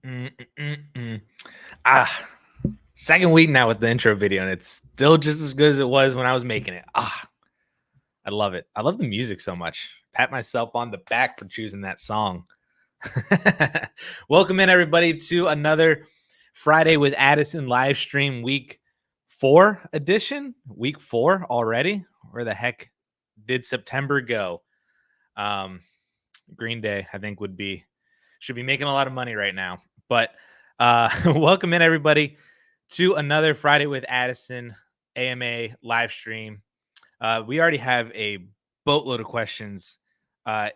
Mm. Ah, second week now with the intro video, and it's still just as good as it was when I was making it. I love it. I love the music so much. Pat myself on the back for choosing that song. Welcome in, everybody, to another Friday with Addison live stream week 4 edition. Week 4 already. Where the heck did September go? Green Day, I think, should be making a lot of money right now. But welcome in, everybody, to another Friday with Addison AMA live stream. We already have a boatload of questions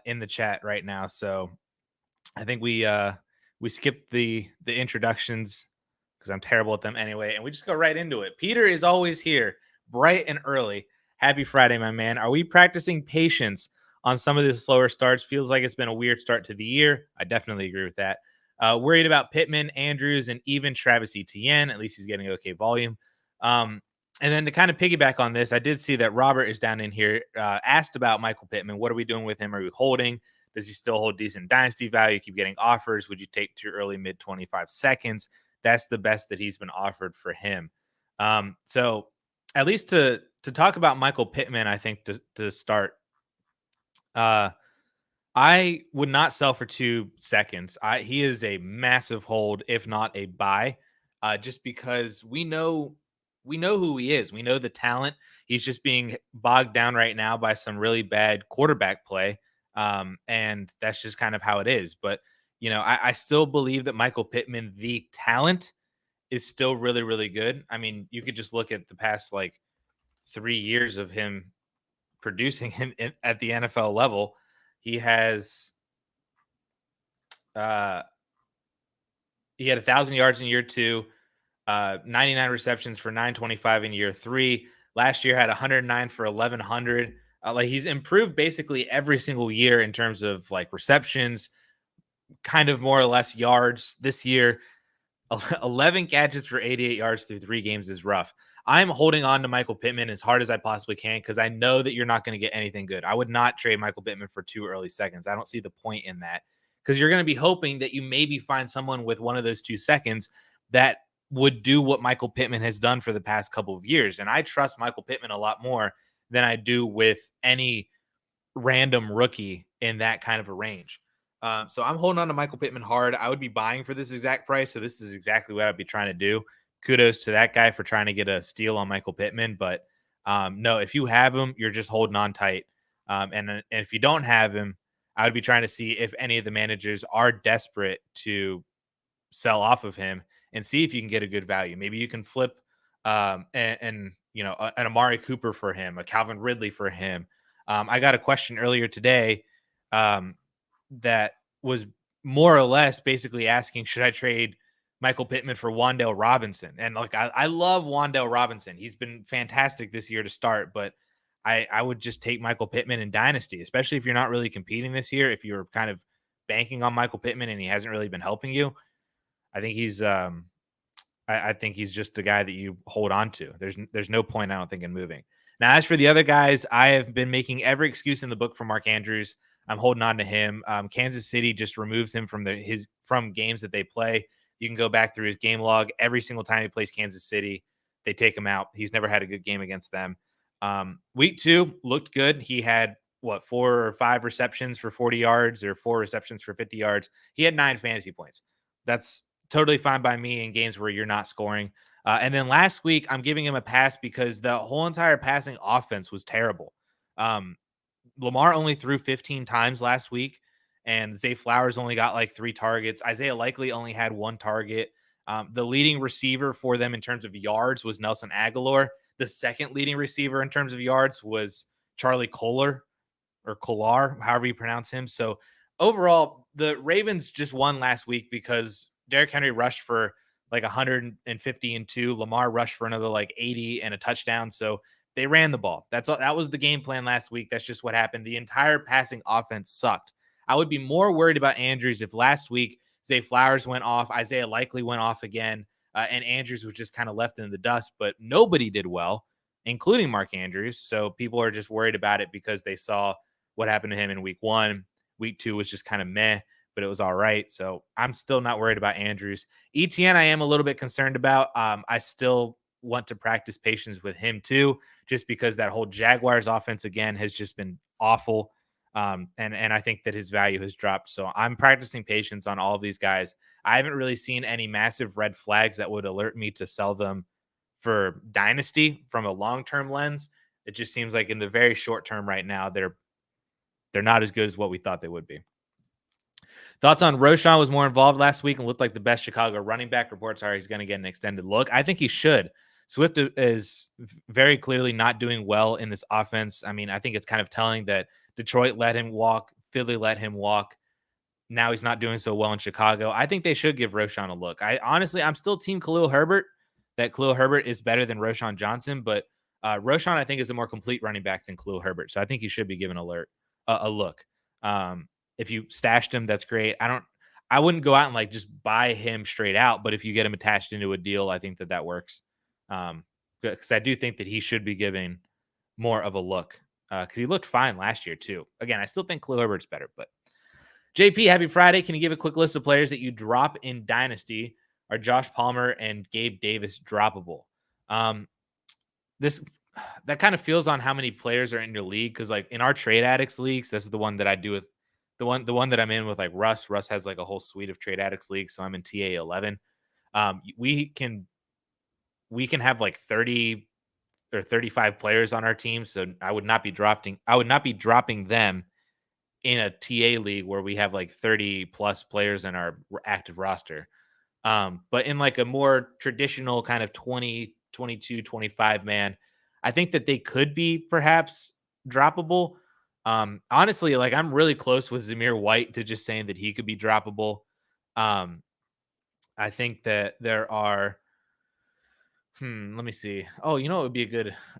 in the chat right now, so I think we skipped the introductions because I'm terrible at them anyway, and we just go right into it. Peter is always here, bright and early. Happy Friday, my man. Are we practicing patience on some of the slower starts? Feels like it's been a weird start to the year. I definitely agree with that. Worried about Pittman, Andrews, and even Travis Etienne. At least he's getting okay volume. And then to kind of piggyback on this, I did see that Robert is down in here, asked about Michael Pittman. What are we doing with him? Are we holding? Does he still hold decent dynasty value? Keep getting offers. Would you take too early, mid 25 seconds? That's the best that he's been offered for him. So at least to talk about Michael Pittman, I think to start, I would not sell for 2 seconds. He is a massive hold, if not a buy, just because we know who he is. We know the talent. He's just being bogged down right now by some really bad quarterback play, and that's just kind of how it is. But I still believe that Michael Pittman, the talent, is still really, really good. I mean, you could just look at the past 3 years of him producing at the NFL level. He has he had 1,000 yards in year 2, 99 receptions for 925 in year 3. Last year had 109 for 1,100. He's improved basically every single year in terms of receptions, kind of more or less yards. This year, 11 catches for 88 yards through 3 games is rough. I'm holding on to Michael Pittman as hard as I possibly can because I know that you're not going to get anything good. I would not trade Michael Pittman for 2 early seconds. I don't see the point in that because you're going to be hoping that you maybe find someone with one of those 2 seconds that would do what Michael Pittman has done for the past couple of years. And I trust Michael Pittman a lot more than I do with any random rookie in that kind of a range. So I'm holding on to Michael Pittman hard. I would be buying for this exact price. So this is exactly what I'd be trying to do. Kudos to that guy for trying to get a steal on Michael Pittman. But no, if you have him, you're just holding on tight. And if you don't have him, I would be trying to see if any of the managers are desperate to sell off of him and see if you can get a good value. Maybe you can flip an Amari Cooper for him, a Calvin Ridley for him. I got a question earlier today that was more or less basically asking, should I trade Michael Pittman for Wan'Dale Robinson? And I love Wan'Dale Robinson. He's been fantastic this year to start, but I would just take Michael Pittman in Dynasty, especially if you're not really competing this year. If you're kind of banking on Michael Pittman and he hasn't really been helping you, I think he's I think he's just a guy that you hold on to. There's no point, I don't think, in moving. Now, as for the other guys, I have been making every excuse in the book for Mark Andrews. I'm holding on to him. Kansas City just removes him from games that they play. You can go back through his game log. Every single time he plays Kansas City, they take him out. He's never had a good game against them. Week 2 looked good. He had 4 or 5 receptions for 40 yards or 4 receptions for 50 yards. He had 9 fantasy points. That's totally fine by me in games where you're not scoring. And then last week, I'm giving him a pass because the whole entire passing offense was terrible. Lamar only threw 15 times last week, and Zay Flowers only got 3 targets. Isaiah Likely only had 1 target. The leading receiver for them in terms of yards was Nelson Aguilar. The second leading receiver in terms of yards was Charlie Kolar, however you pronounce him. So overall, the Ravens just won last week because Derrick Henry rushed for 150 and 2. Lamar rushed for another 80 and a touchdown. So they ran the ball. That was the game plan last week. That's just what happened. The entire passing offense sucked. I would be more worried about Andrews if last week Zay Flowers went off, Isaiah Likely went off again, and Andrews was just kind of left in the dust. But nobody did well, including Mark Andrews. So people are just worried about it because they saw what happened to him in week 1. Week 2 was just kind of meh. but it was all right. So I'm still not worried about Andrews. ETN, I am a little bit concerned about. I still want to practice patience with him too, just because that whole Jaguars offense again has just been awful. And I think that his value has dropped. So I'm practicing patience on all of these guys. I haven't really seen any massive red flags that would alert me to sell them for dynasty from a long-term lens. It just seems like in the very short term right now, they're not as good as what we thought they would be. Thoughts on Roschon was more involved last week and looked like the best Chicago running back. Reports are he's going to get an extended look. I think he should. Swift is very clearly not doing well in this offense. I mean, I think it's kind of telling that Detroit let him walk, Philly let him walk. Now he's not doing so well in Chicago. I think they should give Roschon a look. I'm still team Khalil Herbert, that Khalil Herbert is better than Roschon Johnson, but Roschon, I think, is a more complete running back than Khalil Herbert. So I think he should be given a look. If you stashed him, that's great. I wouldn't go out and like just buy him straight out, but if you get him attached into a deal, I think that works. Because I do think that he should be given more of a look because he looked fine last year too. Again, I still think Khalil Herbert's better, but JP, happy Friday. Can you give a quick list of players that you drop in Dynasty? Are Josh Palmer and Gabe Davis droppable? That kind of feels on how many players are in your league, because like in our Trade Addicts leagues, this is the one that I do with the one that I'm in with like Russ. Russ has like a whole suite of Trade Addicts leagues, so I'm in TA 11. We can have like 30 or 35 players on our team, so I would not be dropping them in a TA league where we have like 30 plus players in our active roster. But in like a more traditional kind of 20, 22, 25 man, I think that they could be perhaps droppable. Honestly, like I'm really close with Zamir White to just saying that he could be droppable. I think that there are, let me see. Oh, you know, it would be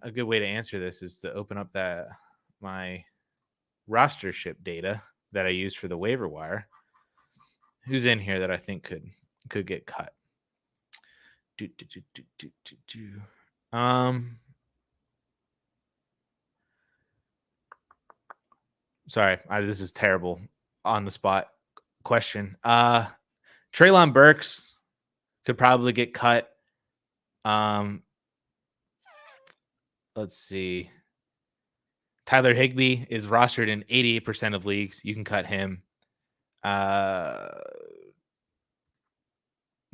a good way to answer this is to open up my rostership data that I use for the waiver wire. Who's in here that I think could get cut? Sorry, this is terrible on the spot question. Treylon Burks could probably get cut. Let's see. Tyler Higbee is rostered in 88% of leagues. You can cut him.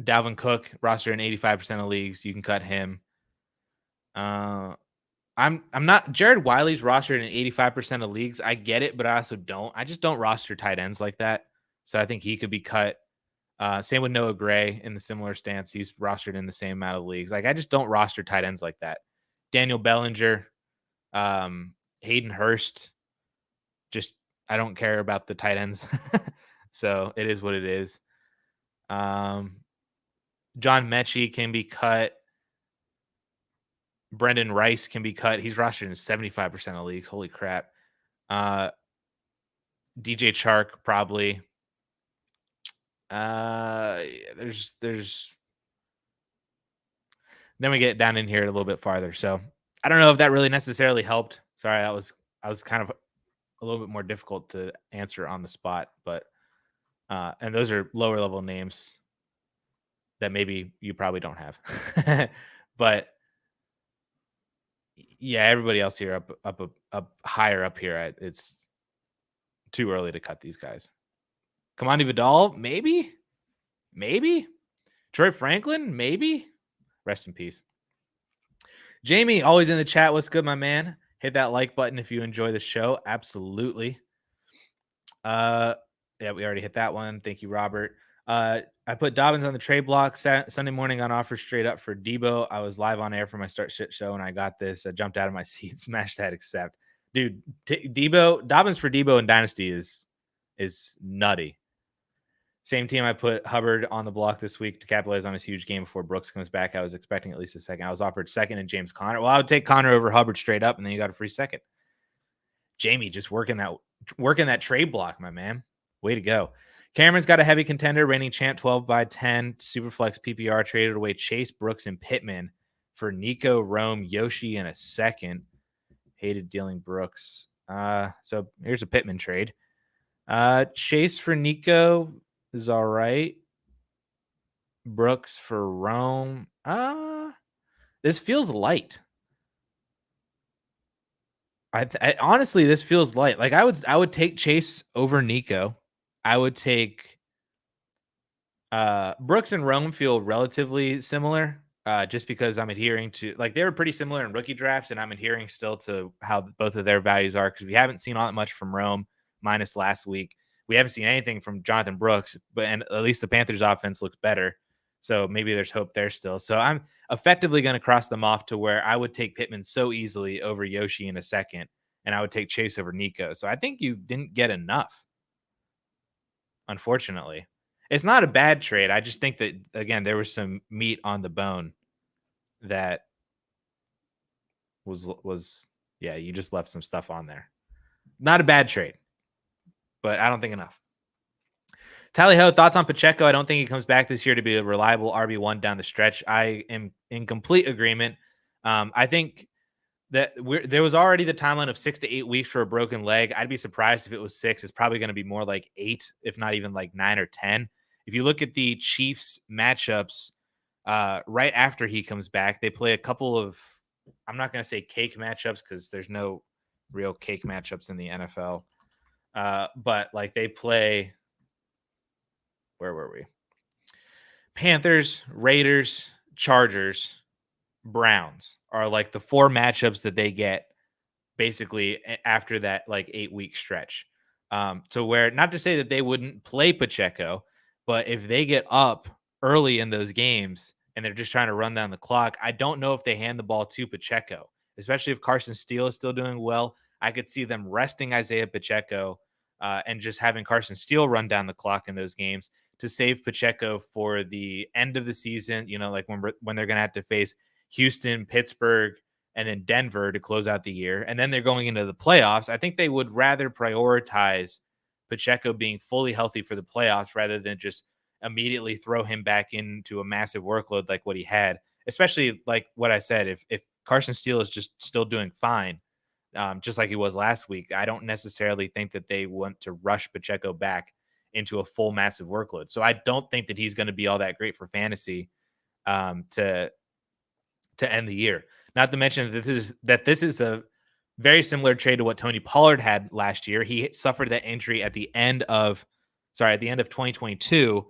Dalvin Cook rostered in 85% of leagues. You can cut him. I'm not. Jared Wiley's rostered in 85% of leagues. I get it, but I also don't. I just don't roster tight ends like that. So I think he could be cut. Same with Noah Gray in the similar stance. He's rostered in the same amount of leagues. Like I just don't roster tight ends like that. Daniel Bellinger, Hayden Hurst. Just I don't care about the tight ends. So it is what it is. John Mechie can be cut. Brendan Rice can be cut. He's rostered in 75% of leagues. Holy crap. DJ Chark probably. There's then we get down in here a little bit farther. So I don't know if that really necessarily helped. Sorry, I was kind of a little bit more difficult to answer on the spot, but and those are lower level names that maybe you probably don't have. But yeah, everybody else here up higher up here, it's too early to cut these guys. Kamani Vidal, maybe. Troy Franklin, maybe. Rest in peace. Jamie, always in the chat. What's good, my man? Hit that like button if you enjoy the show. Absolutely. Yeah, we already hit that one. Thank you, Robert. I put Dobbins on the trade block Sunday morning on offer straight up for Debo. I was live on air for my start shit show, and I got this. I jumped out of my seat, smashed that accept. Dude, Dobbins for Debo in Dynasty is nutty. Same team I put Hubbard on the block this week to capitalize on his huge game before Brooks comes back. I was expecting at least a second. I was offered second and James Conner. Well, I would take Conner over Hubbard straight up, and then you got a free second. Jamie just working that trade block, my man. Way to go. Cameron's got a heavy contender, reigning champ 12 by 10. Superflex PPR traded away Chase, Brooks, and Pittman for Nico, Rome, Yoshi, and a second. Hated dealing Brooks. So here's a Pittman trade. Chase for Nico is all right. Brooks for Rome. This feels light. I honestly, this feels light. Like I would take Chase over Nico. I would take Brooks and Rome feel relatively similar. Just because I'm adhering to like they were pretty similar in rookie drafts, and I'm adhering still to how both of their values are because we haven't seen all that much from Rome, minus last week. We haven't seen anything from Jonathan Brooks, but and at least the Panthers offense looks better. So maybe there's hope there still. So I'm effectively going to cross them off to where I would take Pittman so easily over Yoshi in a second, and I would take Chase over Nico. So I think you didn't get enough, unfortunately. It's not a bad trade. I just think that again there was some meat on the bone that was yeah, you just left some stuff on there. Not a bad trade, but I don't think enough. Tally ho, thoughts on Pacheco? I don't think he comes back this year to be a reliable RB1 down the stretch. I am in complete agreement. I think that there was already the timeline of 6 to 8 weeks for a broken leg. I'd be surprised if it was 6. It's probably going to be more like 8, if not even like 9 or 10. If you look at the Chiefs matchups right after he comes back, they play a couple of, I'm not going to say cake matchups because there's no real cake matchups in the NFL. But like they play, where were we? Panthers, Raiders, Chargers, Browns are like the 4 matchups that they get basically after that like 8-week stretch. So where not to say that they wouldn't play Pacheco, but if they get up early in those games and they're just trying to run down the clock, I don't know if they hand the ball to Pacheco, especially if Carson Steele is still doing well. I could see them resting Isaiah Pacheco and just having Carson Steele run down the clock in those games to save Pacheco for the end of the season. You know, like when they're going to have to face Houston, Pittsburgh, and then Denver to close out the year. And then they're going into the playoffs. I think they would rather prioritize Pacheco being fully healthy for the playoffs rather than just immediately throw him back into a massive workload like what he had, especially like what I said, if Carson Steele is just still doing fine, just like he was last week, I don't necessarily think that they want to rush Pacheco back into a full massive workload. So I don't think that he's going to be all that great for fantasy to end the year. Not to mention that this is a very similar trade to what Tony Pollard had last year. He suffered that injury at the end of 2022,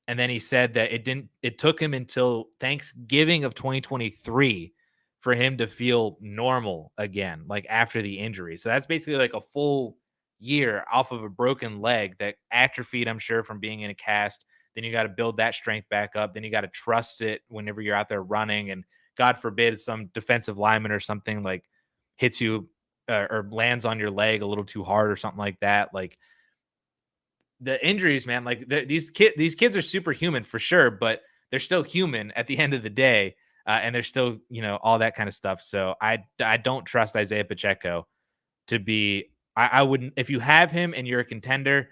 and then he said that it took him until Thanksgiving of 2023 for him to feel normal again, like after the injury. So that's basically like a full year off of a broken leg that atrophied, I'm sure, from being in a cast. Then you got to build that strength back up. Then you got to trust it whenever you're out there running, and God forbid some defensive lineman or something like hits you or lands on your leg a little too hard or something like that. Like the injuries, man, like these kids are superhuman for sure, but they're still human at the end of the day. And they're still, all that kind of stuff. So I don't trust Isaiah Pacheco to be, I wouldn't, if you have him and you're a contender,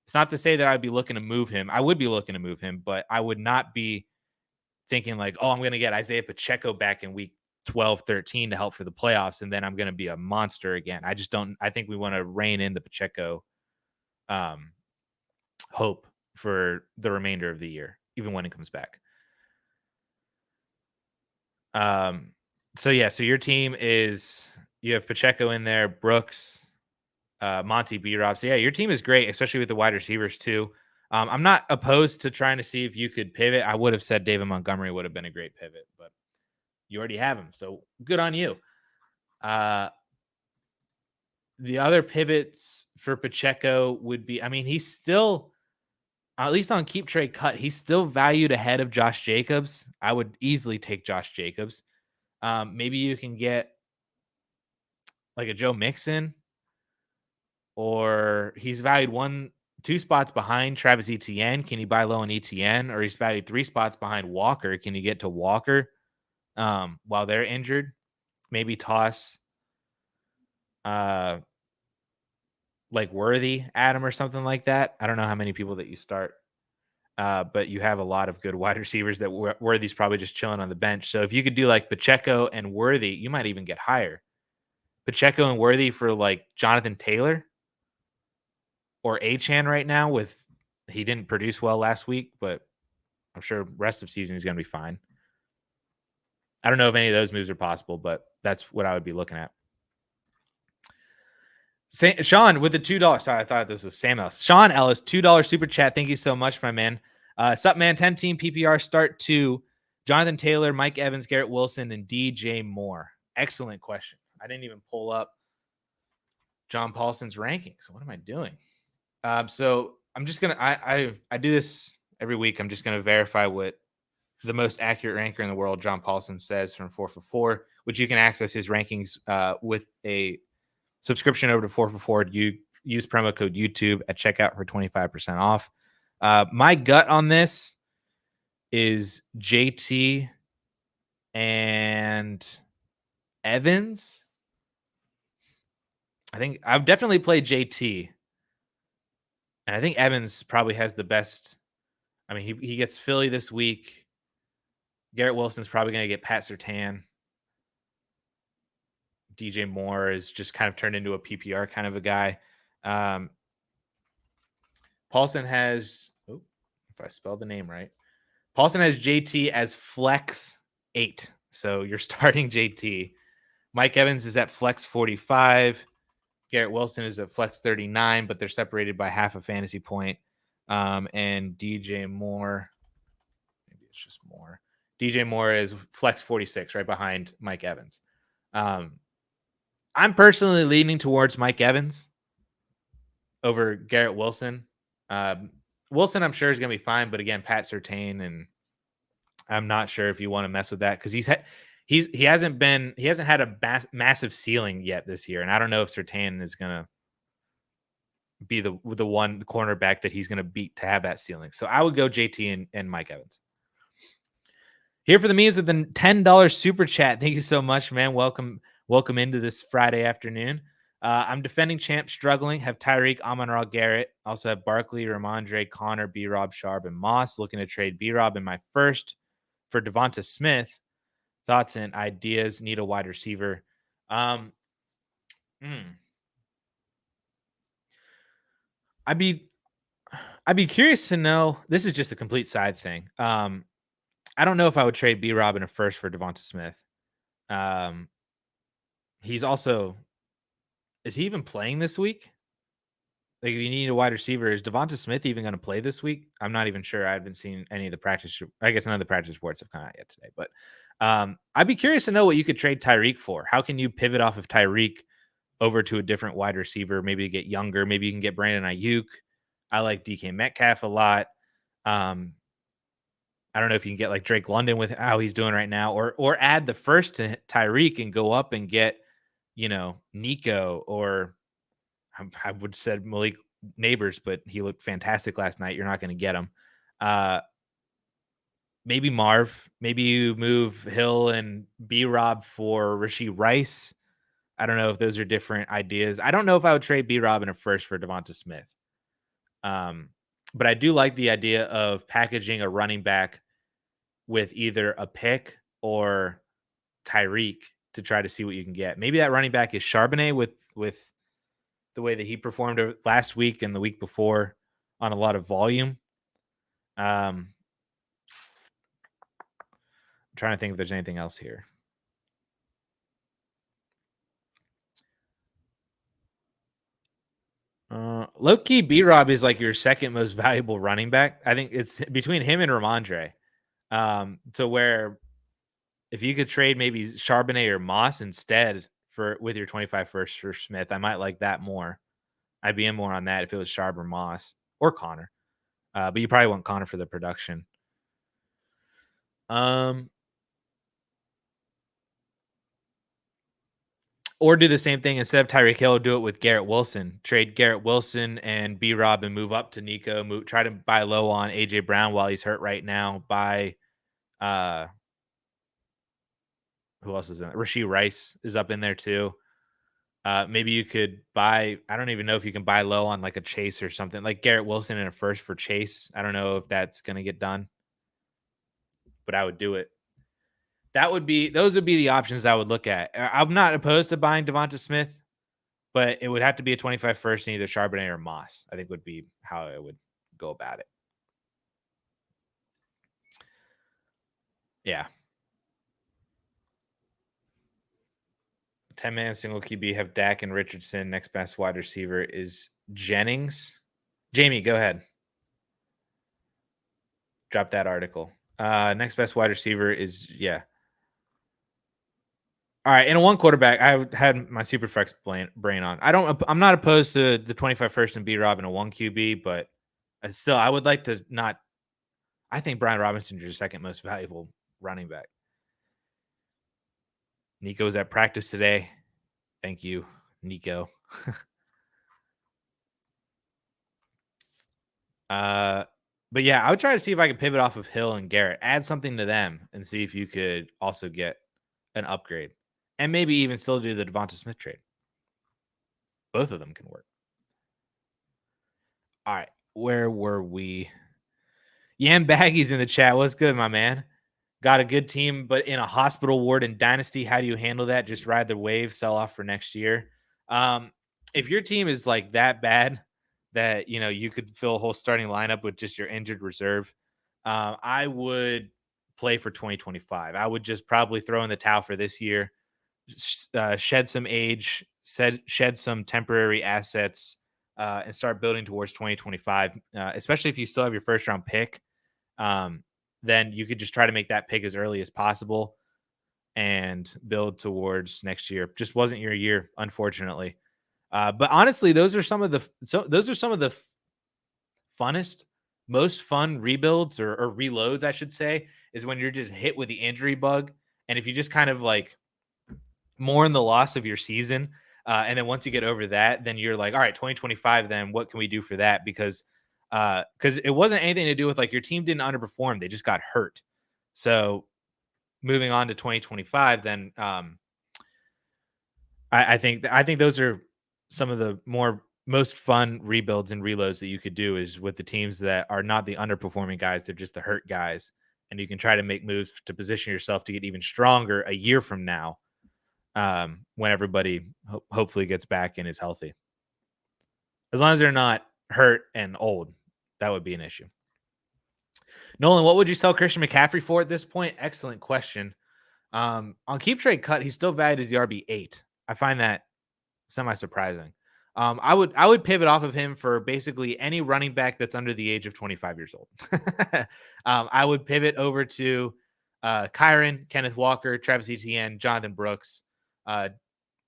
it's not to say that I'd be looking to move him. I would be looking to move him, but I would not be thinking like, oh, I'm going to get Isaiah Pacheco back in week 12, 13 to help for the playoffs, and then I'm going to be a monster again. I just don't. I think we want to rein in the Pacheco hope for the remainder of the year, even when it comes back. So your team is, you have Pacheco in there, Brooks, Monty, B-Rob. So yeah, your team is great, especially with the wide receivers too. I'm not opposed to trying to see if you could pivot. I would have said David Montgomery would have been a great pivot, but you already have him. So good on you. The other pivots for Pacheco would be, I mean, he's still, at least on Keep Trade Cut, he's still valued ahead of Josh Jacobs. I would easily take Josh Jacobs. Maybe you can get like a Joe Mixon, or he's valued 2 spots behind Travis Etienne. Can you buy low on Etienne? Or he's valued 3 spots behind Walker. Can you get to Walker while they're injured? Maybe toss like Worthy, Adam, or something like that. I don't know how many people that you start, but you have a lot of good wide receivers that Worthy's probably just chilling on the bench. So if you could do like Pacheco and Worthy, you might even get higher. Pacheco and Worthy for like Jonathan Taylor. or Achan right now. With he didn't produce well last week, but I'm sure rest of season he's going to be fine. I don't know if any of those moves are possible, but that's what I would be looking at. Sean with the $2. Sorry, I thought this was Sam Ellis. Sean Ellis, $2 super chat. Thank you so much, my man. Sup, man? 10 team PPR start to Jonathan Taylor, Mike Evans, Garrett Wilson, and DJ Moore. Excellent question. I didn't even pull up John Paulson's rankings. What am I doing? So I'm just gonna I do this every week. I'm just gonna verify what the most accurate ranker in the world, John Paulson, says from 4for4, which you can access his rankings with a subscription over to 4for4. You use promo code YouTube at checkout for 25% off. My gut on this is JT and Evans. I think I've definitely played JT, and I think Evans probably has the best. I mean, he gets Philly this week. Garrett Wilson's probably going to get Pat Surtain. DJ Moore is just kind of turned into a PPR kind of a guy. Paulson has, if I spelled the name right, Paulson has JT as flex 8. So you're starting JT. Mike Evans is at flex 45. Garrett Wilson is at flex 39, but they're separated by half a fantasy point. And DJ Moore, maybe it's just Moore. DJ Moore is flex 46, right behind Mike Evans. I'm personally leaning towards Mike Evans over Garrett Wilson. Wilson, I'm sure, is going to be fine, but again, Pat Surtain, and I'm not sure if you want to mess with that because he hasn't had a massive ceiling yet this year, and I don't know if Surtain is going to be the one cornerback that he's going to beat to have that ceiling. So I would go JT and Mike Evans. Here for the memes with the $10 super chat. Thank you so much, man. Welcome into this Friday afternoon. I'm defending champ, struggling. Have Tyreek, Amon-Ra, Garrett. Also have Barkley, Ramondre, Connor, B-Rob, Sharp, and Moss. Looking to trade B-Rob in my first for Devonta Smith. Thoughts and ideas. Need a wide receiver. I'd be curious to know. This is just a complete side thing. I don't know if I would trade B-Rob in a first for Devonta Smith. He's also, is he even playing this week? Like, you need a wide receiver. Is Devonta Smith even going to play this week? I'm not even sure. I haven't seen any of the practice. I guess none of the practice reports have come out yet today. But I'd be curious to know what you could trade Tyreek for. How can you pivot off of Tyreek over to a different wide receiver? Maybe to get younger. Maybe you can get Brandon Ayuk. I like DK Metcalf a lot. I don't know if you can get like Drake London with how he's doing right now, or add the first to Tyreek and go up and get, Nico, or I would said Malik Neighbors, but he looked fantastic last night. You're not going to get him. Maybe Marv. Maybe you move Hill and B-Rob for Rashee Rice. I don't know if those are different ideas. I don't know if I would trade B-Rob in a first for Devonta Smith. But I do like the idea of packaging a running back with either a pick or Tyreek to try to see what you can get. Maybe that running back is Charbonnet with the way that he performed last week and the week before on a lot of volume. I'm trying to think if there's anything else here. Low-key, B-Rob is like your second most valuable running back. I think it's between him and Ramondre. To where if you could trade maybe Charbonnet or Moss instead with your 25 first for Smith, I might like that more. I'd be in more on that if it was Sharp or Moss or Connor. But you probably want Connor for the production. Or do the same thing instead of Tyreek Hill, do it with Garrett Wilson. Trade Garrett Wilson and B-Rob and move up to Nico. Try to buy low on A.J. Brown while he's hurt right now. Buy who else is in there? Rashee Rice is up in there too. Maybe you could buy, I don't even know if you can buy low on like a Chase or something, like Garrett Wilson in a first for Chase. I don't know if that's going to get done, but I would do it. Those would be the options that I would look at. I'm not opposed to buying Devonta Smith but it would have to be a 25 first in either Charbonnet or Moss, I think would be how I would go about it. Yeah. 10-man single QB have Dak and Richardson. Next best wide receiver is Jennings. Jamie, go ahead. Drop that article. Next best wide receiver is, yeah. All right, in a one quarterback, I had my super flex brain on. I'm not opposed to the 25 first and B Rob in a one QB, but still, I would like to not. I think Brian Robinson is your second most valuable running back. Nico's at practice today. Thank you, Nico. But yeah, I would try to see if I could pivot off of Hill and Garrett, add something to them, and see if you could also get an upgrade, and maybe even still do the Devonta Smith trade. Both of them can work. All right, where were we? Yam Baggy's in the chat. What's good, my man? Got a good team, but in a hospital ward in Dynasty, how do you handle that? Just ride the wave, sell off for next year. If your team is like that bad that you could fill a whole starting lineup with just your injured reserve, I would play for 2025. I would just probably throw in the towel for this year, shed some age, shed some temporary assets, and start building towards 2025. Especially if you still have your first round pick. Then you could just try to make that pick as early as possible and build towards next year. Just wasn't your year, unfortunately. But honestly, those are some of the funnest, most fun rebuilds or reloads, I should say, is when you're just hit with the injury bug. And if you just kind of like mourn the loss of your season, and then once you get over that, then you're like, all right, 2025, then what can we do for that? Because it wasn't anything to do with like your team didn't underperform. They just got hurt. So moving on to 2025, then I think those are some of the most fun rebuilds and reloads that you could do is with the teams that are not the underperforming guys. They're just the hurt guys. And you can try to make moves to position yourself to get even stronger a year from now, when everybody hopefully gets back and is healthy. As long as they're not hurt and old, that would be an issue. Nolan, what would you sell Christian McCaffrey for at this point? Excellent question. On Keep Trade Cut, he's still valued as the RB8. I find that semi-surprising. I would pivot off of him for basically any running back that's under the age of 25 years old. I would pivot over to Kyron, Kenneth Walker, Travis Etienne, Jonathan Brooks. I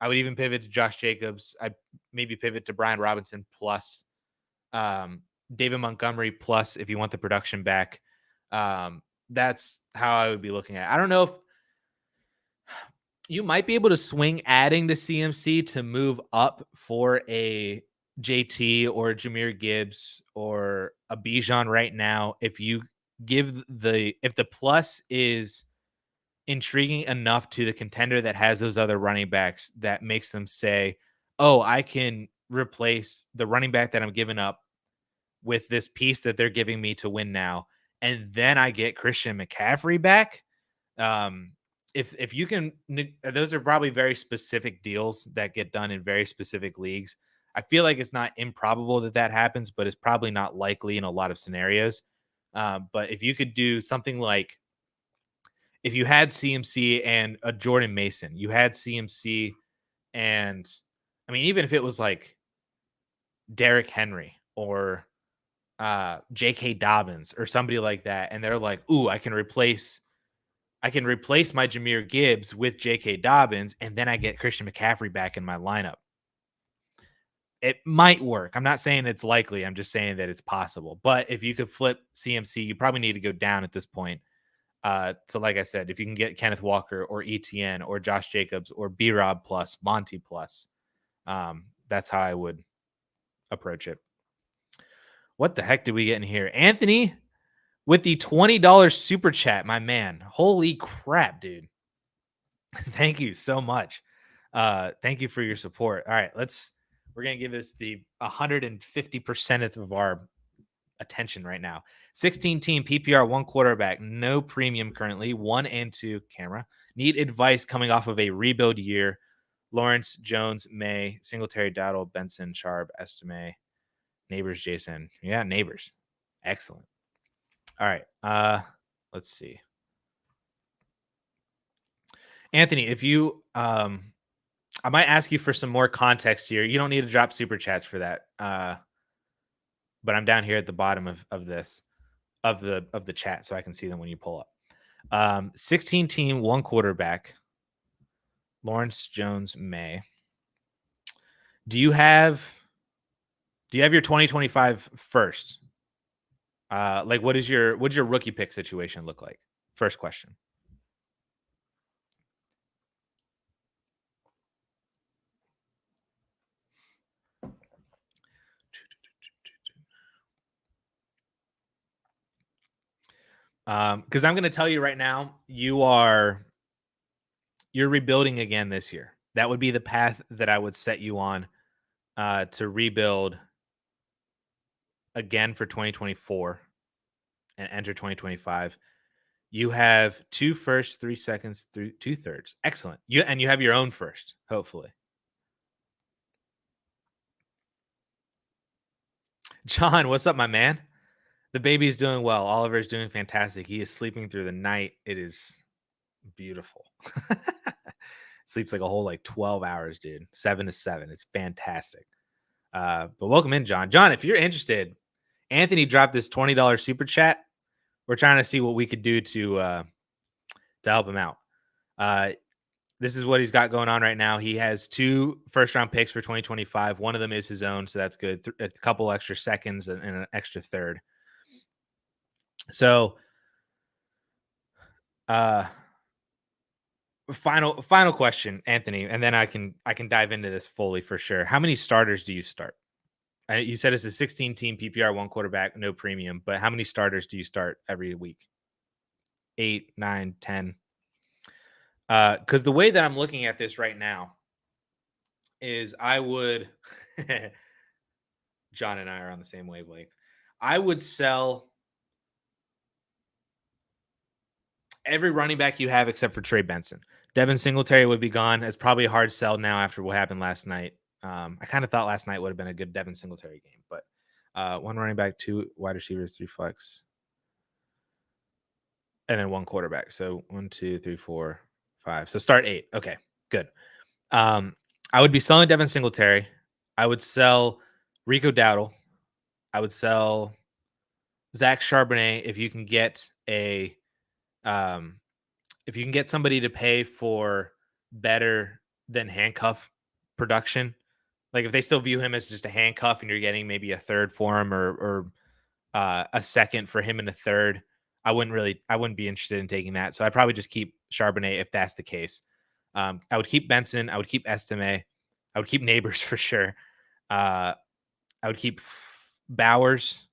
would even pivot to Josh Jacobs. I'd maybe pivot to Brian Robinson plus David Montgomery plus if you want the production back. That's how I would be looking at it. I don't know if you might be able to swing adding to CMC to move up for a JT or a Jahmyr Gibbs or a Bijan right now. If you if the plus is intriguing enough to the contender that has those other running backs that makes them say, oh, I can replace the running back that I'm giving up with this piece that they're giving me to win now. And then I get Christian McCaffrey back. If you can, those are probably very specific deals that get done in very specific leagues. I feel like it's not improbable that happens, but it's probably not likely in a lot of scenarios. But if you could do something like, if you had CMC and a Jordan Mason, you had CMC and, I mean, even if it was like Derrick Henry or J.K. Dobbins or somebody like that, and they're like, ooh, I can replace my Jahmyr Gibbs with J.K. Dobbins, and then I get Christian McCaffrey back in my lineup. It might work. I'm not saying it's likely. I'm just saying that it's possible. But if you could flip CMC, you probably need to go down at this point. So like I said, if you can get Kenneth Walker or ETN or Josh Jacobs or B-Rob plus, Monty plus, that's how I would approach it. What the heck did we get in here? Anthony with the $20 super chat, my man. Holy crap, dude. Thank you so much. Thank you for your support. All right, we're going to give this the 150% of our attention right now. 16 team PPR, one quarterback, no premium currently, 1 and 2 camera. Need advice coming off of a rebuild year. Lawrence, Jones, May, Singletary, Dowdle, Benson, Sharp, Estime, Neighbors, Jason. Yeah, Neighbors. Excellent. All right. Let's see. Anthony, if you I might ask you for some more context here. You don't need to drop super chats for that. But I'm down here at the bottom of this of the chat so I can see them when you pull up. 16 team, one quarterback. Lawrence, Jones, May. Do you have your 2025 first? Like what does your rookie pick situation look like? First question. Because I'm going to tell you right now, you're rebuilding again this year. That would be the path that I would set you on to rebuild again for 2024 and enter 2025. You have 2 firsts, 3 seconds, 2 thirds. Excellent. You have your own first, hopefully. John, what's up, my man? The baby is doing well. Oliver is doing fantastic. He is sleeping through the night. It is beautiful. Sleeps like a whole 12 hours, dude. 7 to 7. It's fantastic. But welcome in, John. John, if you're interested, Anthony dropped this $20 super chat. We're trying to see what we could do to help him out. This is what he's got going on right now. He has 2 first-round picks for 2025. One of them is his own, so that's good. A couple extra seconds and an extra third. So, final question, Anthony, and then I can dive into this fully for sure. How many starters do you start? You said it's a 16-team PPR, 1 quarterback, no premium, but how many starters do you start every week? 8, 9, 10? Because the way that I'm looking at this right now is I would John and I are on the same wavelength. I would sell every running back you have except for Trey Benson. Devin Singletary would be gone. It's probably a hard sell now after what happened last night. I kind of thought last night would have been a good Devin Singletary game, but 1 running back, 2 wide receivers, 3 flex, and then 1 quarterback. So 1, 2, 3, 4, 5. So start 8. Okay, good. I would be selling Devin Singletary. I would sell Rico Dowdle. I would sell Zach Charbonnet if you can get somebody to pay for better than handcuff production. Like if they still view him as just a handcuff and you're getting maybe a third for him or a second for him and a third, I wouldn't be interested in taking that. So I'd probably just keep Charbonnet if that's the case. I would keep Benson. I would keep Estime. I would keep Neighbors for sure. I would keep Bowers.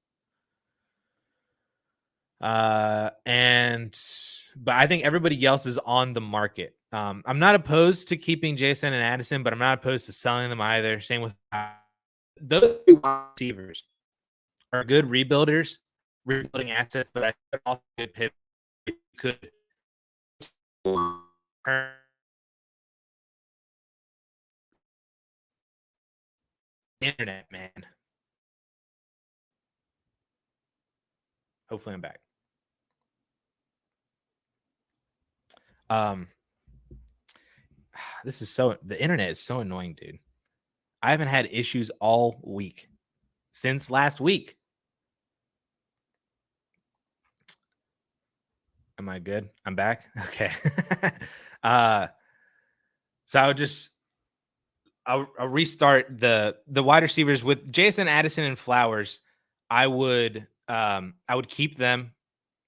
But I think everybody else is on the market. I'm not opposed to keeping Jason and Addison, but I'm not opposed to selling them either. Same with those 2 receivers are good rebuilding assets, but I could also pivot. Could internet, man. Hopefully I'm back. The internet is so annoying, dude. I haven't had issues all week since last week. Am I good? I'm back. Okay. So I'll restart the wide receivers with Jason, Addison, and Flowers. I would keep them,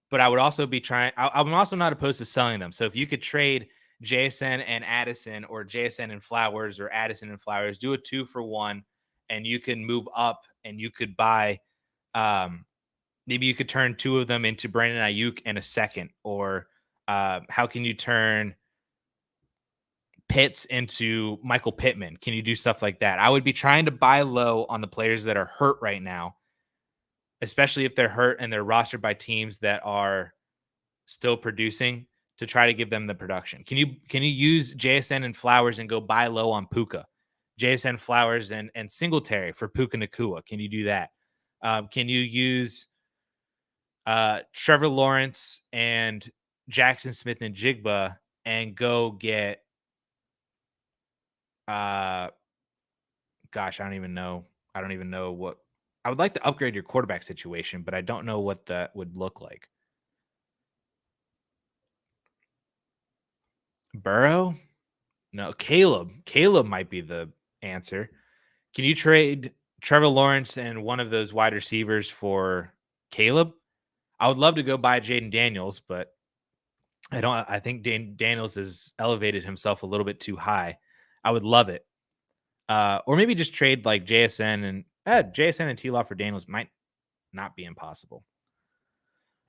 but I would also be trying. I'm also not opposed to selling them. So if you could trade Jason and Addison, or Jason and Flowers, or Addison and Flowers, do a 2 for 1, and you can move up and you could buy. Maybe you could turn 2 of them into Brandon Ayuk and a second, or how can you turn Pitts into Michael Pittman? Can you do stuff like that? I would be trying to buy low on the players that are hurt right now, especially if they're hurt and they're rostered by teams that are still producing, to try to give them the production? Can you use JSN and Flowers and go buy low on Puka? JSN Flowers and Singletary for Puka Nakua. Can you do that? Can you use Trevor Lawrence and Jackson Smith and Jigba and go get uh gosh, I don't even know. I don't even know what I would like to upgrade your quarterback situation, but I don't know what that would look like. Burrow? No, Caleb. Caleb might be the answer. Can you trade Trevor Lawrence and one of those wide receivers for Caleb? I would love to go buy Jaden Daniels, but I don't. I think Daniels has elevated himself a little bit too high. I would love it, or maybe just trade like JSN and T Law for Daniels might not be impossible.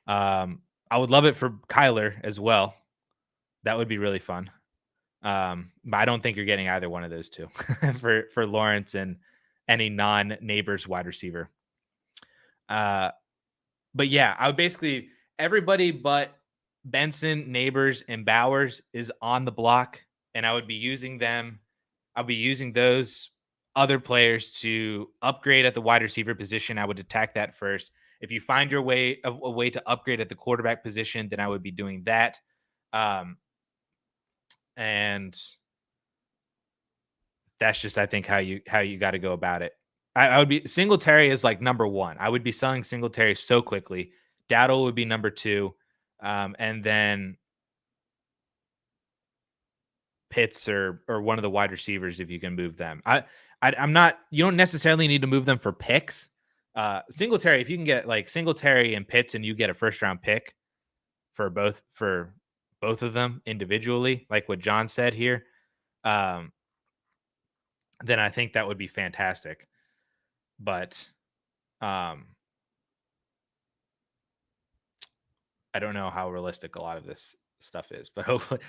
I would love it for Kyler as well. That would be really fun. But I don't think you're getting either one of those two for Lawrence and any non-neighbors wide receiver. But yeah, I would basically everybody but Benson, Neighbors, and Bowers is on the block, and I would be using them. I'll be using those other players to upgrade at the wide receiver position. I would attack that first. If you find your way a way to upgrade at the quarterback position, then I would be doing that. And that's just I think how you got to go about it. I would be Singletary is like number one. I would be selling Singletary so quickly. Dowdle would be number two, and then Pitts or one of the wide receivers if you can move them. I'm not. You don't necessarily need to move them for picks. Singletary, if you can get like Singletary and Pitts, and you get a first round pick for both of them individually, like what John said here, then I think that would be fantastic. But I don't know how realistic a lot of this stuff is, but hopefully,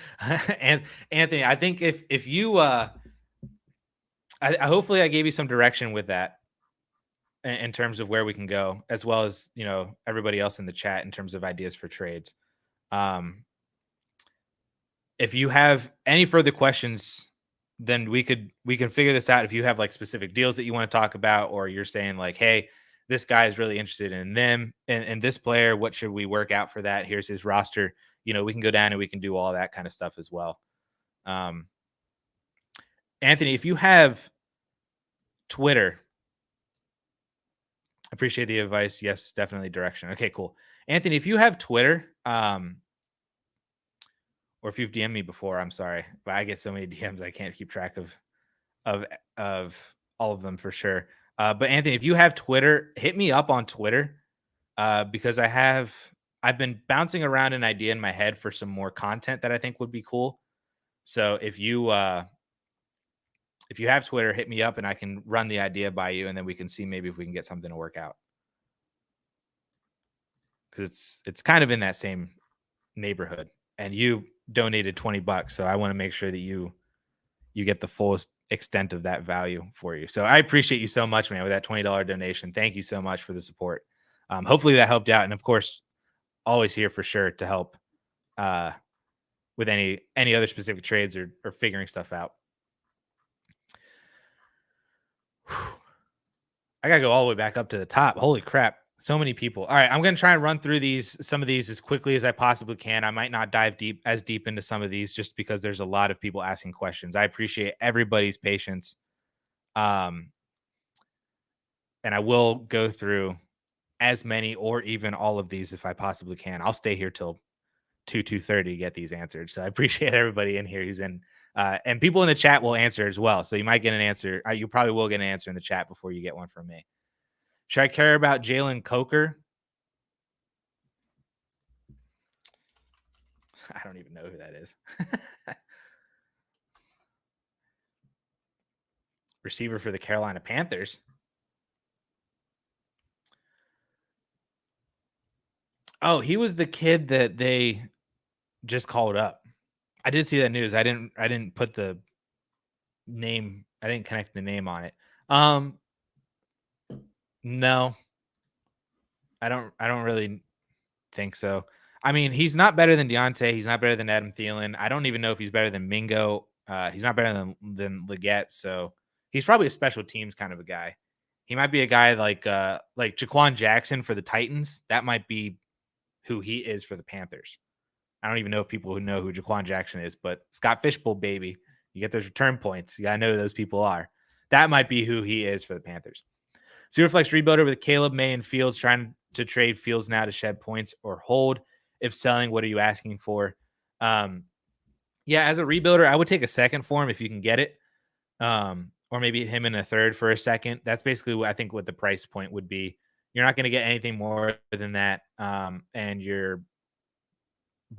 and Anthony, I think if you, hopefully I gave you some direction with that in terms of where we can go, as well as everybody else in the chat in terms of ideas for trades. If you have any further questions, then we can figure this out. If you have like specific deals that you want to talk about, or you're saying like, hey, this guy is really interested in them and this player, what should we work out for that? Here's his roster. We can go down and we can do all that kind of stuff as well. Anthony, if you have Twitter, appreciate the advice. Yes, definitely direction. Okay, cool. Anthony, if you have Twitter, or if you've DM'd me before, I'm sorry, but I get so many DMs I can't keep track of all of them for sure. But Anthony, if you have Twitter, hit me up on Twitter because I've been bouncing around an idea in my head for some more content that I think would be cool. So if you have Twitter, hit me up and I can run the idea by you, and then we can see maybe if we can get something to work out. Because it's kind of in that same neighborhood, and you donated $20, so I want to make sure that you get the fullest extent of that value for you. So I appreciate you so much, man, with that $20 donation. Thank you so much for the support. Hopefully that helped out, and of course, always here for sure to help with any other specific trades or figuring stuff out. I gotta go all the way back up to the top. Holy crap. So many people. All right, I'm going to try and run through some of these as quickly as I possibly can. I might not dive as deep into some of these just because there's a lot of people asking questions. I appreciate everybody's patience. And I will go through as many or even all of these if I possibly can. I'll stay here till 2:30 to get these answered. So I appreciate everybody in here who's in, and people in the chat will answer as well. So you might get an answer. You probably will get an answer in the chat before you get one from me. Should I care about Jalen Coker? I don't even know who that is. Receiver for the Carolina Panthers. Oh, he was the kid that they just called up. I did see that news. I didn't put the name. I didn't connect the name on it. No. I don't really think so. I mean, he's not better than Deontay. He's not better than Adam Thielen. I don't even know if he's better than Mingo. He's not better than Leggett. So he's probably a special teams kind of a guy. He might be a guy like Jaquan Jackson for the Titans. That might be who he is for the Panthers. I don't even know if people who know who Jaquan Jackson is, but Scott Fishbowl, baby. You get those return points. You got to know who those people are. That might be who he is for the Panthers. Superflex rebuilder with Caleb, May, and Fields trying to trade Fields now to shed points or hold. If selling, what are you asking for? Yeah, as a rebuilder, I would take a second for him if you can get it. Or maybe him in a third for a second. That's basically what I think what the price point would be. You're not going to get anything more than that. But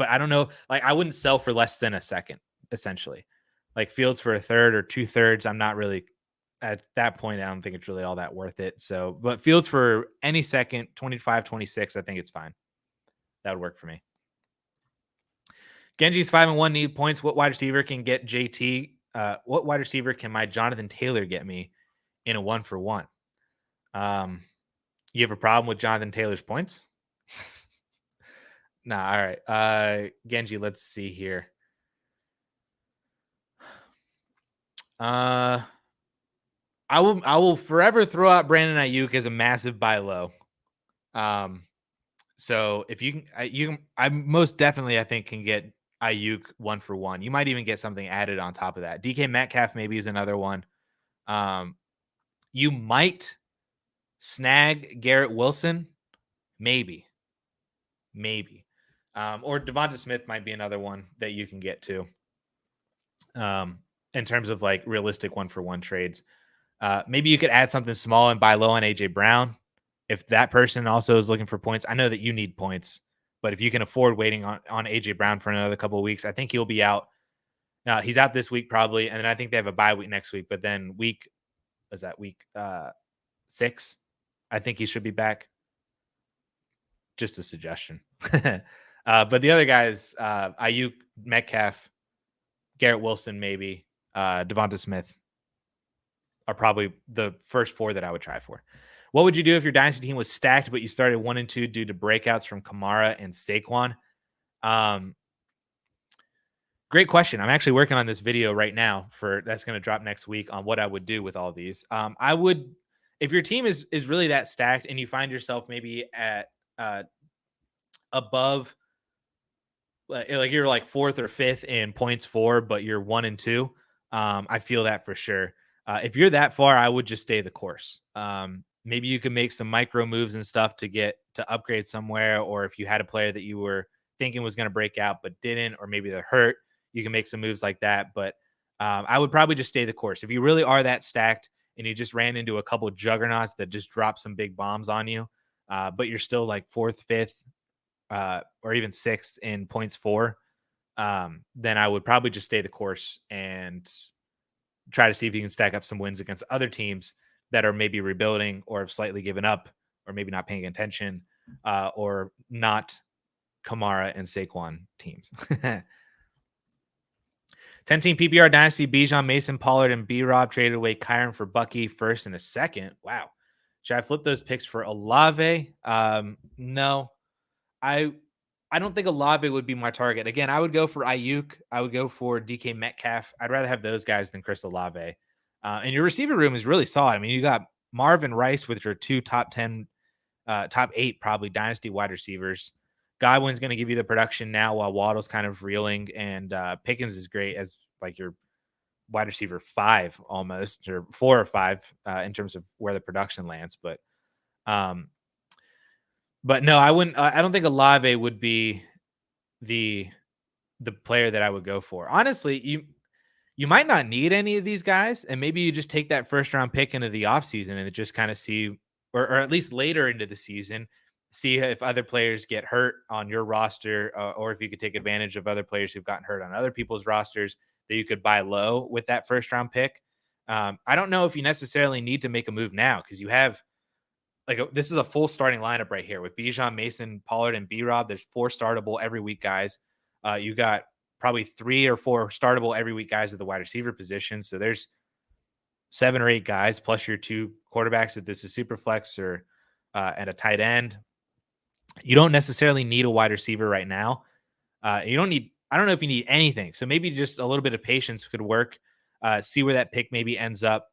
I don't know. Like, I wouldn't sell for less than a second, essentially. Like Fields for a third or 2/3. I'm not really at that point. I don't think it's really all that worth it. So, but Fields for any second, 25, 26, I think it's fine. That would work for me. Genji's 5-1, need points. What wide receiver can get JT? What wide receiver can my Jonathan Taylor get me in a 1-for-1? You have a problem with Jonathan Taylor's points? Nah, all right. Genji, let's see here. I will forever throw out Brandon Ayuk as a massive buy low. So if I most definitely, I think, can get Ayuk 1-for-1. You might even get something added on top of that. DK Metcalf maybe is another one. You might snag Garrett Wilson, maybe. Or Devonta Smith might be another one that you can get to. In terms of like realistic 1-for-1 trades. Maybe you could add something small and buy low on AJ Brown. If that person also is looking for points, I know that you need points, but if you can afford waiting on AJ Brown for another couple of weeks, I think he'll be out. He's out this week probably, and then I think they have a bye week next week. But then week 6? I think he should be back. Just a suggestion. But the other guys, Ayuk, Metcalf, Garrett Wilson, maybe Devonta Smith are probably the first 4 that I would try for. What would you do if your dynasty team was stacked, but you started 1 and 2 due to breakouts from Kamara and Saquon? Great question. I'm actually working on this video right now that's going to drop next week on what I would do with all these. I would, if your team is really that stacked and you find yourself maybe at above, like you're like 4th or 5th in points for, but you're 1 and 2. I feel that for sure. If you're that far, I would just stay the course. Maybe you can make some micro moves and stuff to upgrade somewhere. Or if you had a player that you were thinking was going to break out, but didn't, or maybe they're hurt, you can make some moves like that. But I would probably just stay the course. If you really are that stacked and you just ran into a couple of juggernauts that just drop some big bombs on you, but you're still like 4th, 5th, or even 6th in points for, then I would probably just stay the course and try to see if you can stack up some wins against other teams that are maybe rebuilding or have slightly given up or maybe not paying attention, or not Kamara and Saquon teams. 10-team PPR dynasty, Bijan, Mason, Pollard, and B-Rob traded away Kyron for Bucky, 1st and a 2nd. Wow. Should I flip those picks for Olave? No. I don't think Olave would be my target. Again, I would go for Ayuk. I would go for DK Metcalf. I'd rather have those guys than Chris Olave. And your receiver room is really solid. I mean, you got Marvin Rice with your 2 top 10, top 8 probably dynasty wide receivers. Godwin's going to give you the production now while Waddle's kind of reeling, and Pickens is great as like your wide receiver 5 almost, or 4 or 5 in terms of where the production lands. But no, I wouldn't. I don't think Olave would be the player that I would go for. Honestly, you might not need any of these guys, and maybe you just take that 1st-round pick into the offseason and just kind of see, or at least later into the season, see if other players get hurt on your roster, or if you could take advantage of other players who've gotten hurt on other people's rosters that you could buy low with that 1st-round pick. I don't know if you necessarily need to make a move now, because you have this is a full starting lineup right here with Bijan, Mason, Pollard, and B-Rob. There's 4 startable every week guys. You got probably 3 or 4 startable every week guys at the wide receiver position. So there's 7 or 8 guys plus your 2 quarterbacks if this is super flex, or and a tight end. You don't necessarily need a wide receiver right now. You don't need. I don't know if you need anything. So maybe just a little bit of patience could work. See where that pick maybe ends up,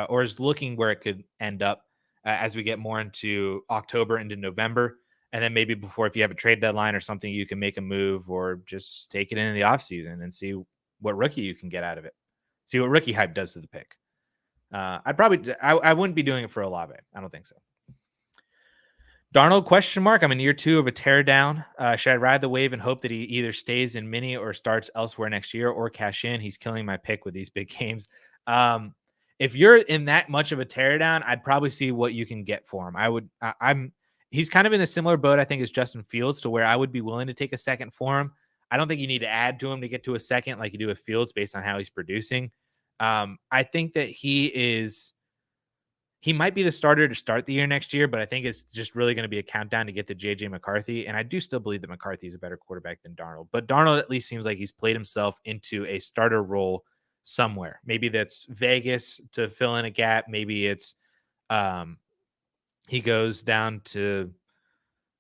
or is looking where it could end up as we get more into October into November, and then maybe before, if you have a trade deadline or something, you can make a move or just take it in the offseason and see what rookie you can get out of it. See what rookie hype does to the pick. I wouldn't be doing it for Olave. I don't think so. Darnold, question mark. I'm in year 2 of a teardown. Should I ride the wave and hope that he either stays in mini or starts elsewhere next year, or cash in? He's killing my pick with these big games. If you're in that much of a teardown, I'd probably see what you can get for him. I'm he's kind of in a similar boat, I think, as Justin Fields, to where I would be willing to take a second for him. I don't think you need to add to him to get to a second like you do with Fields based on how he's producing. I think that he might be the starter to start the year next year, but I think it's just really going to be a countdown to get to JJ McCarthy. And I do still believe that McCarthy is a better quarterback than Darnold, but Darnold at least seems like he's played himself into a starter role somewhere. Maybe that's Vegas to fill in a gap. Maybe it's um, he goes down to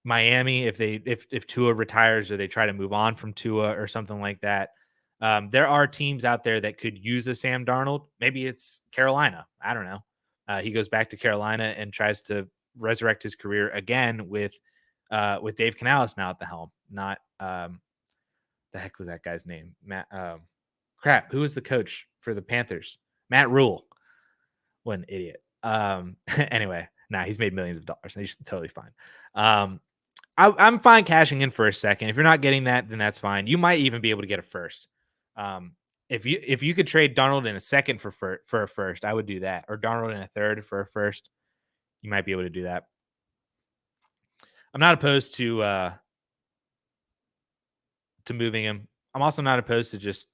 Miami if Tua retires, or they try to move on from Tua or something like that. There are teams out there that could use a Sam Darnold. Maybe it's Carolina. I don't know. He goes back to Carolina and tries to resurrect his career again with Dave Canales now at the helm. Not the heck was that guy's name? Matt. Crap. Who was the coach for the Panthers? Matt Rule. What an idiot. Anyway, he's made millions of dollars. He's totally fine. I'm fine cashing in for a second. If you're not getting that, then that's fine. You might even be able to get a first. If you could trade Darnold in a second for a first, I would do that. Or Darnold in a third for a first, you might be able to do that. I'm not opposed to moving him. I'm also not opposed to just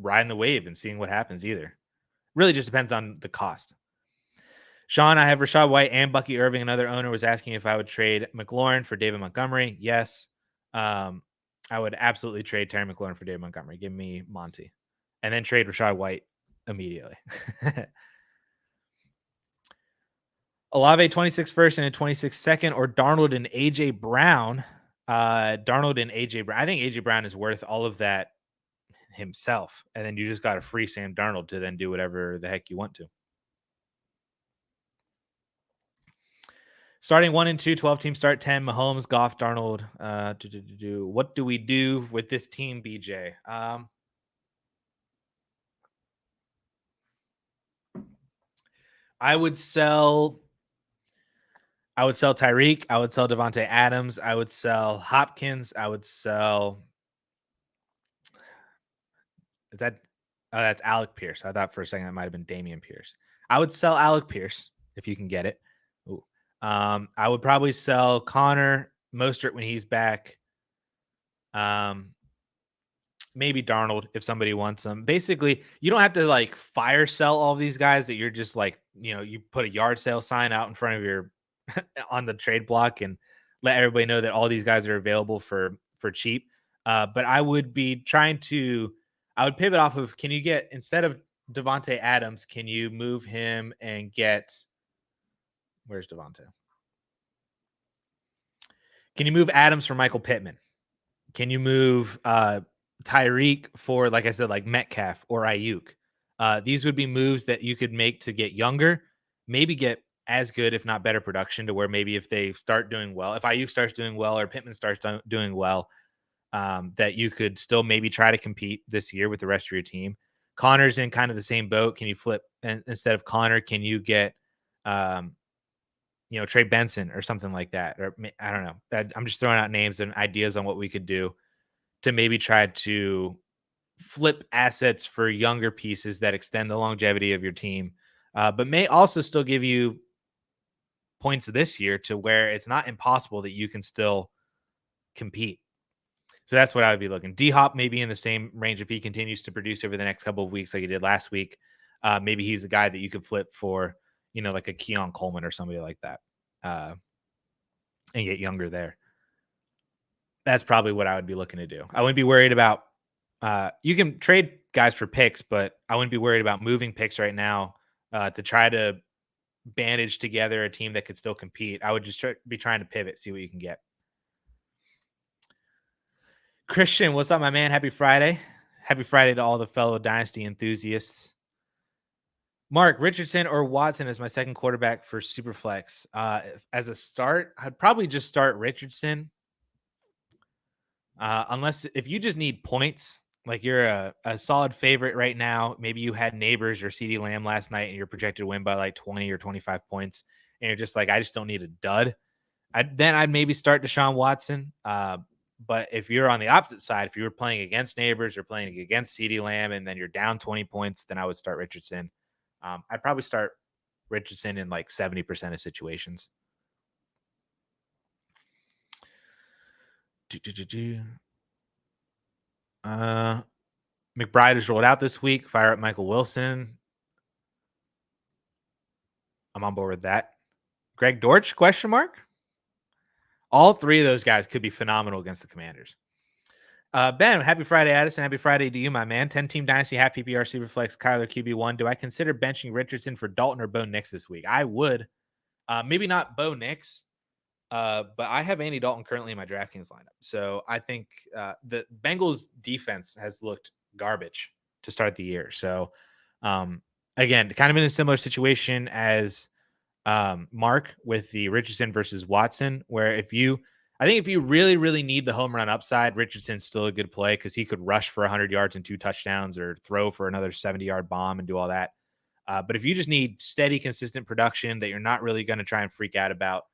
riding the wave and seeing what happens either. Really just depends on the cost. Sean, I have Rachaad White and Bucky Irving. Another owner was asking if I would trade McLaurin for David Montgomery. Yes. I would absolutely trade Terry McLaurin for David Montgomery. Give me Monty. And then trade Rachaad White immediately. Olave 26 first and a 26 second, or Darnold and AJ Brown. Darnold and AJ Brown. I think AJ Brown is worth all of that himself. And then you just got a free Sam Darnold to then do whatever the heck you want to. Starting 1 and 2, 12 teams start 10. Mahomes, Goff, Darnold. What do we do with this team, BJ? I would sell Tyreek. I would sell Devontae Adams. I would sell Hopkins. I would sell. That's Alec Pierce. I thought for a second that might have been Damian Pierce. I would sell Alec Pierce if you can get it. Ooh. I would probably sell Connor Mostert when he's back. Maybe Darnold if somebody wants him. Basically, you don't have to like fire sell all of these guys that you're just like, you put a yard sale sign out in front of your on the trade block and let everybody know that all these guys are available for cheap. But I would be I would pivot off of, can you get, instead of Devontae Adams, can you move him and get, where's Devontae? Can you move Adams for Michael Pittman? Can you move Tyreek for, like I said, like Metcalf or Ayuk? These would be moves that you could make to get younger, maybe get as good, if not better production, to where maybe if they start doing well, if Ayuk starts doing well or Pittman starts doing well, that you could still maybe try to compete this year with the rest of your team. Connor's in kind of the same boat. Can you flip, and instead of Connor, can you get, Trey Benson or something like that? Or I don't know. I'm just throwing out names and ideas on what we could do to maybe try to flip assets for younger pieces that extend the longevity of your team, but may also still give you points this year to where it's not impossible that you can still compete. So that's what I would be looking. D-Hop may be in the same range if he continues to produce over the next couple of weeks like he did last week. Maybe he's a guy that you could flip for, like a Keon Coleman or somebody like that, and get younger there. That's probably what I would be looking to do. I wouldn't be worried about, you can trade guys for picks, but I wouldn't be worried about moving picks right now to try to bandage together a team that could still compete. I would just be trying to pivot, see what you can get. Christian, what's up, my man? Happy Friday. Happy Friday to all the fellow Dynasty enthusiasts. Mark, Richardson or Watson is my second quarterback for Superflex. As a start, I'd probably just start Richardson. Unless if you just need points, like you're a solid favorite right now. Maybe you had Neighbors or CD Lamb last night and you're projected to win by like 20 or 25 points. And you're just like, I just don't need a dud. I'd maybe start Deshaun Watson. But if you're on the opposite side, if you were playing against Neighbors or playing against CD Lamb and then you're down 20 points, then I would start Richardson. I'd probably start Richardson in like 70% of situations. McBride is rolled out this week. Fire up Michael Wilson. I'm on board with that. Greg Dortch, question mark? All three of those guys could be phenomenal against the Commanders. Ben, happy Friday, Addison. Happy Friday to you, my man. 10-team dynasty, half PPR, Superflex, Kyler QB1. Do I consider benching Richardson for Dalton or Bo Nix this week? I would. Maybe not Bo Nix, but I have Andy Dalton currently in my DraftKings lineup. So I think the Bengals defense has looked garbage to start the year. So again, kind of in a similar situation as Mark with the Richardson versus Watson, where I think if you really, really need the home run upside, Richardson's still a good play because he could rush for 100 yards and 2 touchdowns or throw for another 70-yard bomb and do all that. But if you just need steady, consistent production that you're not really going to try and freak out about,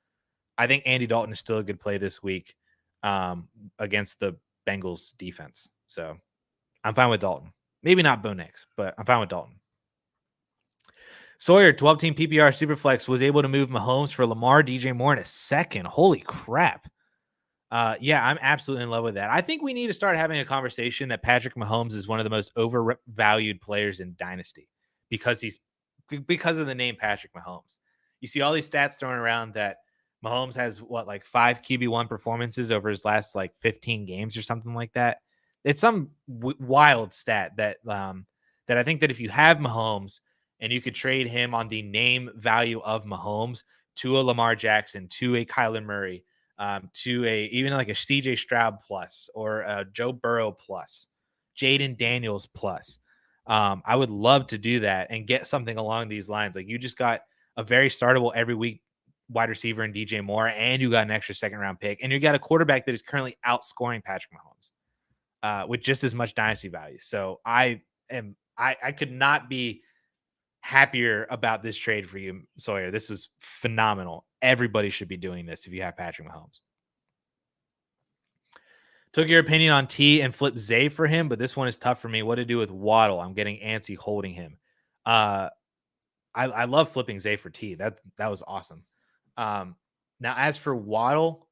I think Andy Dalton is still a good play this week against the Bengals defense. So I'm fine with Dalton. Maybe not Bo Nix, but I'm fine with Dalton. Sawyer, 12-team PPR Superflex, was able to move Mahomes for Lamar, DJ Moore in a second. Holy crap. Yeah, I'm absolutely in love with that. I think we need to start having a conversation that Patrick Mahomes is one of the most overvalued players in Dynasty because of the name Patrick Mahomes. You see all these stats thrown around that Mahomes has like 5 QB1 performances over his last like 15 games or something like that. It's some wild stat that I think that if you have Mahomes and you could trade him on the name value of Mahomes to a Lamar Jackson, to a Kyler Murray, to even like a CJ Stroud plus or a Joe Burrow plus, Jaden Daniels plus. I would love to do that and get something along these lines. Like you just got a very startable every week wide receiver in DJ Moore, and you got an extra second round pick, and you got a quarterback that is currently outscoring Patrick Mahomes with just as much dynasty value. So I could not be happier about this trade for you, Sawyer. This was phenomenal. Everybody should be doing this if you have Patrick Mahomes. Took your opinion on T and flip Zay for him, but this one is tough for me. What to do with Waddle? I'm getting antsy holding him. I love flipping Zay for T. That was awesome. Now, as for Waddle,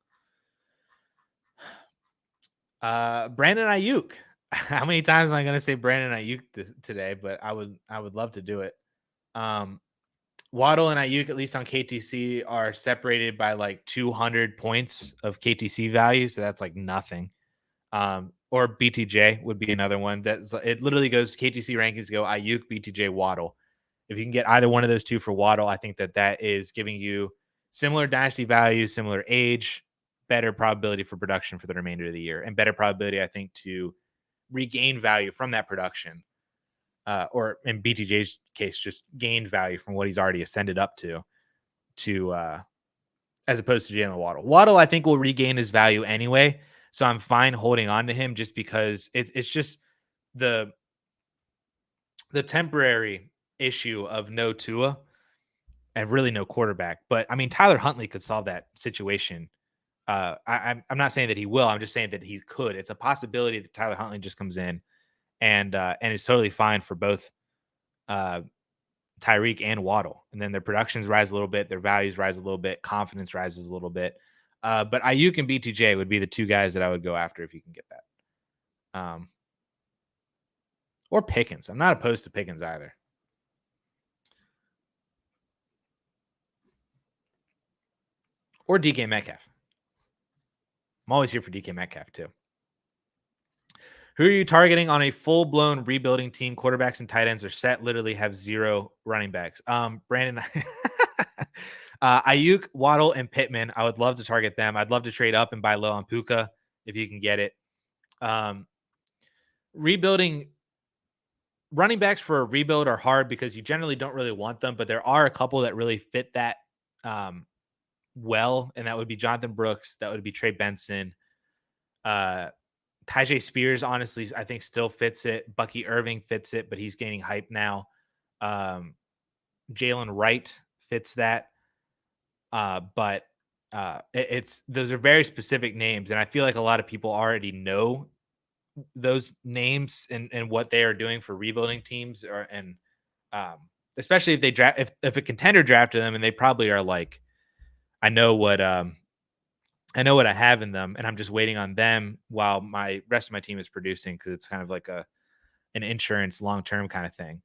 Brandon Ayuk. How many times am I going to say Brandon Ayuk today? But I would love to do it. Waddle and Ayuk, at least on KTC, are separated by like 200 points of KTC value. So that's like nothing. Or BTJ would be another one. It literally goes KTC rankings go Ayuk, BTJ, Waddle. If you can get either one of those two for Waddle, I think that is giving you similar dynasty value, similar age, better probability for production for the remainder of the year, and better probability, I think, to regain value from that production. Or in BTJ's case, just gained value from what he's already ascended up to as opposed to Jalen Waddle. Waddle, I think, will regain his value anyway. So I'm fine holding on to him just because it's just the temporary issue of no Tua and really no quarterback. But I mean, Tyler Huntley could solve that situation. I'm not saying that he will. I'm just saying that he could. It's a possibility that Tyler Huntley just comes in and it's totally fine for both Tyreek and Waddle. And then their productions rise a little bit, their values rise a little bit, confidence rises a little bit. But Ayuk and BTJ would be the two guys that I would go after if you can get that. Or Pickens. I'm not opposed to Pickens either. Or DK Metcalf. I'm always here for DK Metcalf too. Who are you targeting on a full-blown rebuilding team? Quarterbacks and tight ends are set. Literally have 0 running backs. Brandon, Ayuk, Waddle, and Pittman. I would love to target them. I'd love to trade up and buy low on Puka if you can get it. Rebuilding running backs for a rebuild are hard because you generally don't really want them, but there are a couple that really fit that well, and that would be Jonathan Brooks, that would be Trey Benson, Tyjae Spears. Honestly, I think still fits it. Bucky Irving fits it, but he's gaining hype now. Jalen Wright fits that, but it's those are very specific names, and I feel like a lot of people already know those names and what they are doing for rebuilding teams, especially if they draft if a contender drafted them, and they probably are like, I know what I have in them, and I'm just waiting on them while my rest of my team is producing, because it's kind of like an insurance long term kind of thing.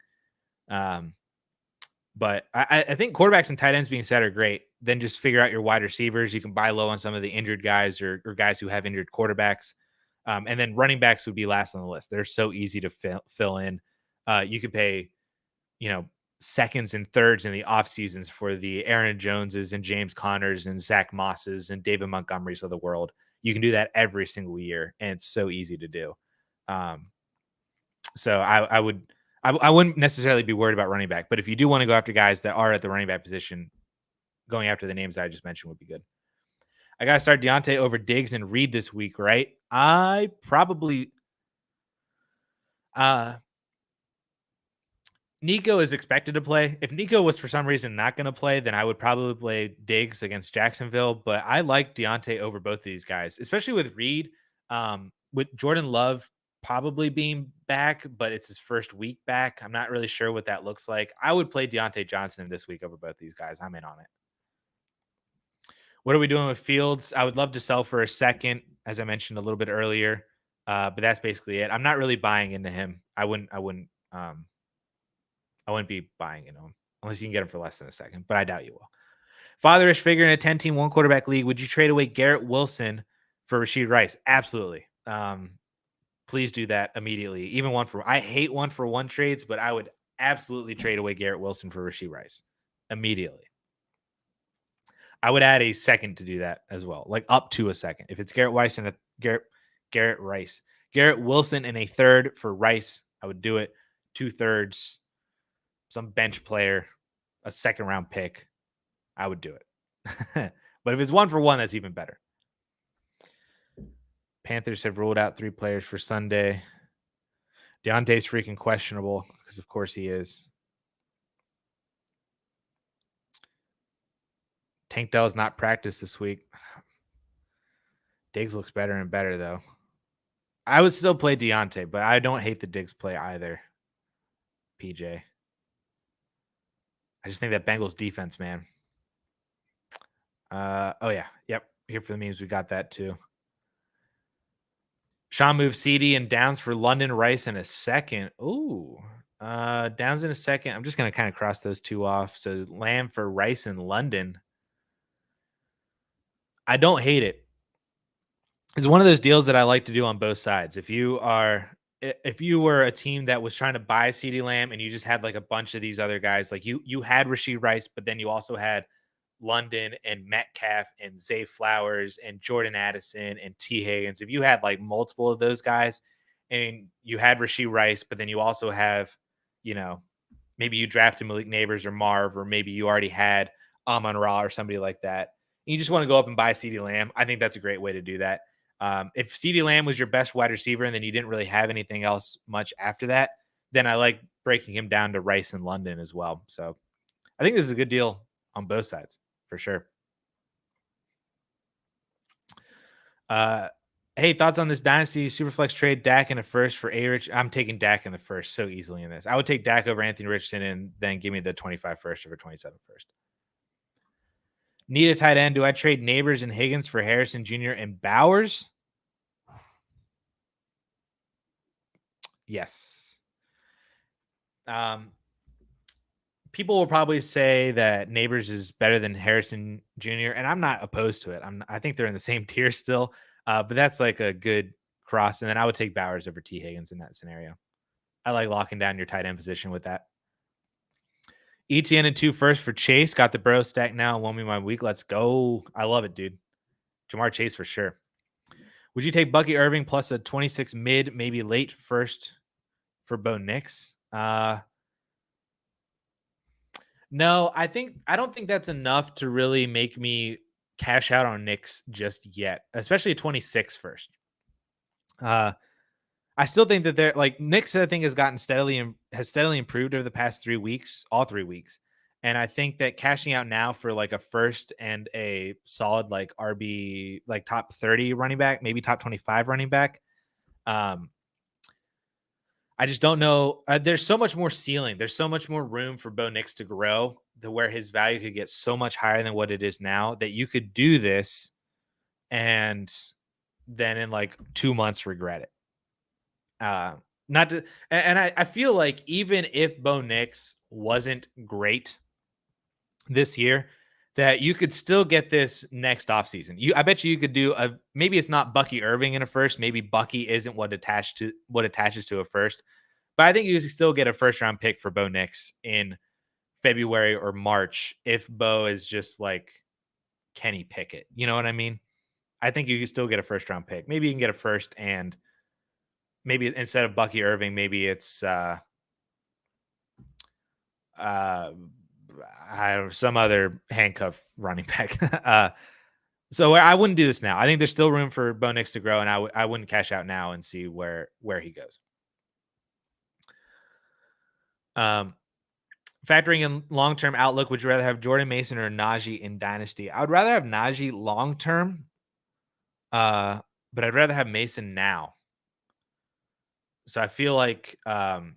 But I think quarterbacks and tight ends being set are great. Then just figure out your wide receivers. You can buy low on some of the injured guys or guys who have injured quarterbacks. And then running backs would be last on the list. They're so easy to fill in. You could pay, seconds and thirds in the off seasons for the Aaron Joneses and James Connors and Zach Mosses and David Montgomerys of the world. You can do that every single year, and it's so easy to do. So I wouldn't necessarily be worried about running back, but if you do want to go after guys that are at the running back position, going after the names that I just mentioned would be good. I got to start Deontay over Diggs and Reed this week, right? I probably Nico is expected to play. If Nico was for some reason not going to play, then I would probably play Diggs against Jacksonville. But I like Deontay over both of these guys, especially with Reed. With Jordan Love probably being back, but it's his first week back. I'm not really sure what that looks like. I would play Deontay Johnson this week over both these guys. I'm in on it. What are we doing with Fields? I would love to sell for a second, as I mentioned a little bit earlier. But that's basically it. I'm not really buying into him. I wouldn't be buying into him unless you can get him for less than a second, but I doubt you will. Fatherish figure in a 10-team, one quarterback league. Would you trade away Garrett Wilson for Rashid Rice? Absolutely. Please do that immediately. Even I hate 1-for-1 trades, but I would absolutely trade away Garrett Wilson for Rashid Rice immediately. I would add a second to do that as well, like up to a second. If it's Garrett Wilson and a third for Rice, I would do it. 2/3, some bench player, a second round pick, I would do it. But if it's 1-for-1, that's even better. Panthers have ruled out 3 players for Sunday. Deontay's freaking questionable because, of course, he is. Tank Dell's not practiced this week. Diggs looks better and better, though. I would still play Deontay, but I don't hate the Diggs play either, PJ. I just think that Bengals defense, man. Oh, yeah. Yep. Here for the memes. We got that, too. Sean moves CD and Downs for London, Rice in a second. Ooh. Downs in a second. I'm just going to kind of cross those two off. So Lamb for Rice and London. I don't hate it. It's one of those deals that I like to do on both sides. If you were a team that was trying to buy CeeDee Lamb and you just had like a bunch of these other guys, like you had Rashid Rice, but then you also had London and Metcalf and Zay Flowers and Jordan Addison and T. Higgins. If you had like multiple of those guys and you had Rashid Rice, but then you also have, maybe you drafted Malik Neighbors or Marv, or maybe you already had Amon-Ra or somebody like that. You just want to go up and buy CeeDee Lamb. I think that's a great way to do that. If CeeDee Lamb was your best wide receiver and then you didn't really have anything else much after that, then I like breaking him down to Rice and London as well. So I think this is a good deal on both sides for sure. Hey, thoughts on this Dynasty Superflex trade? Dak in a first for A-Rich. I'm taking Dak in the first so easily in this. I would take Dak over Anthony Richardson and then give me the 25 first over 27 first. Need a tight end. Do I trade Neighbors and Higgins for Harrison Jr. and Bowers? Yes. People will probably say that Neighbors is better than Harrison Jr., and I'm not opposed to it. I think they're in the same tier still, but that's like a good cross. And then I would take Bowers over T. Higgins in that scenario. I like locking down your tight end position with that. ETN and 2 first for Chase. Got the bro stack now. Won me my week. Let's go. I love it, dude. Jamar Chase for sure. Would you take Bucky Irving plus a 26 mid, maybe late first for Bo Nix? No, I don't think that's enough to really make me cash out on Nix just yet, especially a 26 first. I still think that they're like Knicks, I think, has steadily improved over the past 3 weeks, all 3 weeks. And I think that cashing out now for like a first and a solid like RB, like top 30 running back, maybe top 25 running back. I just don't know. There's so much more ceiling. There's so much more room for Bo Nix to grow to where his value could get so much higher than what it is now that you could do this and then in like 2 months regret it. Not to, and I feel like even if Bo Nix wasn't great this year, that you could still get this next offseason. I bet you could do maybe it's not Bucky Irving in a first, maybe Bucky isn't what attaches to a first, but I think you could still get a first round pick for Bo Nix in February or March if Bo is just like Kenny Pickett. You know what I mean? I think you can still get a first round pick. Maybe you can get a first and maybe instead of Bucky Irving, maybe it's some other handcuff running back. So I wouldn't do this now. I think there's still room for Bo Nix to grow, and I wouldn't cash out now and see where he goes. Factoring in long-term outlook, would you rather have Jordan Mason or Najee in Dynasty? I would rather have Najee long-term, but I'd rather have Mason now. So I feel like, and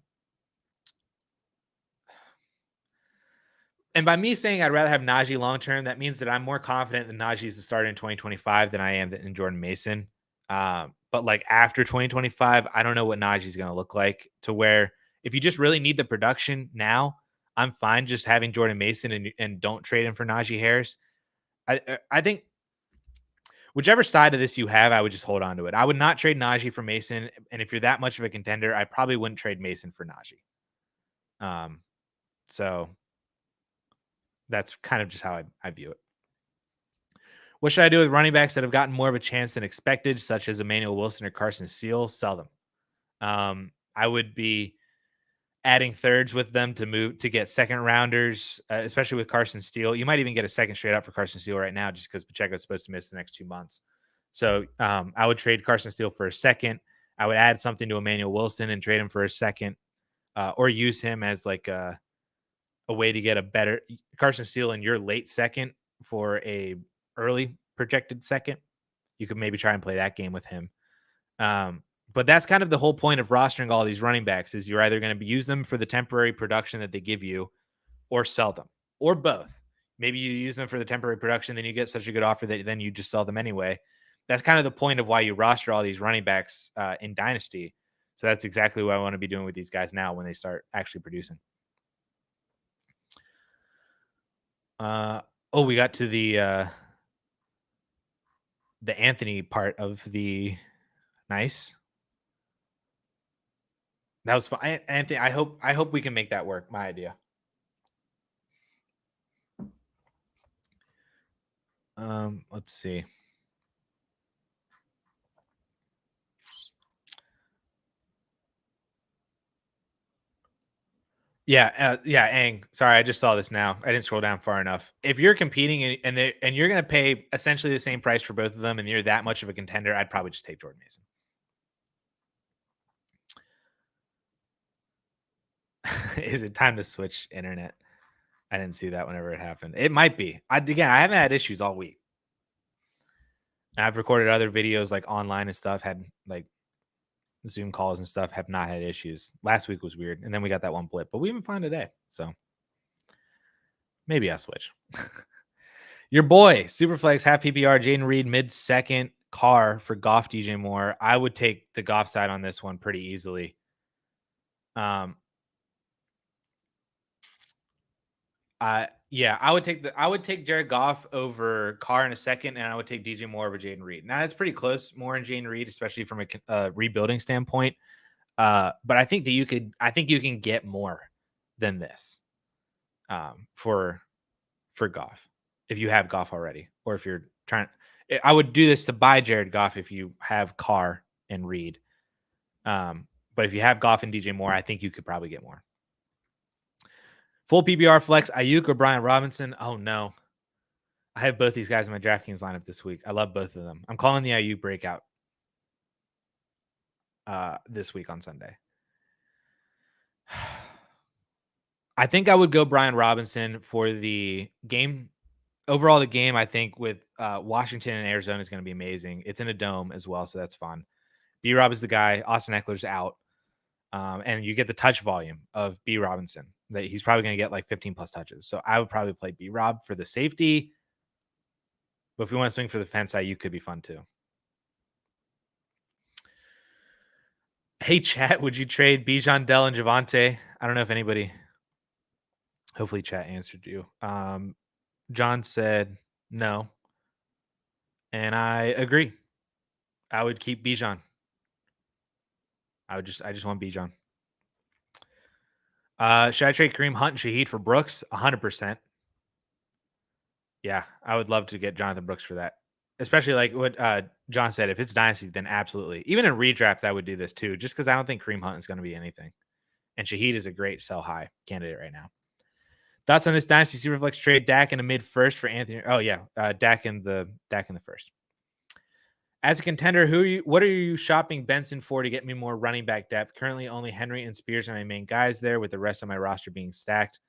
by me saying I'd rather have Najee long term, that means that I'm more confident that Najee is the starter in 2025 than I am in Jordan Mason. But like after 2025, I don't know what Najee is going to look like. To where if you just really need the production now, I'm fine just having Jordan Mason and don't trade him for Najee Harris. I think whichever side of this you have, I would just hold on to it. I would not trade Najee for Mason. And if you're that much of a contender, I probably wouldn't trade Mason for Najee. So that's kind of just how I view it. What should I do with running backs that have gotten more of a chance than expected, such as Emmanuel Wilson or Carson Steele? Sell them. I would be adding thirds with them to get second rounders, especially with Carson Steele. You might even get a second straight up for Carson Steele right now, just because Pacheco is supposed to miss the next 2 months. So I would trade Carson Steele for a second. I would add something to Emmanuel Wilson and trade him for a second, or use him as like a way to get a better Carson Steele in your late second for a early projected second. You could maybe try and play that game with him. But that's kind of the whole point of rostering all these running backs is you're either going to use them for the temporary production that they give you or sell them or both. Maybe you use them for the temporary production, then you get such a good offer that then you just sell them anyway. That's kind of the point of why you roster all these running backs in Dynasty. So that's exactly what I want to be doing with these guys now when they start actually producing. We got to the Anthony part of the nice. That was fun. Anthony, I hope we can make that work. My idea. Let's see. Yeah, Ang. Sorry, I just saw this now. I didn't scroll down far enough. If you're competing and you're going to pay essentially the same price for both of them, and you're that much of a contender, I'd probably just take Jordan Mason. Is it time to switch internet? I didn't see that whenever it happened. It might be. I haven't had issues all week. And I've recorded other videos like online and stuff. Had like Zoom calls and stuff. Have not had issues. Last week was weird, and then we got that one blip, but we even fine today. So maybe I'll switch. Your boy, Superflex, half PPR, Jaden Reed, mid-second, Carr for Goff, DJ Moore. I would take the Goff side on this one pretty easily. I would take Jared Goff over Carr in a second, and I would take DJ Moore over Jaden Reed. Now, it's pretty close, Moore and Jaden Reed, especially from a rebuilding standpoint. But I think that you can get more than this. for Goff if you have Goff already, or if you're trying. I would do this to buy Jared Goff if you have Carr and Reed. But if you have Goff and DJ Moore, I think you could probably get more. Full PPR flex, Ayuk or Brian Robinson. Oh no, I have both these guys in my DraftKings lineup this week. I love both of them. I'm calling the Ayuk breakout this week on Sunday. I think I would go Brian Robinson for the game. Overall, the game, I think, with Washington and Arizona is going to be amazing. It's in a dome as well, so that's fun. B-Rob is the guy. Austin Eckler's out. And you get the touch volume of B. Robinson. That he's probably going to get like 15 plus touches. So I would probably play B-Rob for the safety. But if you want to swing for the fence, you could be fun too. Hey, chat, would you trade Bijan, Dell, and Javonte? I don't know if anybody. Hopefully, chat answered you. John said no. And I agree. I would keep Bijan. I just want Bijan. Should I trade Kareem Hunt and Shaheed for Brooks? 100%. Yeah, I would love to get Jonathan Brooks for that. Especially like what John said, if it's Dynasty, then absolutely. Even in redraft, I would do this too, just because I don't think Kareem Hunt is going to be anything. And Shaheed is a great sell high candidate right now. Thoughts on this Dynasty Superflex trade? Dak in the mid first for Anthony. Oh yeah, Dak in the first. As a contender, what are you shopping Benson for to get me more running back depth? Currently, only Henry and Spears are my main guys there, with the rest of my roster being stacked.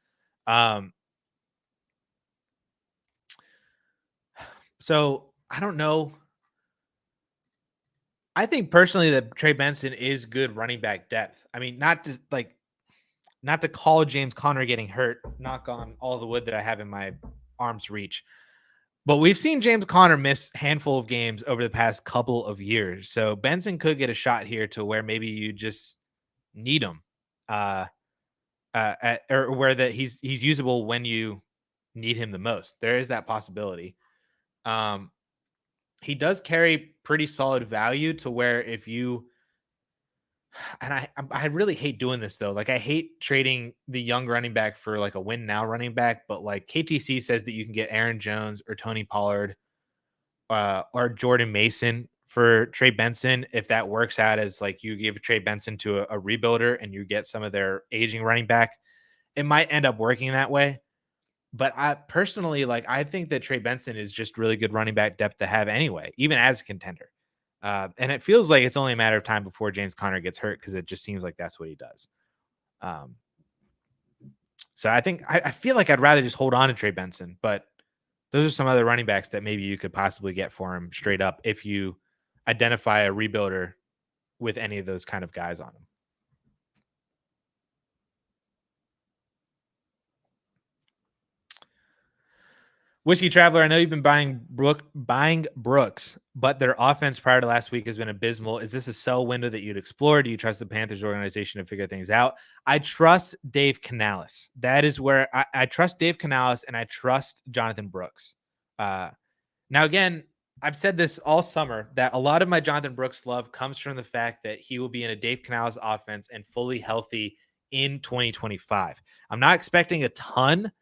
So I don't know. I think personally that Trey Benson is good running back depth. I mean, not to call James Conner getting hurt, knock on all the wood that I have in my arm's reach. But we've seen James Conner miss a handful of games over the past couple of years. So Benson could get a shot here to where maybe you just need him. Or where that he's usable when you need him the most. There is that possibility. He does carry pretty solid value to where if you, and I really hate doing this though. Like I hate trading the young running back for like a win now running back, but like KTC says that you can get Aaron Jones or Tony Pollard or Jordan Mason for Trey Benson. If that works out as like you give Trey Benson to a rebuilder and you get some of their aging running back, it might end up working that way. But I personally, like, I think that Trey Benson is just really good running back depth to have anyway, even as a contender. And it feels like it's only a matter of time before James Conner gets hurt because it just seems like that's what he does. So I think I feel like I'd rather just hold on to Trey Benson, but those are some other running backs that maybe you could possibly get for him straight up if you identify a rebuilder with any of those kind of guys on him. Whiskey Traveler, I know you've been buying Brooks, but their offense prior to last week has been abysmal. Is this a sell window that you'd explore? Do you trust the Panthers organization to figure things out? I trust Dave Canales. That is where I trust Dave Canales and I trust Jonathan Brooks. Now, again, I've said this all summer that a lot of my Jonathan Brooks love comes from the fact that he will be in a Dave Canales offense and fully healthy in 2025. I'm not expecting a ton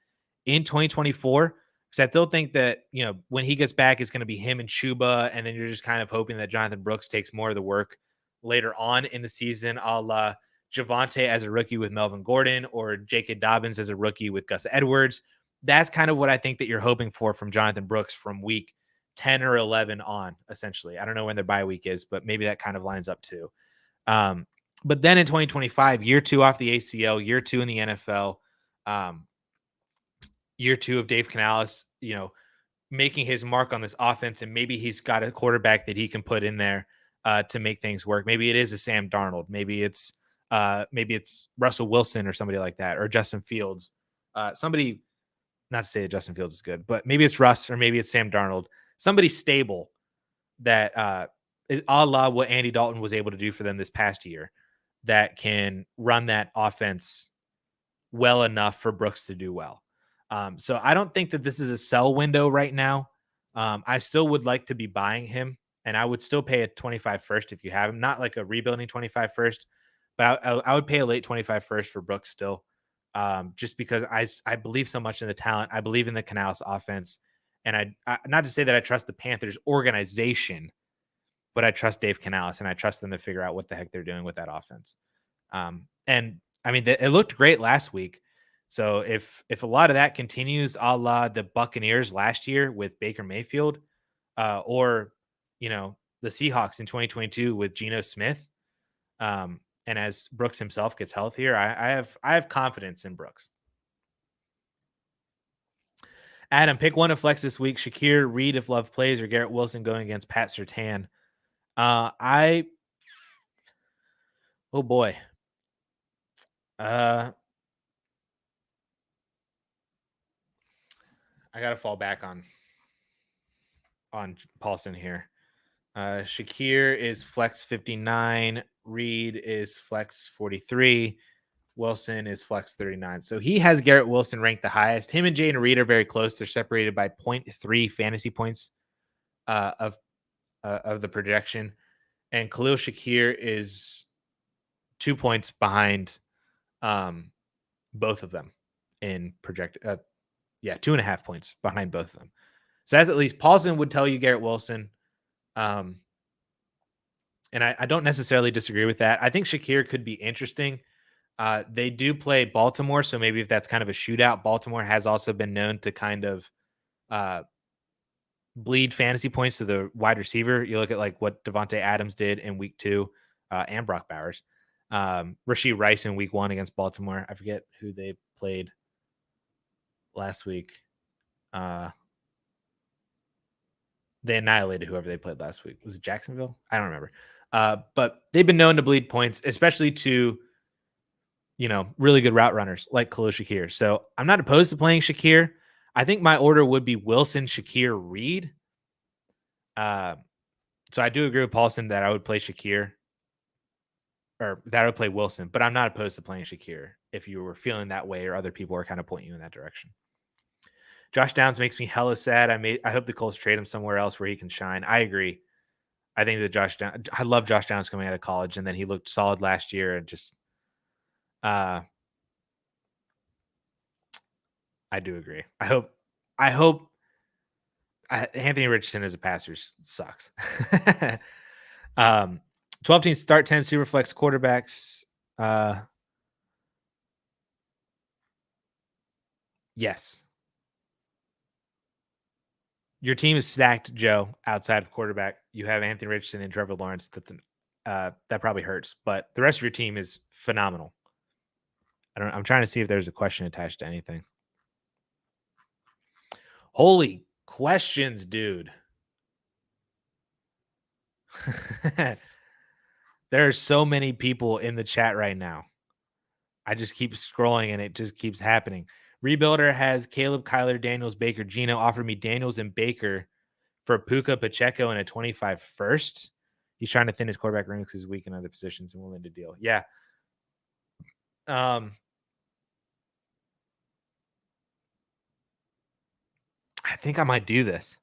in 2024. Because I still think that, when he gets back, it's going to be him and Chuba. And then you're just kind of hoping that Jonathan Brooks takes more of the work later on in the season, a la Javonte as a rookie with Melvin Gordon or J.K. Dobbins as a rookie with Gus Edwards. That's kind of what I think that you're hoping for from Jonathan Brooks from week 10 or 11 on, essentially. I don't know when their bye week is, but maybe that kind of lines up too. But then in 2025, year 2 off the ACL, year 2 in the NFL, year 2 of Dave Canales, making his mark on this offense, and maybe he's got a quarterback that he can put in there to make things work. Maybe it is a Sam Darnold. Maybe it's Russell Wilson or somebody like that, or Justin Fields. Somebody, not to say that Justin Fields is good, but maybe it's Russ or maybe it's Sam Darnold. Somebody stable that is a la what Andy Dalton was able to do for them this past year, that can run that offense well enough for Brooks to do well. So I don't think that this is a sell window right now. I still would like to be buying him, and I would still pay a 25 first if you have him, not like a rebuilding 25 first, but I would pay a late 25 first for Brooks still. just because I believe so much in the talent. I believe in the Canales offense, and not to say that I trust the Panthers organization, but I trust Dave Canales and I trust them to figure out what the heck they're doing with that offense. And I mean, it looked great last week. So if a lot of that continues, a la the Buccaneers last year with Baker Mayfield, or the Seahawks in 2022 with Geno Smith, and as Brooks himself gets healthier, I have confidence in Brooks. Adam, pick one to flex this week: Shakir, Reed if Love plays, or Garrett Wilson going against Pat Surtain. Oh boy. I gotta fall back on Paulson here. Shakir is flex 59. Reed is flex 43. Wilson is flex 39. So he has Garrett Wilson ranked the highest. Him and Jaden Reed are very close. They're separated by 0.3 fantasy points of the projection. And Khalil Shakir is 2 points behind both of them in projected. 2.5 points behind both of them. So as at least Paulson would tell you Garrett Wilson. And I don't necessarily disagree with that. I think Shakir could be interesting. They do play Baltimore, so maybe if that's kind of a shootout, Baltimore has also been known to kind of bleed fantasy points to the wide receiver. You look at like what Devontae Adams did in week 2, and Brock Bowers. Rashee Rice in week 1 against Baltimore. I forget who they played last week. They annihilated whoever they played last week. Was it Jacksonville? I don't remember. But they've been known to bleed points, especially to, really good route runners like Khalil Shakir. So I'm not opposed to playing Shakir. I think my order would be Wilson, Shakir, Reed. So I do agree with Paulson that I would play Shakir, or that I would play Wilson, but I'm not opposed to playing Shakir if you were feeling that way or other people are kind of pointing you in that direction. Josh Downs makes me hella sad. I hope the Colts trade him somewhere else where he can shine. I agree. I think that I love Josh Downs coming out of college, and then he looked solid last year, and just I do agree. I hope Anthony Richardson as a passer sucks. 12 teams start 10 Superflex quarterbacks. Yes. Your team is stacked, Joe, outside of quarterback. You have Anthony Richardson and Trevor Lawrence. That probably hurts, but the rest of your team is phenomenal. I'm trying to see if there's a question attached to anything. Holy questions, dude. There are so many people in the chat right now. I just keep scrolling and it just keeps happening. Rebuilder has Caleb, Kyler, Daniels, Baker, Gino. Offered me Daniels and Baker for Puka, Pacheco, and a 25 first. He's trying to thin his quarterback ranks this week in other positions and willing to deal. Yeah. I think I might do this.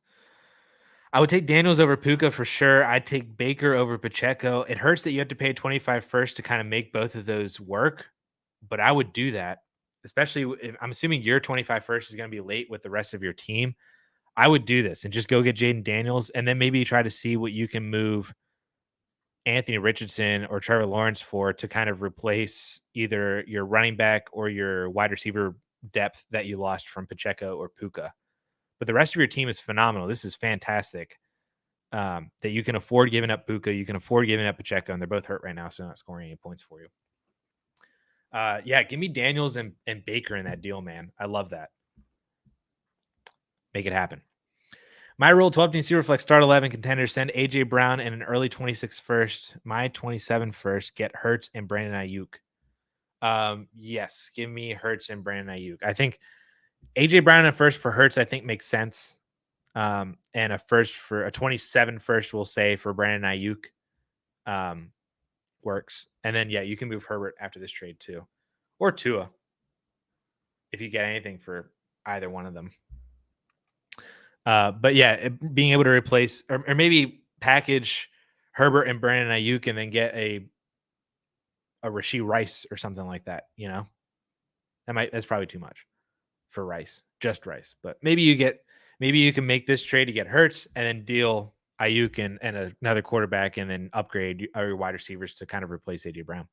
I would take Daniels over Puka for sure. I'd take Baker over Pacheco. It hurts that you have to pay 25 first to kind of make both of those work, but I would do that, especially if I'm assuming your 25 first is going to be late with the rest of your team. I would do this and just go get Jaden Daniels, and then maybe try to see what you can move Anthony Richardson or Trevor Lawrence for to kind of replace either your running back or your wide receiver depth that you lost from Pacheco or Puka. But the rest of your team is phenomenal. This is fantastic. That you can afford giving up Puka, you can afford giving up Pacheco, and they're both hurt right now, so they're not scoring any points for you. Give me Daniels and Baker in that deal, man. I love that. Make it happen. My rule: 12 team Superflex start 11 contenders. Send AJ Brown and an early 26 first. My 27 first. Get Hurts and Brandon Ayuk. Yes, give me Hurts and Brandon Ayuk. I think AJ Brown and first for Hurts, I think makes sense. And a first for a 27 first, we'll say, for Brandon Ayuk, works. And then, you can move Herbert after this trade too, or Tua, if you get anything for either one of them. But being able to replace or maybe package Herbert and Brandon Ayuk and then get a Rashee Rice or something like that, That's probably too much for Rice, just Rice. But maybe you can make this trade to get Hurts and then deal Ayuk and another quarterback and then upgrade your wide receivers to kind of replace AJ Brown.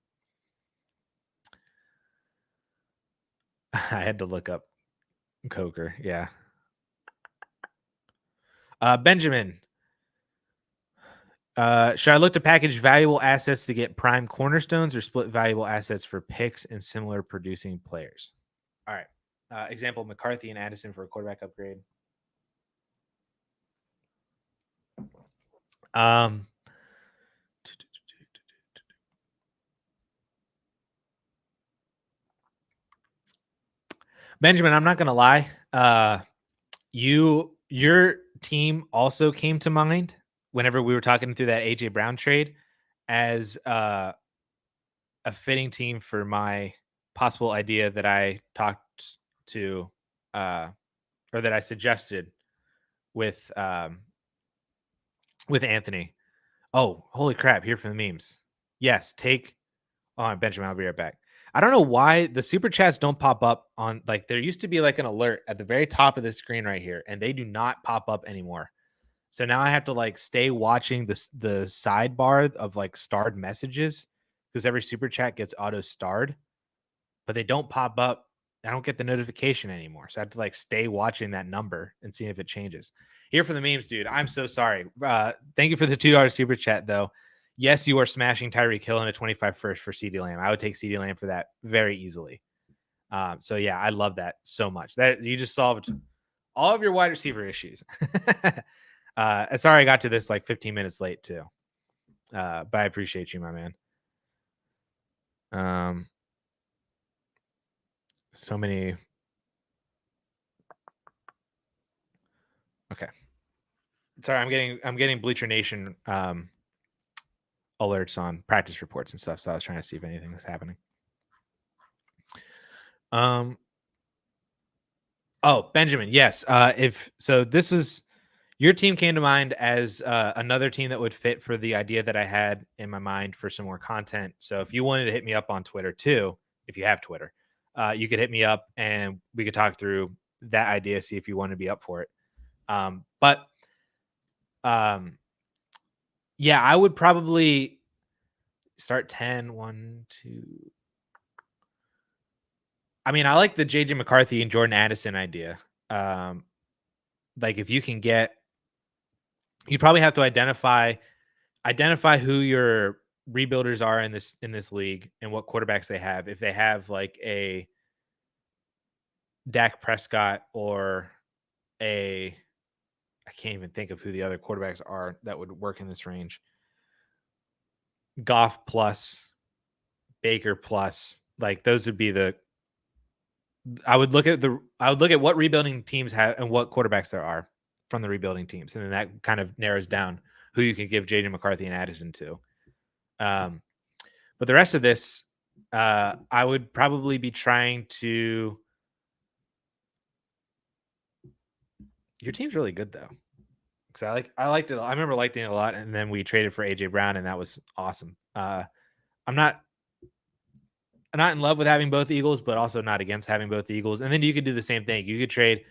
I had to look up Coker. Yeah. Benjamin. Should I look to package valuable assets to get prime cornerstones or split valuable assets for picks and similar producing players? All right. Example, McCarthy and Addison for a quarterback upgrade. Benjamin, I'm not going to lie. Your team also came to mind whenever we were talking through that AJ Brown trade as a fitting team for my possible idea that I talked to or that I suggested with Anthony. Oh, holy crap, here for the memes. Yes, take on Benjamin. I'll be right back. I don't know why the super chats don't pop up on, like, there used to be like an alert at the very top of the screen right here, and they do not pop up anymore. So now I have to like stay watching the sidebar of like starred messages because every super chat gets auto starred, but they don't pop up. I don't get the notification anymore. So I have to like stay watching that number and see if it changes. Here for the memes, dude. I'm so sorry. Thank you for the $2 super chat, though. Yes, you are smashing Tyreek Hill in a 25 first for CD Lamb. I would take CD Lamb for that very easily. So yeah, I love that so much. That you just solved all of your wide receiver issues. Sorry I got to this like 15 minutes late too. But I appreciate you, my man. So many. Okay. Sorry, I'm getting Bleacher Nation alerts on practice reports and stuff. So I was trying to see if anything was happening. Oh, Benjamin, yes. If so, this was your team came to mind as another team that would fit for the idea that I had in my mind for some more content. So if you wanted to hit me up on Twitter too, if you have Twitter, you could hit me up and we could talk through that idea, see if you want to be up for it. But yeah, I would probably start 10, 1, 2. I mean, I like the JJ McCarthy and Jordan Addison idea. Like if you can get, you probably have to identify who your rebuilders are in this league and what quarterbacks they have. If they have like a Dak Prescott or I can't even think of who the other quarterbacks are that would work in this range. Goff plus, Baker plus, like those would be the. I would look at what rebuilding teams have and what quarterbacks there are from the rebuilding teams, and then that kind of narrows down who you can give JJ McCarthy and Addison to. But the rest of this, I would probably be trying to. Your team's really good though, because I liked it. I remember liking it a lot, and then we traded for AJ Brown, and that was awesome. I'm not in love with having both Eagles, but also not against having both Eagles. And then you could do the same thing. You could trade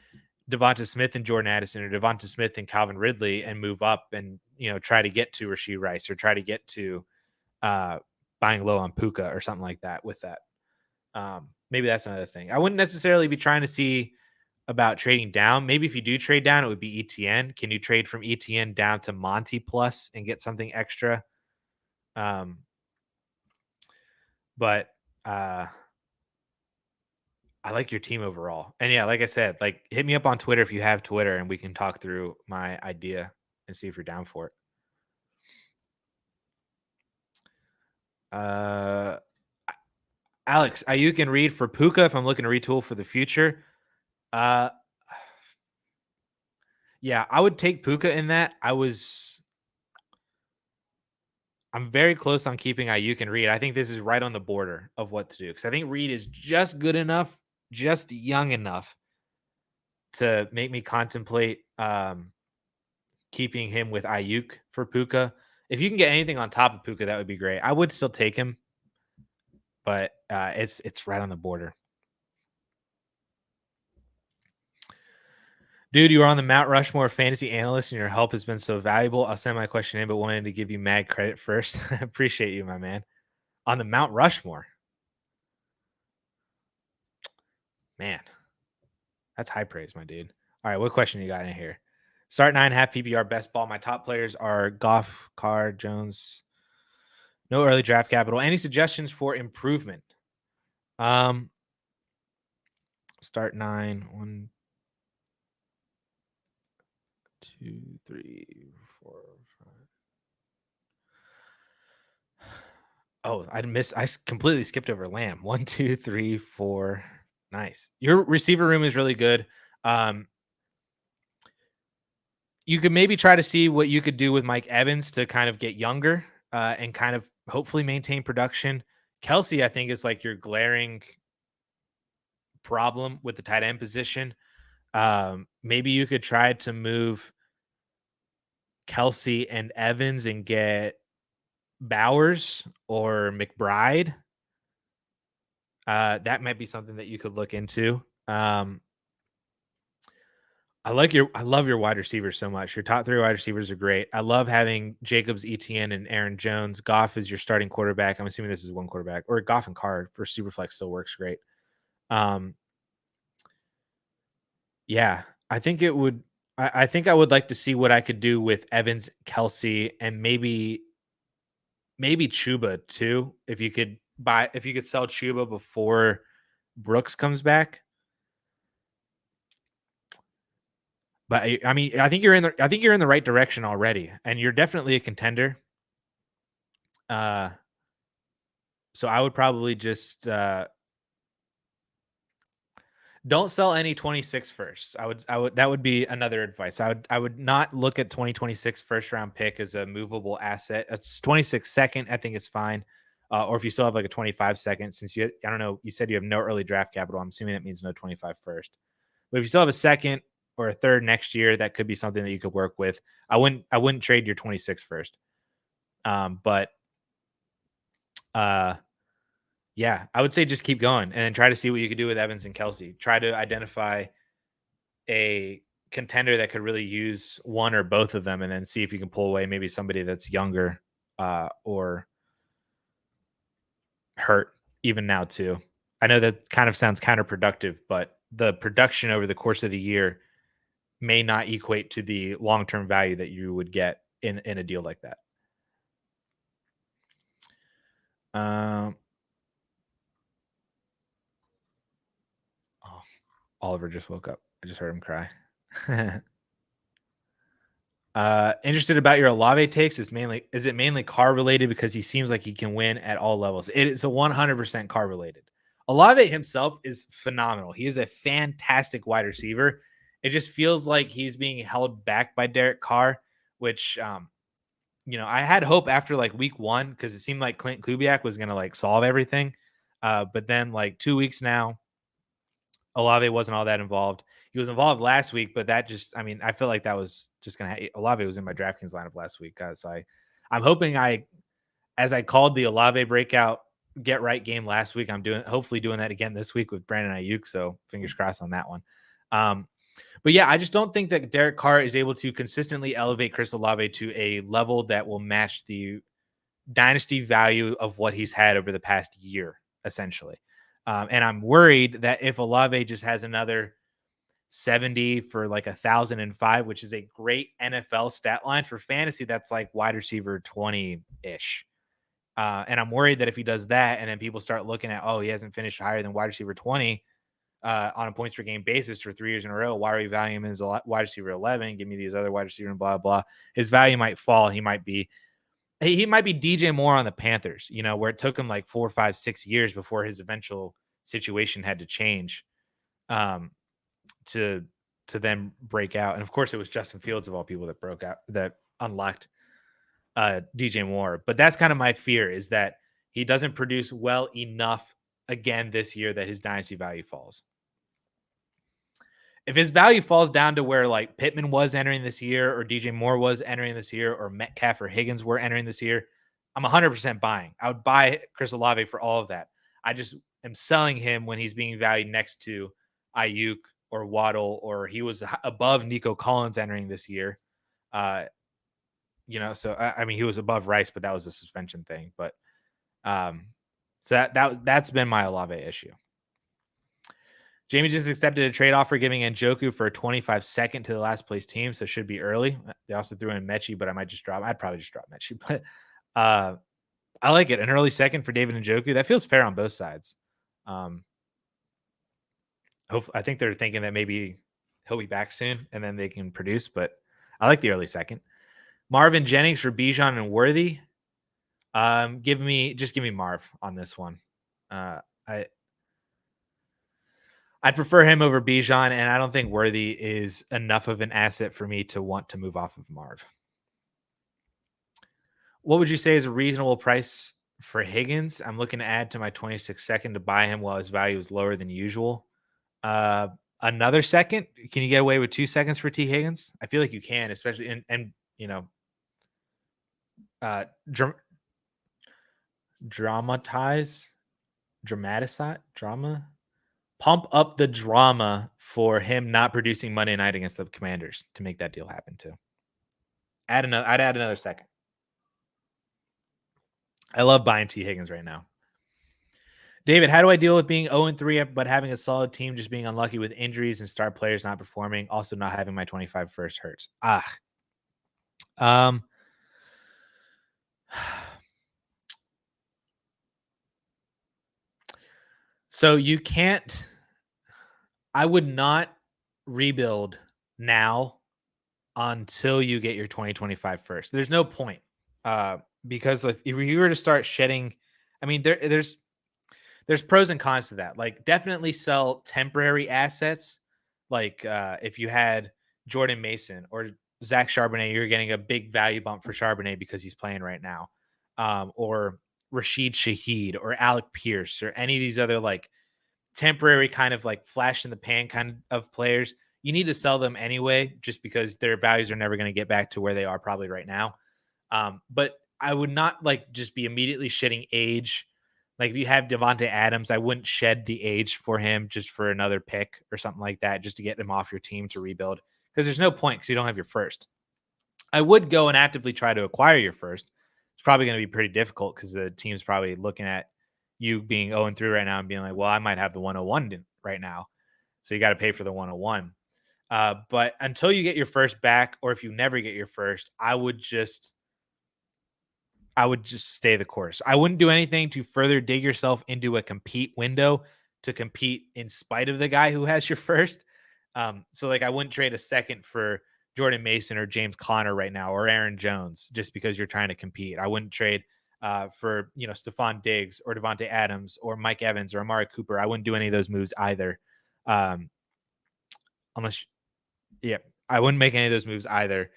Devonta Smith and Jordan Addison, or Devonta Smith and Calvin Ridley, and move up and try to get to Rashee Rice, or try to get to buying low on Puka or something like that. With that, maybe that's another thing. I wouldn't necessarily be trying to see about trading down. Maybe if you do trade down, it would be ETN. Can you trade from ETN down to Monty plus and get something extra? But I like your team overall. And yeah, like I said, like hit me up on Twitter if you have Twitter, and we can talk through my idea and see if you're down for it. Alex, you can read for Puka if I'm looking to retool for the future. Yeah, I would take Puka in that. I'm very close on keeping Ayuk and Reed. I think this is right on the border of what to do, because I think Reed is just good enough, just young enough to make me contemplate keeping him with Ayuk for Puka. If you can get anything on top of Puka, that would be great. I would still take him, but it's right on the border. Dude, you are on the Mount Rushmore fantasy analyst and your help has been so valuable. I'll send my question in, but wanted to give you mad credit first. I appreciate you, my man. On the Mount Rushmore. Man, that's high praise, my dude. All right, what question you got in here? Start 9.5 PPR best ball. My top players are Goff, Carr, Jones. No early draft capital. Any suggestions for improvement? Start 9. 1, 2, 3, 4, 5. Oh, I completely skipped over Lamb. 1, 2, 3, 4. Nice. Your receiver room is really good. Um, you could maybe try to see what you could do with Mike Evans to kind of get younger and kind of hopefully maintain production. Kelsey, I think, is like your glaring problem with the tight end position. Maybe you could try to move Kelsey and Evans and get Bowers or McBride. That might be something that you could look into. I love your wide receivers so much. Your top 3 wide receivers are great. I love having Jacobs, Etienne, and Aaron Jones. Goff is your starting quarterback. I'm assuming this is one quarterback, or Goff and Carr for Superflex still works great. Um, yeah, I think it would. I think I would like to see what I could do with Evans, Kelsey, and maybe Chuba too. If you could sell Chuba before Brooks comes back. But I mean, I think you're in the right direction already, and you're definitely a contender. So I would probably just don't sell any 26 first. That would be another advice. I would not look at 2026 first round pick as a movable asset. It's 26 second. I think it's fine. Or if you still have like a 25 second, since I don't know, you said you have no early draft capital. I'm assuming that means no 25 first. But if you still have a second or a third next year, that could be something that you could work with. I wouldn't trade your 26 first. But yeah, I would say just keep going and then try to see what you could do with Evans and Kelsey. Try to identify a contender that could really use one or both of them, and then see if you can pull away maybe somebody that's younger or hurt even now too. I know that kind of sounds counterproductive, but the production over the course of the year may not equate to the long-term value that you would get in a deal like that. Oh, Oliver just woke up. I just heard him cry. Interested about your Olave takes. Is it mainly car related because he seems like he can win at all levels? It is a 100% car related. Olave himself is phenomenal. He is a fantastic wide receiver. It just feels like he's being held back by Derek Carr, which I had hope after like week 1 because it seemed like Clint Kubiak was going to like solve everything. But then like 2 weeks now, Olave wasn't all that involved. He was involved last week, but that just, I mean, I feel like that was just going to, Olave was in my DraftKings lineup last week, guys. So I'm hoping as I called the Olave breakout get right game last week, I'm hopefully doing that again this week with Brandon Ayuk. So fingers crossed on that one. But yeah, I just don't think that Derek Carr is able to consistently elevate Chris Olave to a level that will match the dynasty value of what he's had over the past year, essentially. And I'm worried that if Olave just has another 70 for like 1,005, which is a great NFL stat line for fantasy, that's like wide receiver 20-ish. And I'm worried that if he does that and then people start looking at, oh, he hasn't finished higher than wide receiver 20 on a points per game basis for 3 years in a row. Why are we valuing him as a wide receiver 11? Give me these other wide receiver and blah, blah. His value might fall. He might be DJ Moore on the Panthers, where it took him like 4, 5, 6 years before his eventual situation had to change to then break out. And of course, it was Justin Fields of all people that unlocked DJ Moore. But that's kind of my fear, is that he doesn't produce well enough again this year that his dynasty value falls. If his value falls down to where like Pittman was entering this year, or DJ Moore was entering this year, or Metcalf or Higgins were entering this year, I'm 100% buying. I would buy Chris Olave for all of that. I just am selling him when he's being valued next to Ayuk, or Waddle, or he was above Nico Collins entering this year. So I mean, he was above Rice, but that was a suspension thing. But so that's been my Olave issue. Jamie just accepted a trade offer giving Njoku for a 25-second to the last place team, so it should be early. They also threw in Mechie, but I'd probably just drop Mechie. But I like it. An early second for David Njoku. That feels fair on both sides. I think they're thinking that maybe he'll be back soon and then they can produce, but I like the early second. Marvin Jennings for Bijan and Worthy. Give me Marv on this one. I'd prefer him over Bijan, and I don't think Worthy is enough of an asset for me to want to move off of Marv. What would you say is a reasonable price for Higgins? I'm looking to add to my 26 second to buy him while his value is lower than usual. Another second? Can you get away with 2 seconds for T. Higgins? I feel like you can, especially dramatize. Pump up the drama for him not producing Monday night against the Commanders to make that deal happen too. I'd add another second. I love buying T. Higgins right now. David, how do I deal with being 0-3 but having a solid team just being unlucky with injuries and star players not performing, also not having my 25 first hurts? So you can't. I would not rebuild now until you get your 2025 first. There's no point because if you were to start shedding, I mean, there's pros and cons to that. Like, definitely sell temporary assets. Like if you had Jordan Mason or Zach Charbonnet, you're getting a big value bump for Charbonnet because he's playing right now. Or Rashid Shaheed or Alec Pierce or any of these other like temporary kind of like flash in the pan kind of players. You need to sell them anyway, just because their values are never going to get back to where they are probably right now. But I would not like just be immediately shedding age. Like if you have Devontae Adams, I wouldn't shed the age for him just for another pick or something like that, just to get him off your team to rebuild, because there's no point because you don't have your first. I would go and actively try to acquire your first. It's probably going to be pretty difficult because the team's probably looking at you being 0-3 right now and being like, well, I might have the 101 right now. So you got to pay for the 101. But until you get your first back, or if you never get your first, I would just stay the course. I wouldn't do anything to further dig yourself into a compete window to compete in spite of the guy who has your first. So like I wouldn't trade a second for Jordan Mason or James Conner right now, or Aaron Jones, just because you're trying to compete. I wouldn't trade for Stephon Diggs or Devontae Adams or Mike Evans or Amari Cooper. I wouldn't do any of those moves either. I wouldn't make any of those moves either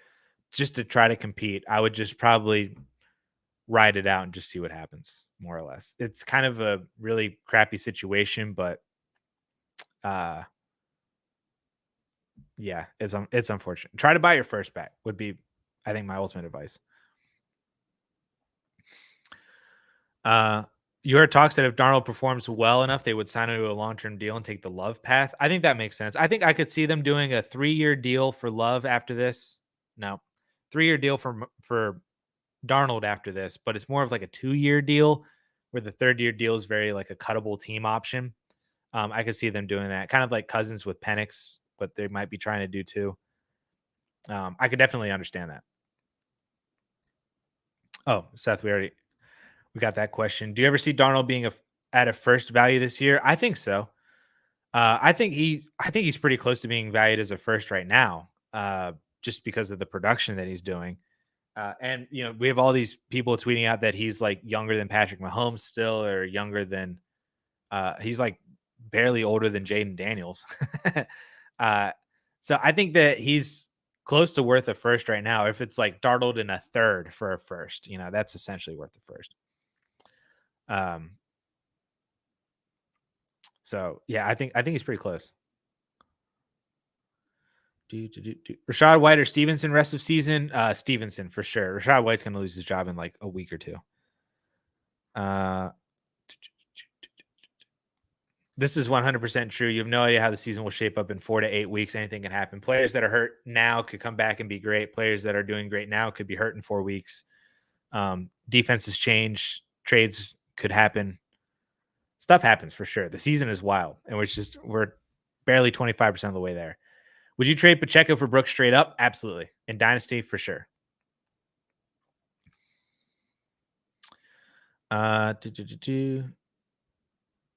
just to try to compete. I would just probably ride it out and just see what happens, more or less. It's kind of a really crappy situation, but yeah, it's unfortunate. Try to buy your first back would be, I think, my ultimate advice. You heard talks that if Darnold performs well enough, they would sign him to a long-term deal and take the Love path. I think that makes sense. I think I could see them doing a 3-year deal for Love after this. No, 3-year deal for Darnold after this, but it's more of like a 2-year deal where the 3rd-year deal is very like a cuttable team option. I could see them doing that, kind of like Cousins with Penix, but they might be trying to do too. I could definitely understand that. Oh, Seth, we got that question. Do you ever see Darnold being at a first value this year? I think so. I think he's pretty close to being valued as a first right now, just because of the production that he's doing. And we have all these people tweeting out that he's like younger than Patrick Mahomes still, or younger than he's like barely older than Jaden Daniels. So I think that he's close to worth a first right now. If it's like Darnold in a 3rd for a first, that's essentially worth the first. So yeah, I think he's pretty close. Rashad White or Stevenson rest of season? Stevenson for sure. Rashad White's going to lose his job in like a week or 2. This is 100% true. You have no idea how the season will shape up in 4 to 8 weeks. Anything can happen. Players that are hurt now could come back and be great. Players that are doing great now could be hurt in 4 weeks. Defenses change. Trades could happen. Stuff happens for sure. The season is wild, and we're barely 25% of the way there. Would you trade Pacheco for Brooks straight up? Absolutely. In Dynasty, for sure.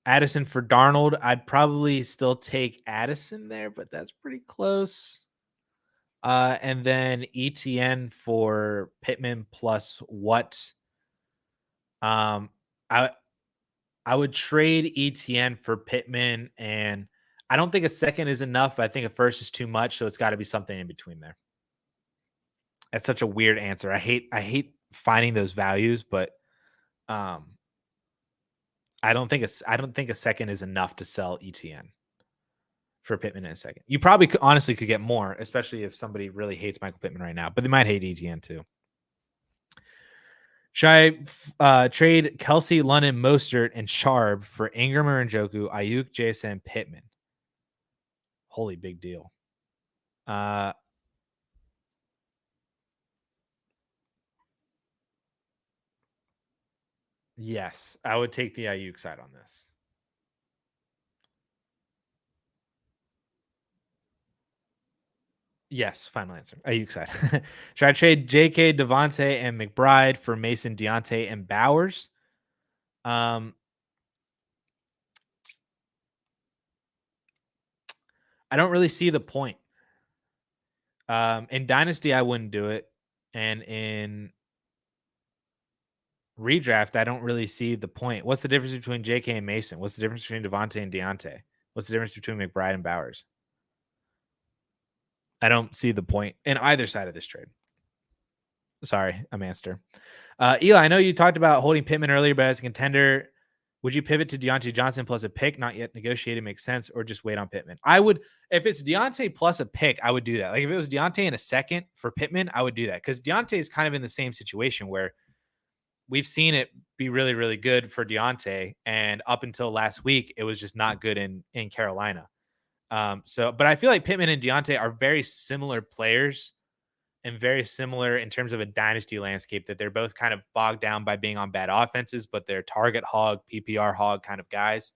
Addison for Darnold. I'd probably still take Addison there, but that's pretty close. And then ETN for Pittman plus what? I would trade ETN for Pittman, and I don't think a second is enough. I think a first is too much, so it's got to be something in between there. That's such a weird answer. I hate finding those values, but I don't think a second is enough to sell ETN for Pittman in a second. You probably honestly could get more, especially if somebody really hates Michael Pittman right now, but they might hate ETN too. Should I trade Kelsey, London, Mostert, and Sharp for Ingram or Njoku, Ayuk, JSN, Pittman? Holy big deal. Yes, I would take the Ayuk side on this. Yes, final answer. Ayuk side. Should I trade JK, Devontae, and McBride for Mason, Deontay, and Bowers? I don't really see the point. In Dynasty, I wouldn't do it. And in redraft, I don't really see the point. What's the difference between JK and Mason? What's the difference between Devontae and Deontay? What's the difference between McBride and Bowers? I don't see the point in either side of this trade. Sorry, I'm Amster. Eli, I know you talked about holding Pittman earlier, but as a contender, would you pivot to Deontay Johnson plus a pick, not yet negotiated, makes sense, or just wait on Pittman? I would, if it's Deontay plus a pick, I would do that. Like if it was Deontay in a second for Pittman, I would do that because Deontay is kind of in the same situation where we've seen it be really, really good for Deontay, and up until last week, it was just not good in Carolina. But I feel like Pittman and Deontay are very similar players and very similar in terms of a dynasty landscape, that they're both kind of bogged down by being on bad offenses, but they're target hog, PPR hog kind of guys.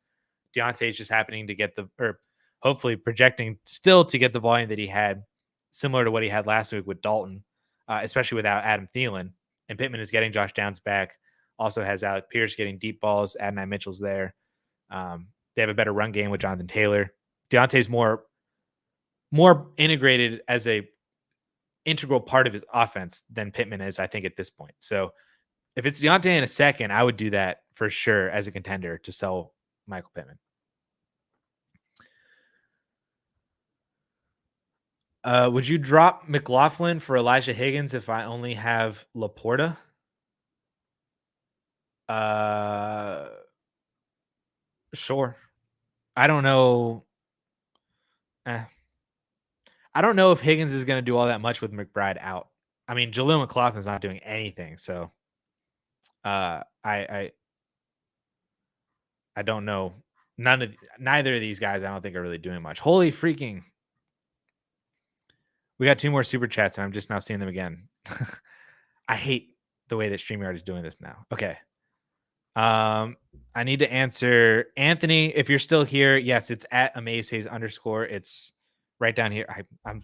Deontay is just happening to get or hopefully projecting still to get the volume that he had, similar to what he had last week with Dalton, especially without Adam Thielen. And Pittman is getting Josh Downs back. Also has Alec Pierce getting deep balls. Adonai Mitchell's there. They have a better run game with Jonathan Taylor. Deontay's more integrated as a integral part of his offense than Pittman is, I think, at this point. So if it's Deontay in a second, I would do that for sure as a contender to sell Michael Pittman. Would you drop McLaughlin for Elijah Higgins if I only have Laporta? Sure. I don't know. I don't know if Higgins is going to do all that much with McBride out. I mean, Jaleel McLaughlin's not doing anything, so I don't know. Neither of these guys I don't think are really doing much. Holy freaking. We got 2 more super chats and I'm just now seeing them again. I hate the way that StreamYard is doing this now. Okay. I need to answer Anthony. If you're still here, yes, it's at @AmazeHaze_. It's right down here. I'm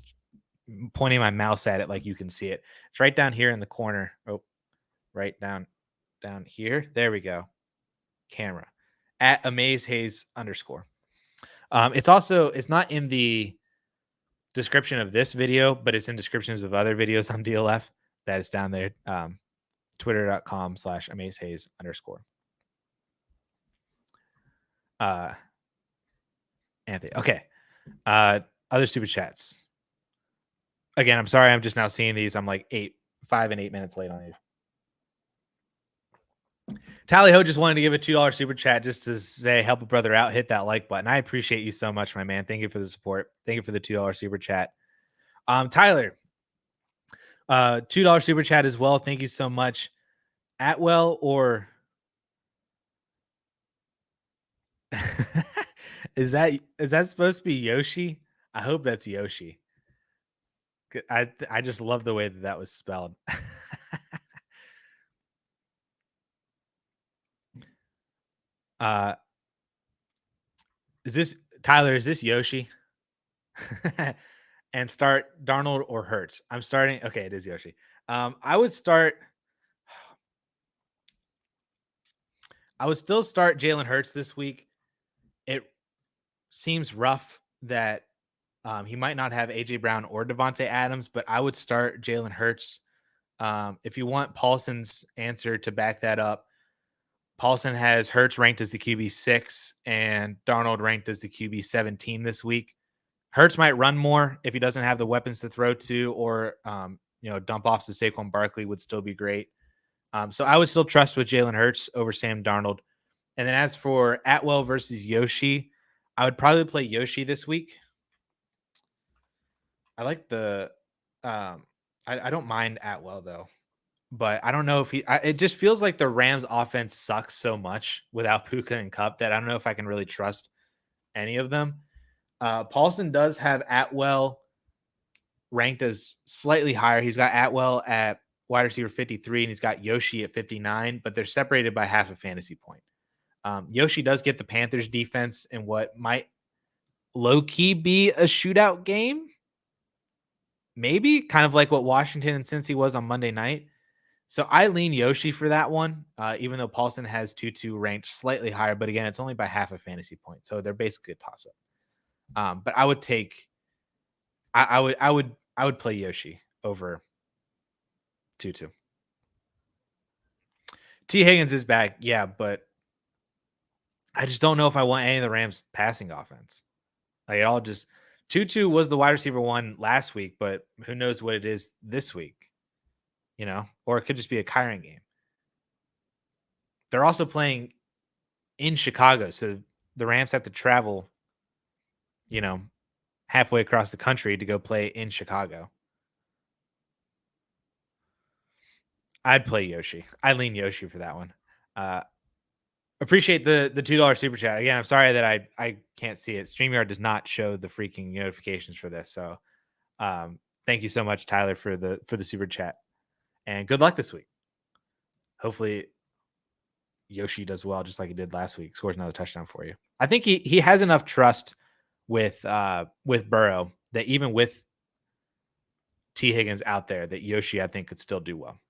pointing my mouse at it like you can see it. It's right down here in the corner. Oh, right down here. There we go. Camera at @AmazeHaze_. It's not in the description of this video, but it's in descriptions of other videos on DLF. That is down there. Twitter.com/AmazeHaze_. Anthony. Okay. Other super chats. Again, I'm sorry. I'm just now seeing these. I'm like 5 and 8 minutes late on these. Tally Ho just wanted to give a $2 super chat just to say, help a brother out. Hit that like button. I appreciate you so much, my man. Thank you for the support. Thank you for the $2 super chat. Tyler, $2 super chat as well. Thank you so much. Atwell or Is that supposed to be Yoshi? I hope that's Yoshi. I just love the way that was spelled. uh, is this Tyler? Is this Yoshi? And start Darnold or Hurts. I'm starting. Okay, it is Yoshi. I would start. I would still start Jalen Hurts this week. It seems rough that he might not have AJ Brown or Devontae Adams, but I would start Jalen Hurts. If you want Paulson's answer to back that up, Paulson has Hurts ranked as the QB6 and Darnold ranked as the QB17 this week. Hurts might run more if he doesn't have the weapons to throw to, or dump offs to Saquon Barkley would still be great. So I would still trust with Jalen Hurts over Sam Darnold. And then as for Atwell versus Yoshi, I would probably play Yoshi this week. I like the I don't mind Atwell though, but I don't know if it just feels like the Rams offense sucks so much without Puka and Cup that I don't know if I can really trust any of them. Paulson does have Atwell ranked as slightly higher. He's got Atwell at wide receiver 53 and he's got Yoshi at 59, but they're separated by half a fantasy point. Yoshi does get the Panthers defense in what might low key be a shootout game. Maybe kind of like what Washington and Cincy was on Monday night. So I lean Yoshi for that one, even though Paulson has 2-2 ranked slightly higher. But again, it's only by half a fantasy point. So they're basically a toss up. But I would take, I would play Yoshi over 2-2. T. Higgins is back. Yeah, but I just don't know if I want any of the Rams passing offense. Like it all just 2-2 was the wide receiver one last week, but who knows what it is this week, or it could just be a Kyron game. They're also playing in Chicago, so the Rams have to travel, halfway across the country to go play in Chicago. I'd play Yoshi. I lean Yoshi for that one. Appreciate the $2 super chat. Again, I'm sorry that I can't see it. StreamYard does not show the freaking notifications for this. So thank you so much, Tyler, for the super chat. And good luck this week. Hopefully Yoshi does well, just like he did last week, scores another touchdown for you. I think he has enough trust with Burrow that even with T. Higgins out there, that Yoshi, I think, could still do well.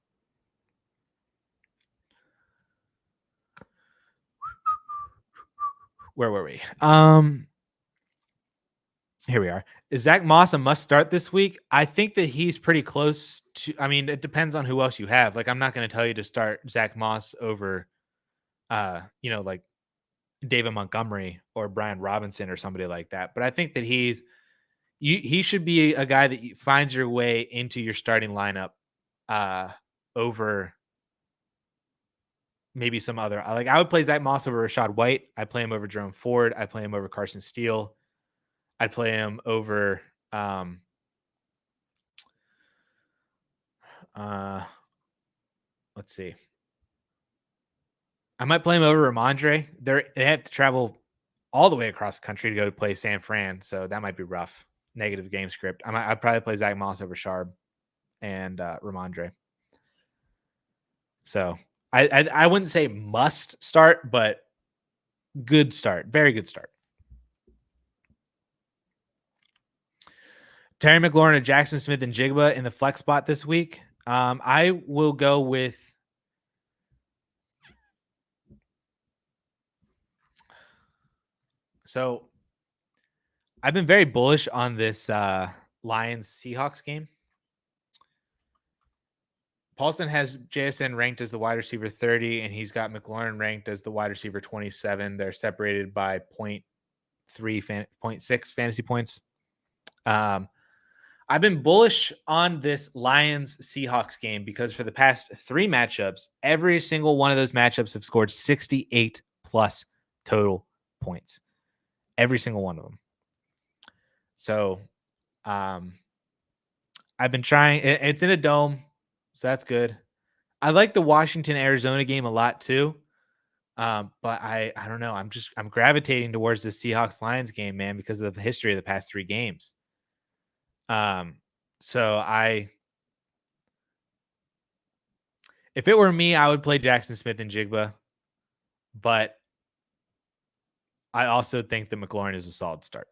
Where were we? Here we are. Is Zach Moss a must start this week? I think that he's pretty close to. I mean, it depends on who else you have. Like, I'm not going to tell you to start Zach Moss over, like David Montgomery or Brian Robinson or somebody like that. But I think that he should be a guy that finds your way into your starting lineup over maybe some other. Like, I would play Zach Moss over Rashad White. I play him over Jerome Ford. I play him over Carson Steele. I'd play him over let's see. I might play him over Ramondre. They have to travel all the way across the country to go to play San Fran, so that might be rough. Negative game script. I'd probably play Zach Moss over Sharp and Ramondre. So I wouldn't say must start, but good start. Very good start. Terry McLaurin and Jackson Smith and Jigba in the flex spot this week. I will go with so I've been very bullish on this Lions Seahawks game. Paulson has JSN ranked as the wide receiver 30, and he's got McLaurin ranked as the wide receiver 27. They're separated by 0.6 fantasy points. I've been bullish on this Lions Seahawks game because for the past 3 matchups, every single one of those matchups have scored 68 plus total points. Every single one of them. So I've been trying. It's in a dome, so that's good. I like the Washington-Arizona game a lot too, But I don't know. I'm gravitating towards the Seahawks Lions game, man, because of the history of the past 3 games. Um, so if it were me, I would play Jackson Smith and Jigba, but I also think that McLaurin is a solid start.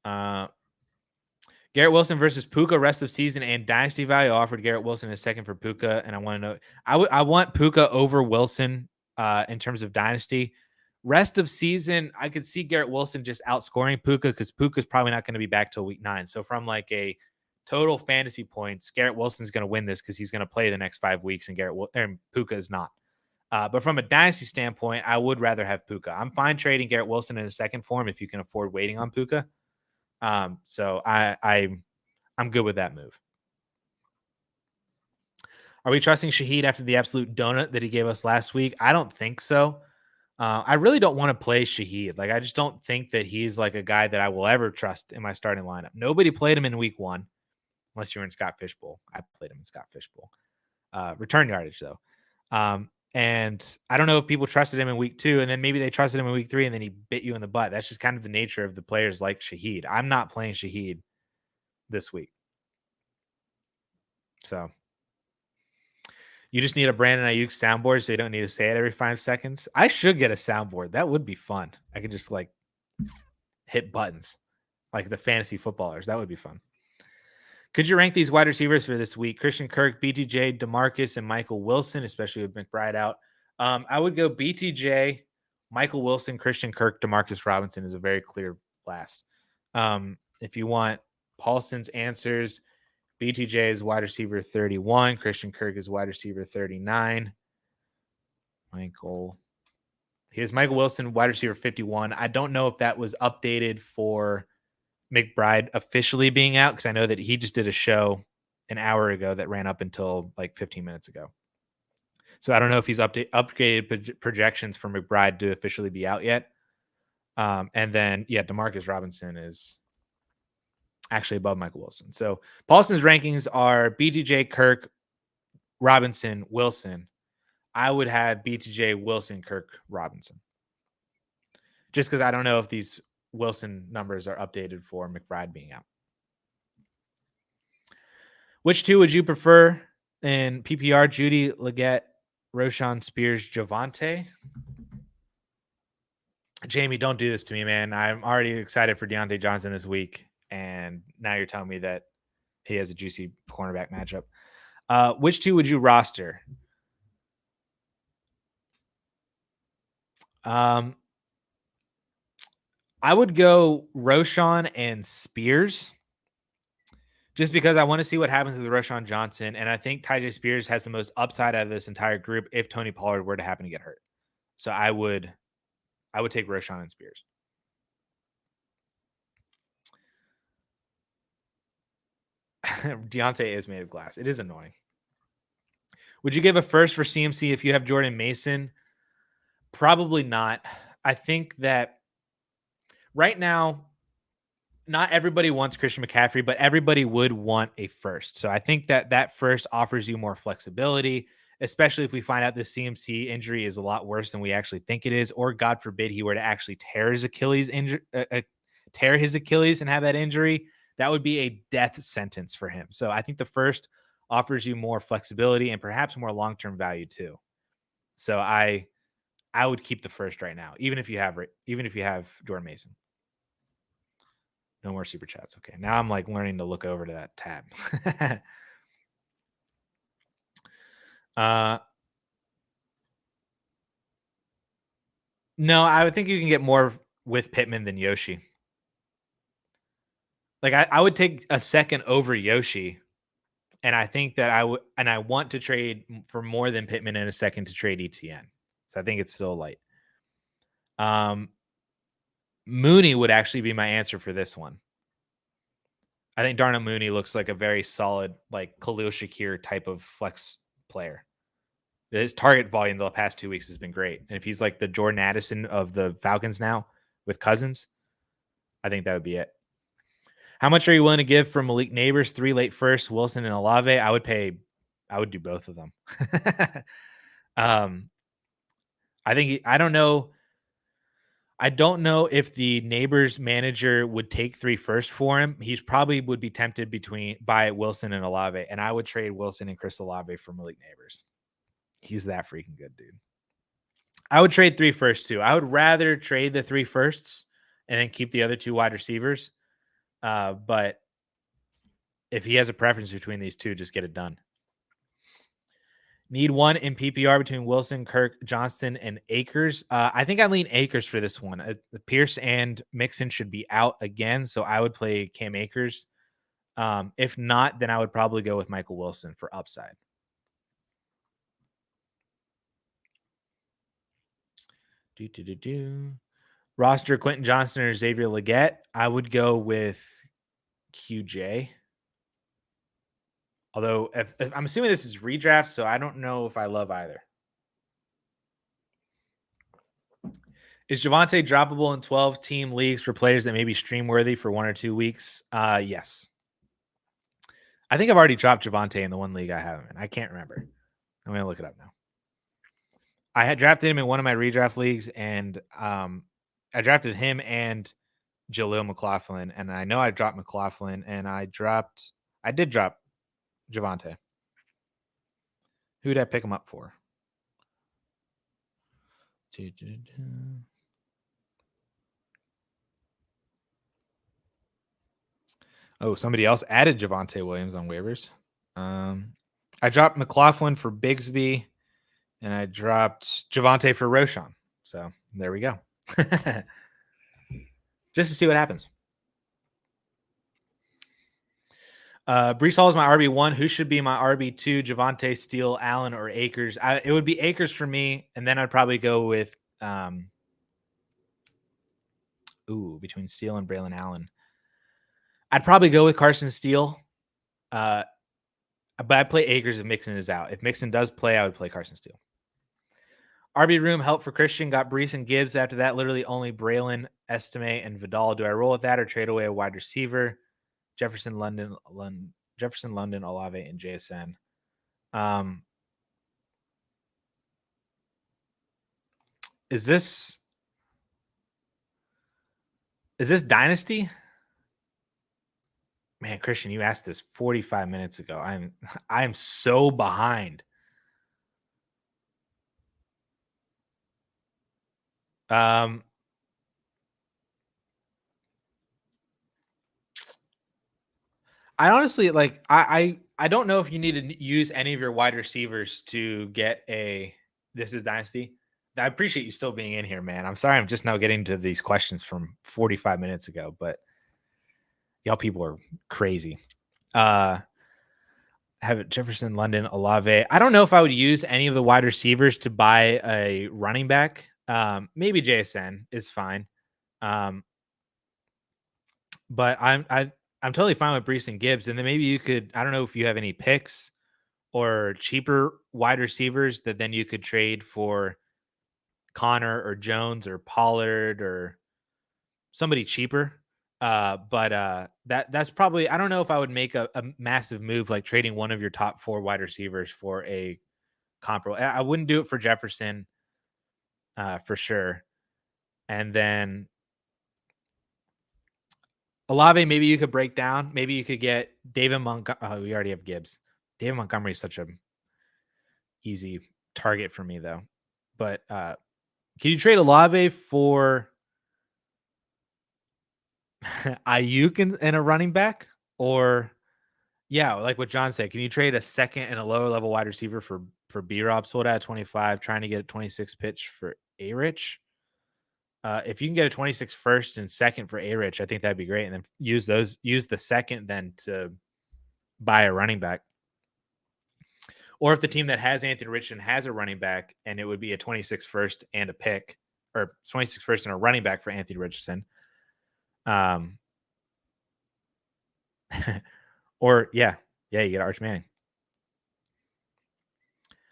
Uh, Garrett Wilson versus Puka, rest of season and dynasty value. I offered Garrett Wilson a second for Puka, and I want to know. I want Puka over Wilson in terms of dynasty. Rest of season, I could see Garrett Wilson just outscoring Puka because Puka's probably not going to be back till week 9. So from like a total fantasy points, Garrett Wilson's going to win this because he's going to play the next 5 weeks, and Puka is not. But from a dynasty standpoint, I would rather have Puka. I'm fine trading Garrett Wilson in a second form if you can afford waiting on Puka. So I'm good with that move. Are we trusting Shaheed after the absolute donut that he gave us last week? I don't think so. I really don't want to play Shaheed. Like, I just don't think that he's like a guy that I will ever trust in my starting lineup. Nobody played him in week 1, unless you were in Scott Fishbowl. I played him in Scott Fishbowl. Return yardage, though. And I don't know if people trusted him in week 2, and then maybe they trusted him in week 3, and then he bit you in the butt. That's just kind of the nature of the players like Shaheed. I'm not playing Shaheed this week. So you just need a Brandon Ayuk soundboard so you don't need to say it every 5 seconds. I should get a soundboard. That would be fun. I could just like hit buttons like the fantasy footballers. That would be fun. Could you rank these wide receivers for this week? Christian Kirk, BTJ, DeMarcus, and Michael Wilson, especially with McBride out. I would go BTJ, Michael Wilson, Christian Kirk, DeMarcus Robinson is a very clear last. If you want Paulson's answers, BTJ is wide receiver 31. Christian Kirk is wide receiver 39. Here's Michael Wilson, wide receiver 51. I don't know if that was updated for McBride officially being out, because I know that he just did a show an hour ago that ran up until like 15 minutes ago. So I don't know if he's upgraded projections for McBride to officially be out yet. And then, DeMarcus Robinson is actually above Michael Wilson. So Paulson's rankings are BTJ, Kirk, Robinson, Wilson. I would have BTJ, Wilson, Kirk, Robinson. Just because I don't know if these Wilson numbers are updated for McBride being out. Which 2 would you prefer in PPR? Judy, Leggett, Roshan, Spears, Javante? Jamie, don't do this to me, man. I'm already excited for Deontay Johnson this week, and now you're telling me that he has a juicy cornerback matchup. Which 2 would you roster? I would go Roshan and Spears, just because I want to see what happens with Roshan Johnson, and I think Tyjae Spears has the most upside out of this entire group if Tony Pollard were to happen to get hurt. So I would take Roshan and Spears. Deontay is made of glass. It is annoying. Would you give a first for CMC if you have Jordan Mason? Probably not. I think that right now, not everybody wants Christian McCaffrey, but everybody would want a first. So I think that first offers you more flexibility, especially if we find out the CMC injury is a lot worse than we actually think it is, or God forbid he were to actually tear his Achilles and have that injury. That would be a death sentence for him. So I think the first offers you more flexibility and perhaps more long-term value too. So I would keep the first right now, even if you have Jordan Mason. No more super chats. Okay. Now I'm like learning to look over to that tab. No, I would think you can get more with Pittman than Yoshi. Like I would take a second over Yoshi. And I think that I want to trade for more than Pittman in a second to trade ETN. So I think it's still light. Mooney would actually be my answer for this one. I think Darnell Mooney looks like a very solid, like Khalil Shakir type of flex player. His target volume the past 2 weeks has been great. And if he's like the Jordan Addison of the Falcons now with Cousins, I think that would be it. How much are you willing to give for Malik Neighbors, 3 late firsts, Wilson and Olave? I would pay I would do both of them. um, I don't know. I don't know if the Neighbors manager would take 3 first for him. He's probably would be tempted by Wilson and Olave, and I would trade Wilson and Chris Olave for Malik Neighbors. He's that freaking good, dude. I would trade 3 firsts too. I would rather trade the 3 firsts and then keep the other 2 wide receivers. But if he has a preference between these two, just get it done. Need one in PPR between Wilson, Kirk, Johnston, and Akers. I think I lean Akers for this one. Pierce and Mixon should be out again, so I would play Cam Akers. If not, then I would probably go with Michael Wilson for upside. Roster Quentin Johnston or Xavier Legette. I would go with QJ. Although if I'm assuming this is redraft, so I don't know if I love either. Is Javonte droppable in 12-team leagues for players that may be stream worthy for 1 or 2 weeks? Yes. I think I've already dropped Javonte in the one league I have him in. I can't remember. I'm going to look it up now. I had drafted him in one of my redraft leagues, and I drafted him and Jaleel McLaughlin, and I know I dropped McLaughlin, and I did drop Javonte. Who did I pick him up for? Oh, somebody else added Javonte Williams on waivers. I dropped McLaughlin for Bigsby, and I dropped Javonte for Roschon. So there we go. Just to see what happens. Breece Hall is my RB1. Who should be my RB2? Javonte, Steele, Allen, or Akers? It would be Akers for me, and then I'd probably go with between Steele and Braylon Allen. I'd probably go with Carson Steele. But I play Akers if Mixon is out. If Mixon does play, I would play Carson Steele. RB room help for Christian. Got Breece and Gibbs after that. Literally only Braylon, Estime, and Vidal. Do I roll with that or trade away a wide receiver? Jefferson, London, Olave, and JSN. Is this Dynasty? Man, Christian, you asked this 45 minutes ago. I'm so behind. I honestly I don't know if you need to use any of your wide receivers to get this is Dynasty. I appreciate you still being in here, man. I'm sorry I'm just now getting to these questions from 45 minutes ago, but y'all people are crazy. Have it Jefferson, London, Olave. I don't know if I would use any of the wide receivers to buy a running back. Maybe JSN is fine. But I'm totally fine with Breece and Gibbs. And then maybe you could, I don't know if you have any picks or cheaper wide receivers that then you could trade for Connor or Jones or Pollard or somebody cheaper. But that's probably, I don't know if I would make a massive move like trading one of your top 4 wide receivers for a comparable. I wouldn't do it for Jefferson for sure. And then Olave, maybe you could break down. Maybe you could get David Montgomery. We already have Gibbs. David Montgomery is such a easy target for me, though. But can you trade Olave for Ayuk and a running back? Or, yeah, like what John said, can you trade a second and a lower level wide receiver for B-Rob sold at 25, trying to get a 26 pitch for A-Rich? If you can get a 26 first and second for A-Rich, I think that'd be great. And then use the second then to buy a running back. Or if the team that has Anthony Richardson has a running back and it would be a 26 first and a pick, or 26 first and a running back for Anthony Richardson. Or you get Arch Manning.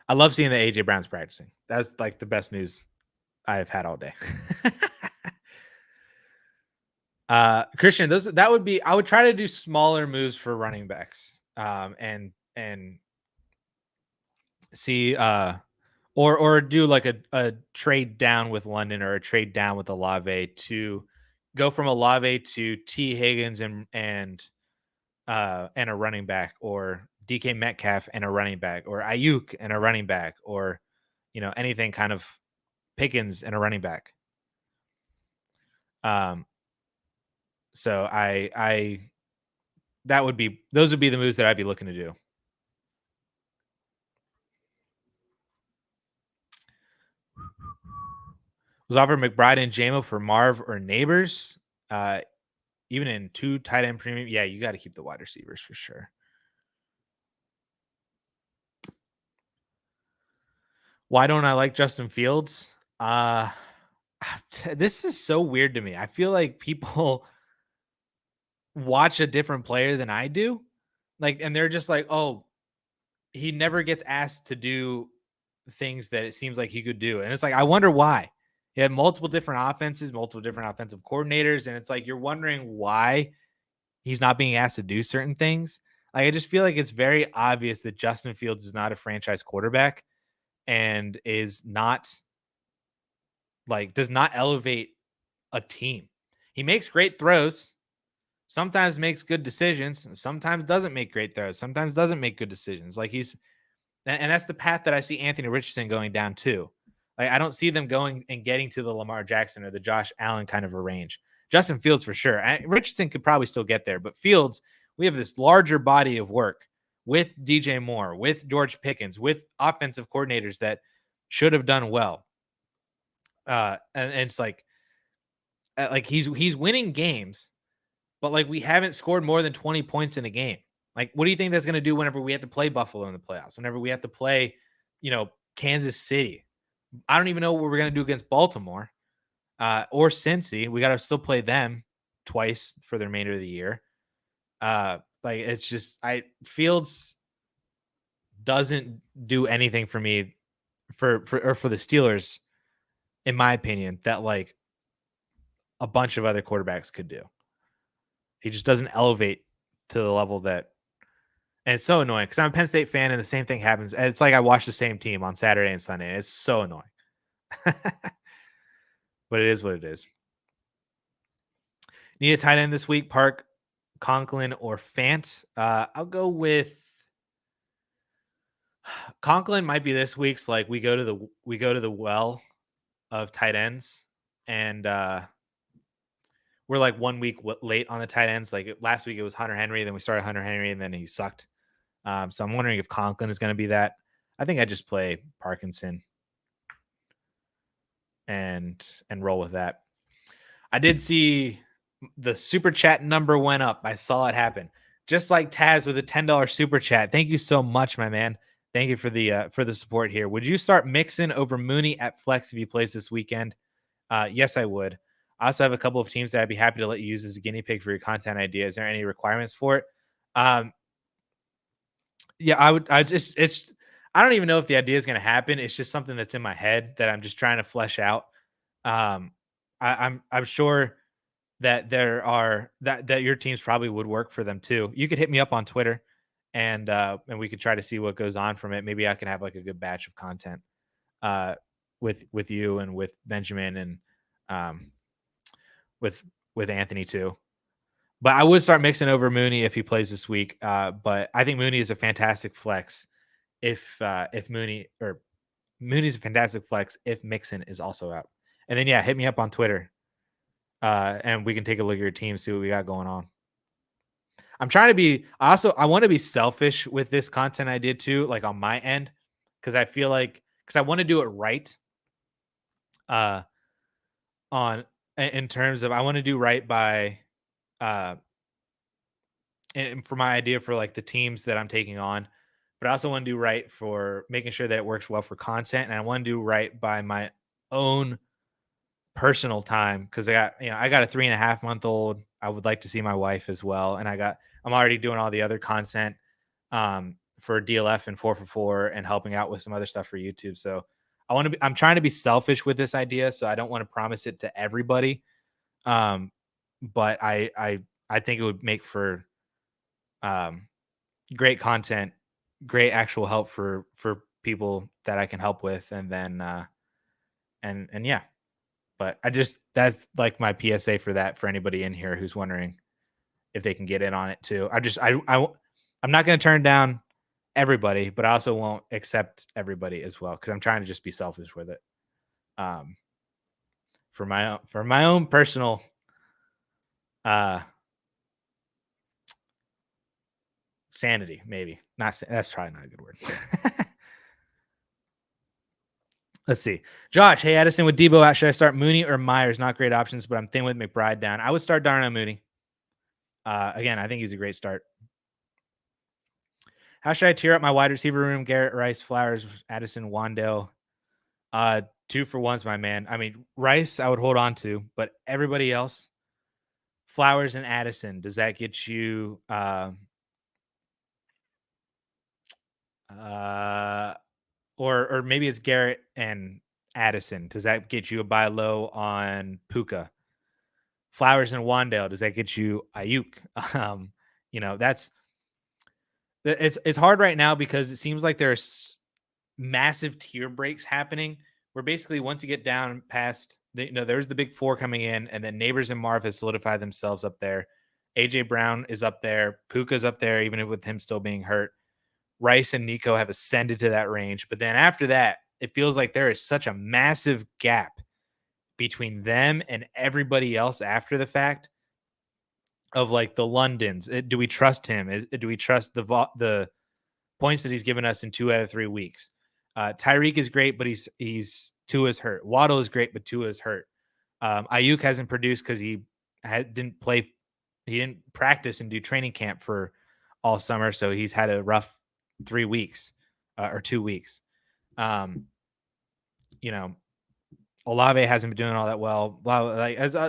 I love seeing that AJ Brown's practicing. That's like the best news I've had all day. Christian, that would be, I would try to do smaller moves for running backs. And See, or do like a trade down with London or a trade down with Olave to go from Olave to T Higgins and a running back, or DK Metcalf and a running back, or Ayuk and a running back, or anything kind of Pickens and a running back. Um, so I those would be the moves that I'd be looking to do. Was offered McBride and JMO for Marv or Neighbors. Even in 2 tight end premium, yeah, you got to keep the wide receivers for sure. Why don't I like Justin Fields? This is so weird to me. I feel like people watch a different player than I do. Like, and they're just like, oh, he never gets asked to do things that it seems like he could do. And it's like, I wonder why. He had multiple different offenses, multiple different offensive coordinators. And it's like, you're wondering why he's not being asked to do certain things. Like, I just feel like it's very obvious that Justin Fields is not a franchise quarterback and is not does not elevate a team. He makes great throws, sometimes makes good decisions, sometimes doesn't make great throws, sometimes doesn't make good decisions. Like and that's the path that I see Anthony Richardson going down too. Like, I don't see them going and getting to the Lamar Jackson or the Josh Allen kind of a range. Justin Fields for sure. Richardson could probably still get there, but Fields, we have this larger body of work with DJ Moore, with George Pickens, with offensive coordinators that should have done well. And it's like he's winning games, but like we haven't scored more than 20 points in a game. Like, what do you think that's going to do whenever we have to play Buffalo in the playoffs? Whenever we have to play, Kansas City? I don't even know what we're going to do against Baltimore or Cincy. We got to still play them twice for the remainder of the year. Like, it's just Fields doesn't do anything for me for the Steelers, in my opinion, that like a bunch of other quarterbacks could do. He just doesn't elevate to the level that, and it's so annoying because I'm a Penn State fan and the same thing happens. It's like I watch the same team on Saturday and Sunday. And it's so annoying. But it is what it is. Need a tight end this week: Park, Conklin, or Fant. I'll go with Conklin. Might be this week's. Like, we go to the well of tight ends, and we're like 1 week late on the tight ends. Like, last week it was Hunter Henry, then we started Hunter Henry, and then he sucked. So I'm wondering if Conklin is going to be that. I think I just play Parkinson and roll with that. I did see the super chat number went up. I saw it happen. Just like Taz with a $10 super chat. Thank you so much, my man. Thank you for the support here. Would you start Mixon over Mooney at flex if he plays this weekend? Yes, I would. I also have a couple of teams that I'd be happy to let you use as a guinea pig for your content idea. Is there any requirements for it? Yeah, I would. I don't even know if the idea is going to happen. It's just something that's in my head that I'm just trying to flesh out. I'm sure that there are that your teams probably would work for them too. You could hit me up on Twitter, and we could try to see what goes on from it. Maybe I can have like a good batch of content with you and with Benjamin and with Anthony too. But I would start Mixon over Mooney if he plays this week. But I think Mooney is a fantastic flex if Mooney's a fantastic flex if Mixon is also out. And then hit me up on Twitter. And we can take a look at your team, see what we got going on. I'm trying to be I want to be selfish with this content I did too, like on my end, because I feel like I want to do it right. In terms of I want to do right by and for my idea for like the teams that I'm taking on, but I also want to do right for making sure that it works well for content, and I want to do right by my own personal time because I got a 3.5-month-old. I would like to see my wife as well, and I'm already doing all the other content for DLF and 4for4 and helping out with some other stuff for YouTube. So I'm trying to be selfish with this idea, so I don't want to promise it to everybody. But I think it would make for great content, great actual help for people that I can help with, and then and yeah. But that's like my PSA for that for anybody in here who's wondering if they can get in on it too. I'm not going to turn down everybody, but I also won't accept everybody as well because I'm trying to just be selfish with it. Um, for my own personal uh sanity, maybe not. That's probably not a good word. Let's see. Josh, hey Addison, with Debo out, should I start Mooney or Myers? Not great options, but I'm thin with McBride down. I would start Darnell Mooney. Again, I think he's a great start. How should I tier up my wide receiver room? Garrett, Rice, Flowers, Addison, Wandale. 2-for-1's my man. I mean, Rice, I would hold on to, but everybody else, Flowers and Addison, does that get you or maybe it's Garrett and Addison. Does that get you a buy low on Puka? Flowers and Wandale, does that get you Ayuk? That's it's hard right now because it seems like there's massive tier breaks happening where basically once you get down past there's the big four coming in, and then Neighbors and Marv has solidified themselves up there. AJ Brown is up there, Puka's up there, even with him still being hurt. Rice and Nico have ascended to that range, but then after that, it feels like there is such a massive gap between them and everybody else after the fact of like the Londons. Do we trust him? Do we trust the points that he's given us in 2 out of 3 weeks? Tyreek is great, but Tua's hurt. Waddle is great, but Tua's hurt. Ayuk hasn't produced because he didn't play. He didn't practice and do training camp for all summer, so he's had a rough 3 weeks or 2 weeks. Olave hasn't been doing all that well.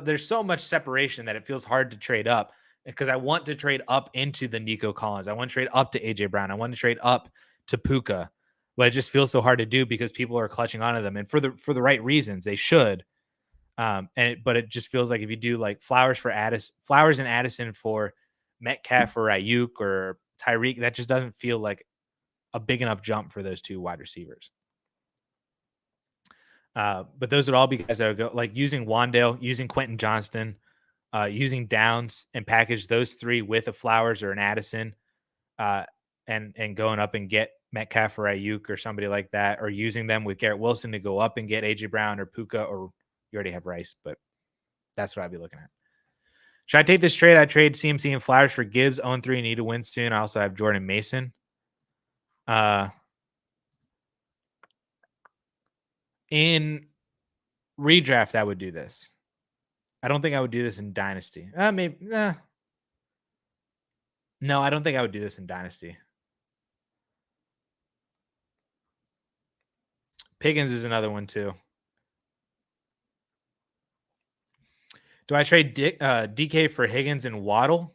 There's so much separation that it feels hard to trade up because I want to trade up into the Nico Collins. I want to trade up to AJ Brown. I want to trade up to Puka, but it just feels so hard to do because people are clutching onto them, and for the right reasons. They should. But it just feels like if you do like Flowers and Addison for Metcalf or Ayuk or Tyreek, that just doesn't feel like a big enough jump for those 2 wide receivers. But those would all be guys that would go like using Wandale, using Quentin Johnston, using Downs, and package those 3 with a Flowers or an Addison, and going up and get Metcalf or Ayuk or somebody like that, or using them with Garrett Wilson to go up and get AJ Brown or Puka, or you already have Rice, but that's what I'd be looking at. Should I take this trade? I trade CMC and Flowers for Gibbs, 0-3, need to win soon. I also have Jordan Mason. In redraft, I would do this. I don't think I would do this in Dynasty. Maybe. No, I don't think I would do this in Dynasty. Pickens is another one too. Do I trade DK for Higgins and Waddle?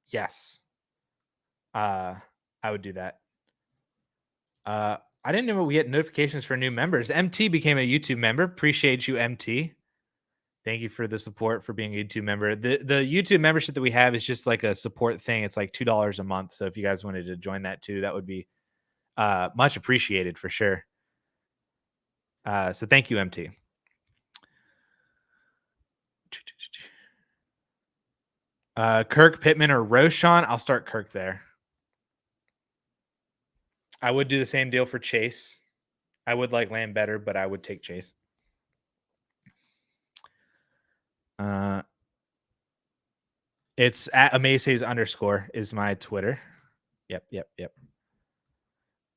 Yes. I would do that. I didn't know we get notifications for new members. MT became a YouTube member. Appreciate you, MT. Thank you for the support for being a YouTube member. The YouTube membership that we have is just like a support thing. It's like $2 a month. So if you guys wanted to join that too, that would be much appreciated for sure. So thank you, MT. Kirk, Pittman, or Roshan? I'll start Kirk there. I would do the same deal for Chase. I would like Lamb better, but I would take Chase. It's at Amaze's _ is my Twitter. Yep.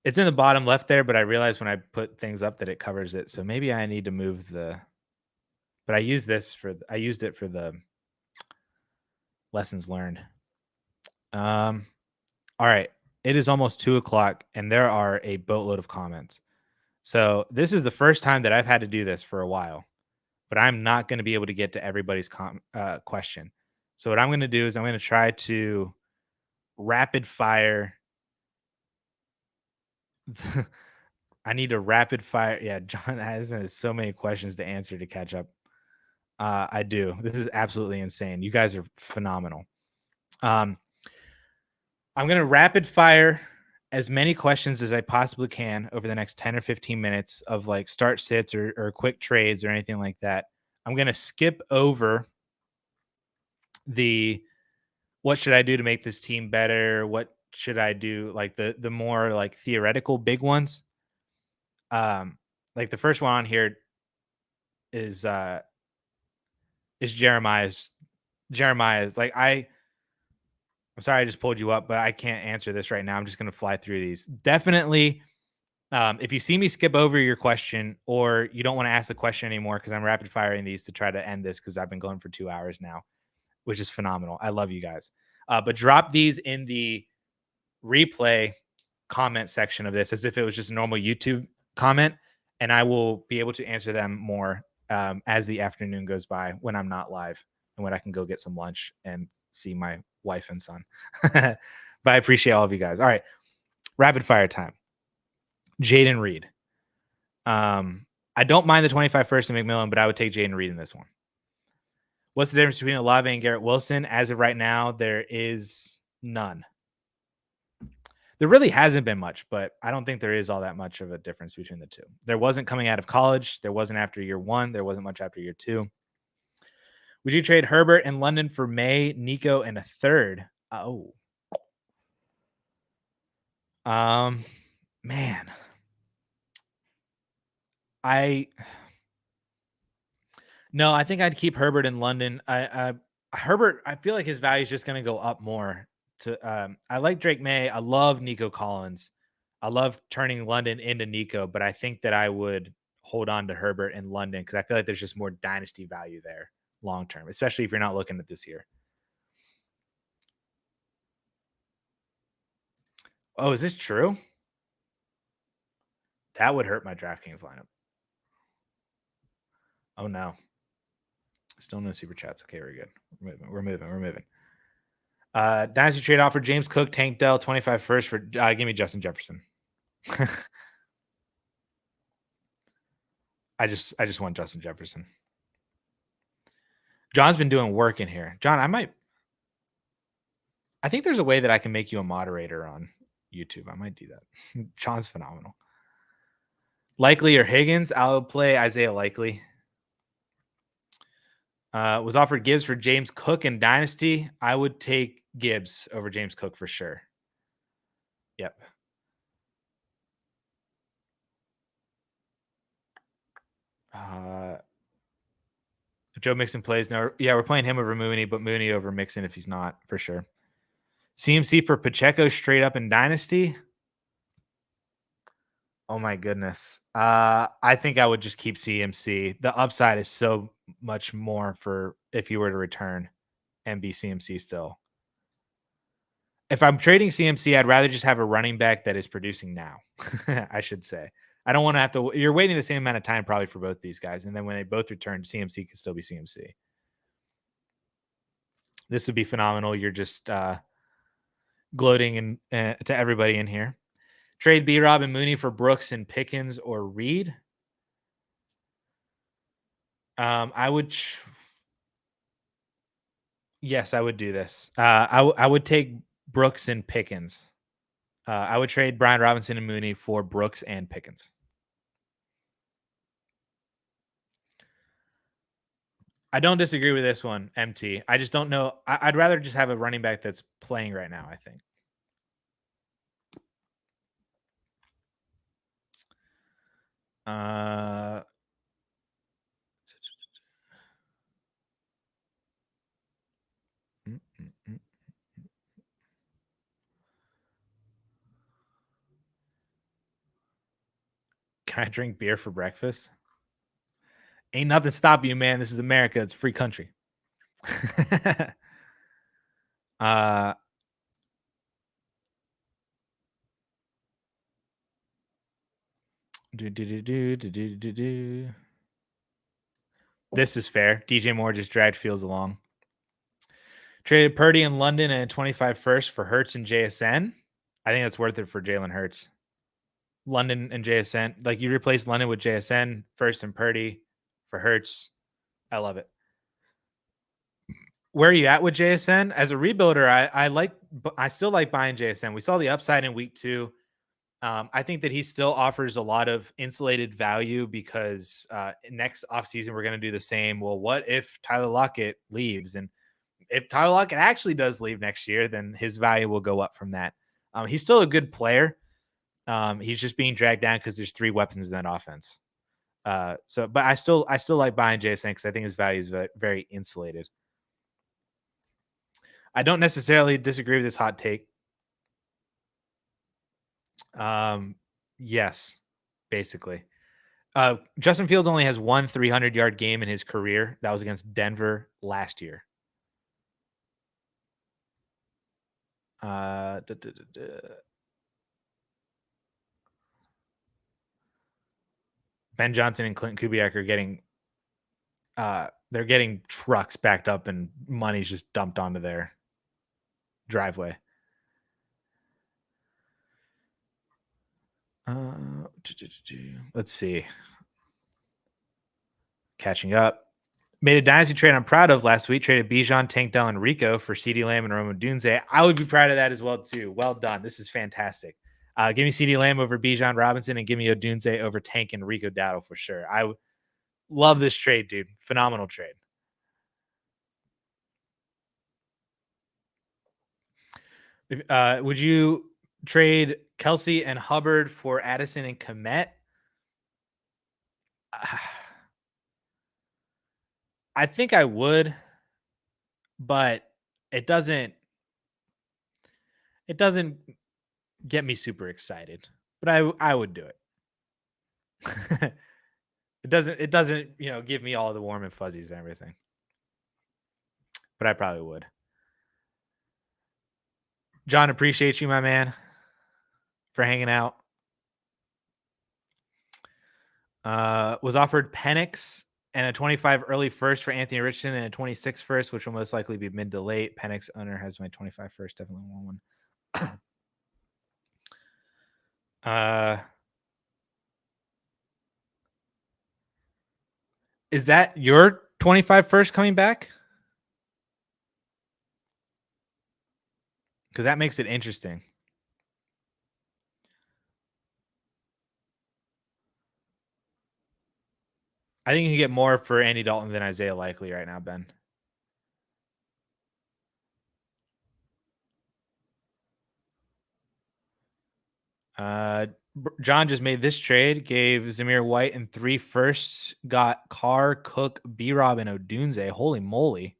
It's in the bottom left there, but I realized when I put things up that it covers it. So maybe I need to move but I used it for the lessons learned. All right. It is almost 2:00 and there are a boatload of comments. So this is the first time that I've had to do this for a while, but I'm not going to be able to get to everybody's question. So what I'm going to do is I'm going to try to rapid fire. I need to rapid fire. Yeah, John has so many questions to answer to catch up. I do. This is absolutely insane. You guys are phenomenal. I'm going to rapid fire as many questions as I possibly can over the next 10 or 15 minutes of like start sits or quick trades or anything like that. I'm going to skip over the what should I do to make this team better? What should I do? Like the more like theoretical big ones. Um, like the first one on here is uh is Jeremiah's like I'm sorry I just pulled you up, but I can't answer this right now. I'm just gonna fly through these. Definitely if you see me skip over your question or you don't want to ask the question anymore because I'm rapid firing these to try to end this because I've been going for 2 hours now, which is phenomenal. I love you guys. But drop these in the replay comment section of this as if it was just a normal YouTube comment, and I will be able to answer them more as the afternoon goes by when I'm not live and when I can go get some lunch and see my wife and son. But I appreciate all of you guys. All right, rapid fire time. Jaden Reed. I don't mind the 25 first in McMillan, but I would take Jaden Reed in this one. What's the difference between Olave and Garrett Wilson? As of right now, there is none. There really hasn't been much, but I don't think there is all that much of a difference between the two. There wasn't coming out of college. There wasn't after year one. There wasn't much after year two. Would you trade Herbert and London for May, Nico, and a third? Oh. Man. No, I think I'd keep Herbert in London. Herbert, I feel like his value is just going to go up more. I like Drake May. I love Nico Collins. I love turning London into Nico, but I think that I would hold on to Herbert in London because I feel like there's just more dynasty value there long term, especially if you're not looking at this year. Oh, is this true? That would hurt my DraftKings lineup. Oh no. Still no super chats. Okay, we're good. We're moving. Dynasty trade offer: James Cook, Tank Dell, 25 first for give me Justin Jefferson. I just want Justin Jefferson. John's been doing work in here. John, I think there's a way that I can make you a moderator on YouTube. I might do that. John's phenomenal. Likely or Higgins? I'll play Isaiah Likely. Was offered Gibbs for James Cook in Dynasty. I would take Gibbs over James Cook for sure. Yep. If Joe Mixon plays, no, yeah, we're playing him over Mooney, but Mooney over Mixon if he's not, for sure. CMC for Pacheco straight up in Dynasty. Oh my goodness. I think I would just keep CMC. The upside is so much more for if you were to return and be CMC still. If I'm trading CMC, I'd rather just have a running back that is producing now. I should say. I don't want to have to. You're waiting the same amount of time probably for both these guys, and then when they both return, CMC can still be CMC. This would be phenomenal. You're just gloating and to everybody in here. Trade B-Rob and Mooney for Brooks and Pickens or Reed. I would. Yes, I would do this. I would take Brooks and Pickens. I would trade Brian Robinson and Mooney for Brooks and Pickens. I don't disagree with this one, MT. I just don't know. I'd rather just have a running back that's playing right now, I think. Can I drink beer for breakfast? Ain't nothing stopping you, man. This is America. It's a free country. This is fair. DJ Moore just dragged Fields along. Traded Purdy in London and a 25 first for Hurts and JSN. I think that's worth it for Jalen Hurts. London and JSN. Like you replace London with JSN, first and Purdy for Hurts. I love it. Where are you at with JSN? As a rebuilder, I still like buying JSN. We saw the upside in week 2. I think that he still offers a lot of insulated value because next offseason we're going to do the same. Well, what if Tyler Lockett leaves? And if Tyler Lockett actually does leave next year, then his value will go up from that. He's still a good player. He's just being dragged down because there's 3 weapons in that offense. But I still like buying JSN because I think his value is very, very insulated. I don't necessarily disagree with this hot take. Yes, basically. Justin Fields only has one 300-yard game in his career. That was against Denver last year. Uh, duh, duh, duh, duh. Ben Johnson and Clinton Kubiak are getting they're getting trucks backed up and money's just dumped onto their driveway. Let's see. Catching up. Made a dynasty trade I'm proud of last week. Traded Bijan, Tank Dell, and Rico for CeeDee Lamb and Rome Odunze. I would be proud of that as well, too. Well done. This is fantastic. Give me CeeDee Lamb over Bijan Robinson and give me Odunze over Tank and Rico Dowdle for sure. I love this trade, dude. Phenomenal trade. Would you trade Kelsey and Hubbard for Addison and Komet? I think I would, but it doesn't get me super excited. But I would do it. It doesn't, give me all the warm and fuzzies and everything. But I probably would. John, appreciate you, my man, for hanging out. Was offered Penix and a 25 early first for Anthony Richardson and a 26 first, which will most likely be mid to late. Penix owner has my 25 first. Definitely want one. Is that your 25 first coming back? Because that makes it interesting. I think you can get more for Andy Dalton than Isaiah Likely right now, Ben. John just made this trade, gave Zamir White and 3 firsts, got Carr, Cook, B-Rob, and Odunze. Holy moly.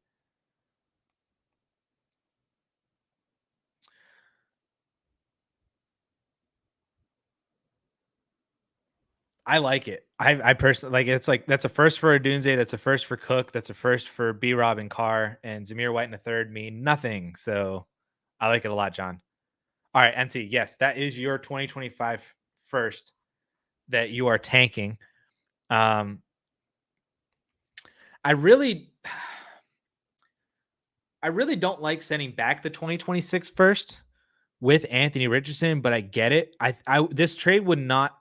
I like it. I personally like it's like that's a first for Odunze, that's a first for Cook, that's a first for B-Rob and Carr, and Zamir White in a third mean nothing. So I like it a lot, John. All right, MT, yes, that is your 2025 first that you are tanking. I really don't like sending back the 2026 first with Anthony Richardson, but I get it. This trade would not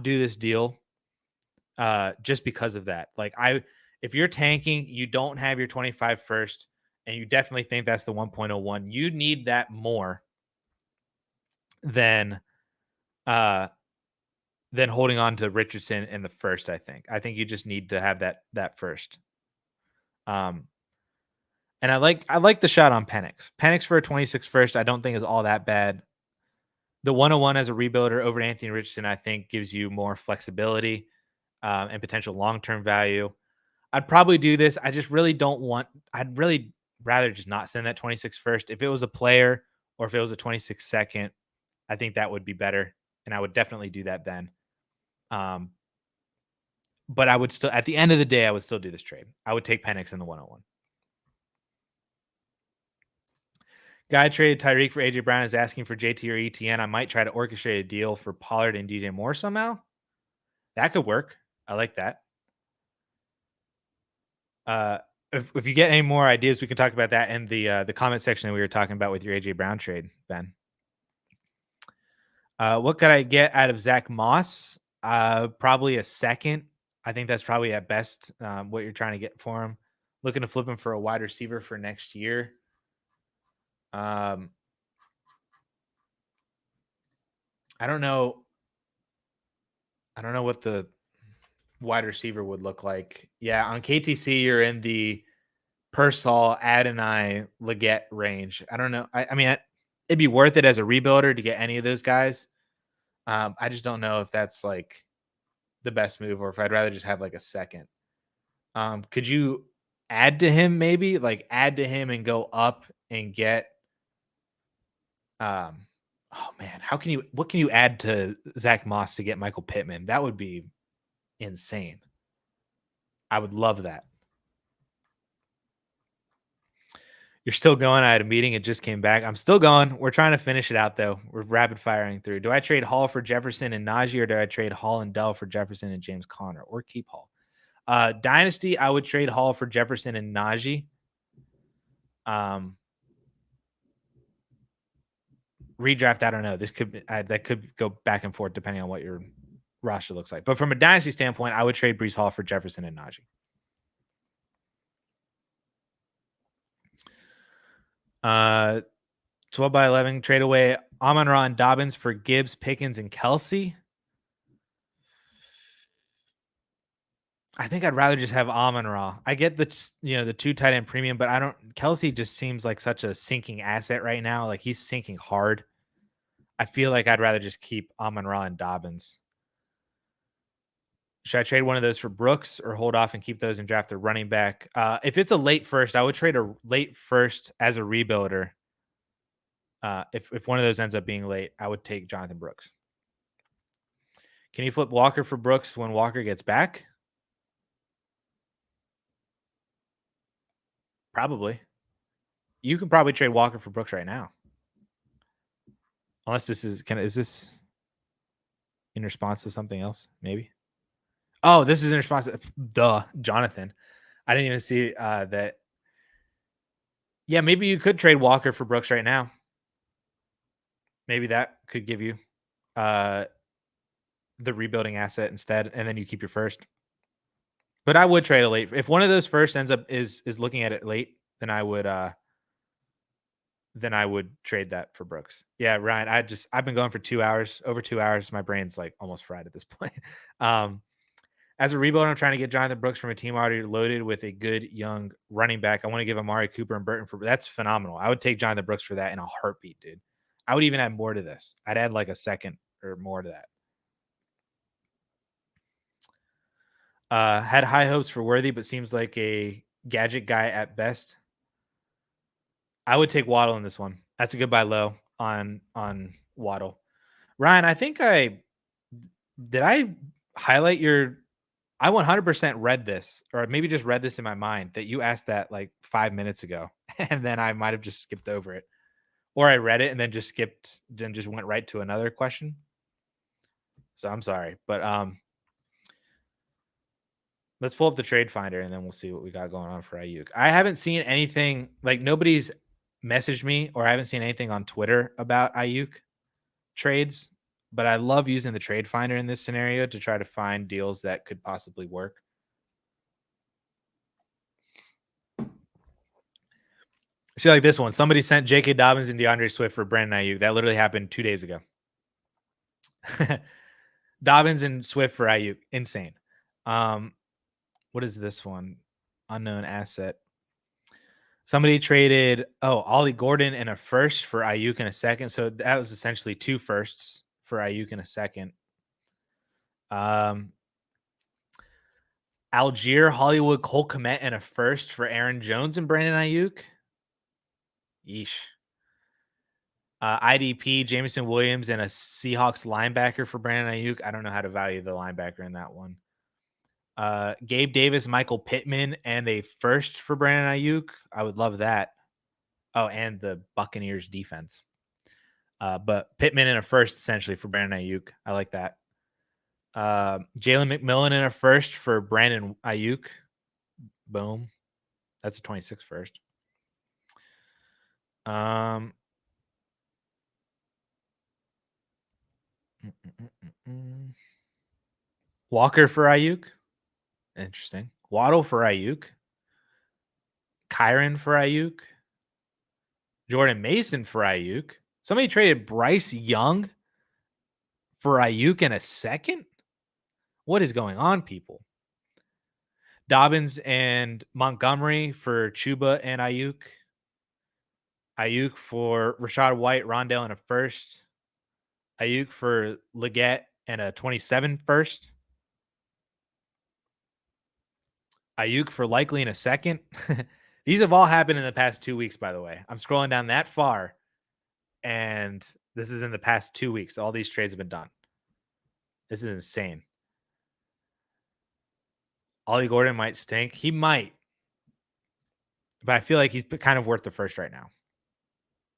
do this deal just because of that. Like if you're tanking, you don't have your 25 first, and you definitely think that's the 1.01. You need that more than holding on to Richardson in the first. I think you just need to have that first. And I like the shot on Penix. Penix for a 26 first, I don't think is all that bad. The 101 as a rebuilder over Anthony Richardson, I think, gives you more flexibility and potential long-term value. I'd probably do this. I just really don't want. I'd really rather just not send that 26 first. If it was a player or if it was a 26 second, I think that would be better, and I would definitely do that then. But I would still, at the end of the day, I would still do this trade. I would take Penix in the 101. Guy traded Tyreek for AJ Brown is asking for JT or ETN. I might try to orchestrate a deal for Pollard and DJ Moore somehow. That could work. I like that. If you get any more ideas, we can talk about that in the comment section that we were talking about with your AJ Brown trade, Ben. What could I get out of Zach Moss? Probably a second. I think that's probably at best what you're trying to get for him. Looking to flip him for a wide receiver for next year. I don't know. I don't know what the wide receiver would look like. Yeah, on KTC, you're in the Pearsall, Adonai, Leggett range. I don't know. I mean, it'd be worth it as a rebuilder to get any of those guys. I just don't know if that's like the best move or if I'd rather just have like a second. Could you add to him maybe? Like add to him and go up and get oh man, what can you add to Zach Moss to get Michael Pittman? That would be insane. I would love that. You're still going. I had a meeting. It just came back. I'm still going. We're trying to finish it out, though. We're rapid firing through. Do I trade Hall for Jefferson and Najee, or do I trade Hall and Dell for Jefferson and James Conner, or keep Hall? Dynasty, I would trade Hall for Jefferson and Najee. Redraft, I don't know. This could that could go back and forth depending on what your roster looks like. But from a dynasty standpoint, I would trade Brees Hall for Jefferson and Najee. 12 by 11, trade away Amon-Ra and Dobbins for Gibbs, Pickens, and Kelsey. I think I'd rather just have Amon-Ra. I get the 2 tight end premium, but I don't. Kelsey just seems like such a sinking asset right now. Like he's sinking hard. I feel like I'd rather just keep Amon-Ra and Dobbins. Should I trade one of those for Brooks or hold off and keep those and draft a running back? If it's a late first, I would trade a late first as a rebuilder. If one of those ends up being late, I would take Jonathan Brooks. Can you flip Walker for Brooks when Walker gets back? Probably. You can probably trade Walker for Brooks right now. Unless this is this in response to something else? Maybe. Oh, this is in response to Jonathan. I didn't even see that. Yeah, maybe you could trade Walker for Brooks right now. Maybe that could give you the rebuilding asset instead, and then you keep your first. But I would trade a late. If one of those first ends up is looking at it late, then I would trade that for Brooks. Yeah, Ryan, I've been going for 2 hours, over 2 hours. My brain's like almost fried at this point. As a rebuilder, I'm trying to get Jonathan Brooks from a team already loaded with a good young running back. I want to give Amari Cooper and Burton for that's phenomenal. I would take Jonathan Brooks for that in a heartbeat, dude. I would even add more to this. I'd add like a second or more to that. Had high hopes for Worthy, but seems like a gadget guy at best. I would take Waddle in this one. That's a good buy low on Waddle. Ryan, I think I highlight your. I 100% read this, or maybe just read this in my mind that you asked that like 5 minutes ago, and then I might have just skipped over it, or I read it and then just went right to another question. So I'm sorry, but let's pull up the trade finder and then we'll see what we got going on for Ayuk. I haven't seen anything like nobody's messaged me, or I haven't seen anything on Twitter about Ayuk trades. But I love using the trade finder in this scenario to try to find deals that could possibly work. See, like this one, somebody sent J.K. Dobbins and DeAndre Swift for Brandon Ayuk. That literally happened 2 days ago. Dobbins and Swift for Ayuk, insane. What is this one? Unknown asset. Somebody traded Ollie Gordon and a first for Ayuk in a second. So that was essentially 2 firsts for Ayuk in a second. Algier, Hollywood, Cole Kmet, and a first for Aaron Jones and Brandon Ayuk. Yeesh. IDP, Jameson Williams, and a Seahawks linebacker for Brandon Ayuk. I don't know how to value the linebacker in that one. Gabe Davis, Michael Pittman, and a first for Brandon Ayuk. I would love that. Oh, and the Buccaneers defense. But Pittman and a first essentially for Brandon Ayuk. I like that. Jalen McMillan and a first for Brandon Ayuk. Boom. That's a 26 first. Walker for Ayuk. Interesting. Waddle for Ayuk. Kyron for Ayuk, Jordan Mason for Ayuk. Somebody traded Bryce Young for Ayuk in a second? What is going on, people? Dobbins and Montgomery for Chuba and Ayuk. Ayuk for Rashad White, Rondale, and a first. Ayuk for Leggett and a 27 first. Ayuk for likely in a second. These have all happened in the past 2 weeks, by the way. I'm scrolling down that far, and this is in the past 2 weeks. All these trades have been done. This is insane. Ollie Gordon might stink. He might. But I feel like he's kind of worth the first right now.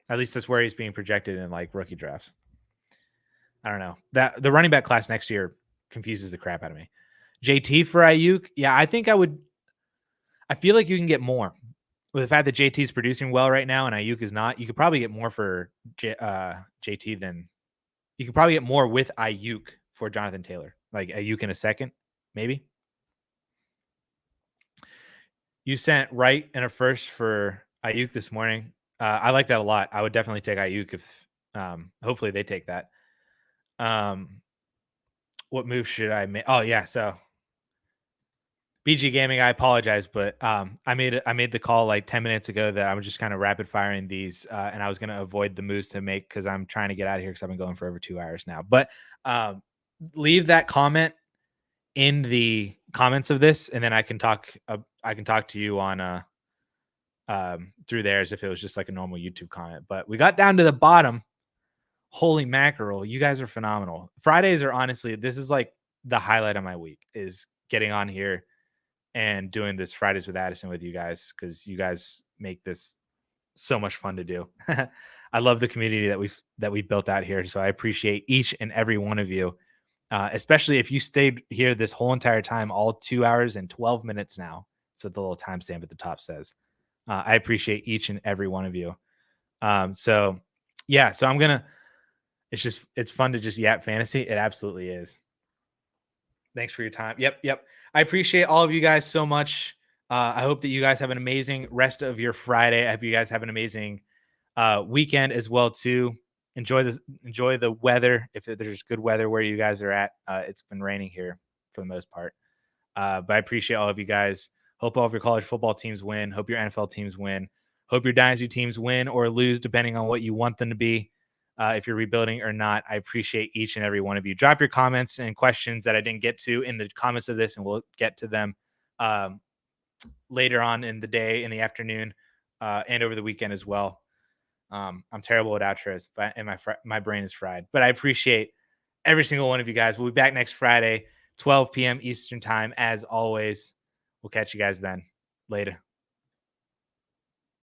At least that's where he's being projected in like rookie drafts. I don't know. That the running back class next year confuses the crap out of me. JT for Ayuk. Yeah, I think I would. I feel like you can get more with the fact that JT is producing well right now and Ayuk is not. You could probably get more for JT than you could probably get more with Ayuk for Jonathan Taylor. Like Ayuk in a second, maybe. You sent Wright and a first for Ayuk this morning. I like that a lot. I would definitely take Ayuk if hopefully they take that. What move should I make? Oh yeah, so BG Gaming, I apologize, but I made the call like 10 minutes ago that I was just kind of rapid firing these, and I was going to avoid the moves to make because I'm trying to get out of here because I've been going for over 2 hours now. But leave that comment in the comments of this, and then I can talk. I can talk to you on through there as if it was just like a normal YouTube comment. But we got down to the bottom. Holy mackerel! You guys are phenomenal. Fridays are honestly, this is like the highlight of my week is getting on here and doing this Fridays with Addison with you guys because you guys make this so much fun to do. I love the community that we've built out here, so I appreciate each and every one of you, especially if you stayed here this whole entire time, all 2 hours and 12 minutes now. So the little timestamp at the top says. I appreciate each and every one of you. So yeah, so I'm gonna. It's fun to just yap fantasy. It absolutely is. Thanks for your time. Yep. I appreciate all of you guys so much. I hope that you guys have an amazing rest of your Friday. I hope you guys have an amazing weekend as well too. Enjoy the weather. If there's good weather where you guys are at, it's been raining here for the most part. But I appreciate all of you guys. Hope all of your college football teams win. Hope your NFL teams win. Hope your dynasty teams win or lose, depending on what you want them to be. If you're rebuilding or not, I appreciate each and every one of you. Drop your comments and questions that I didn't get to in the comments of this, and we'll get to them later on in the day, in the afternoon, and over the weekend as well. I'm terrible at outros, and my brain is fried. But I appreciate every single one of you guys. We'll be back next Friday, 12 p.m. Eastern time, as always. We'll catch you guys then. Later.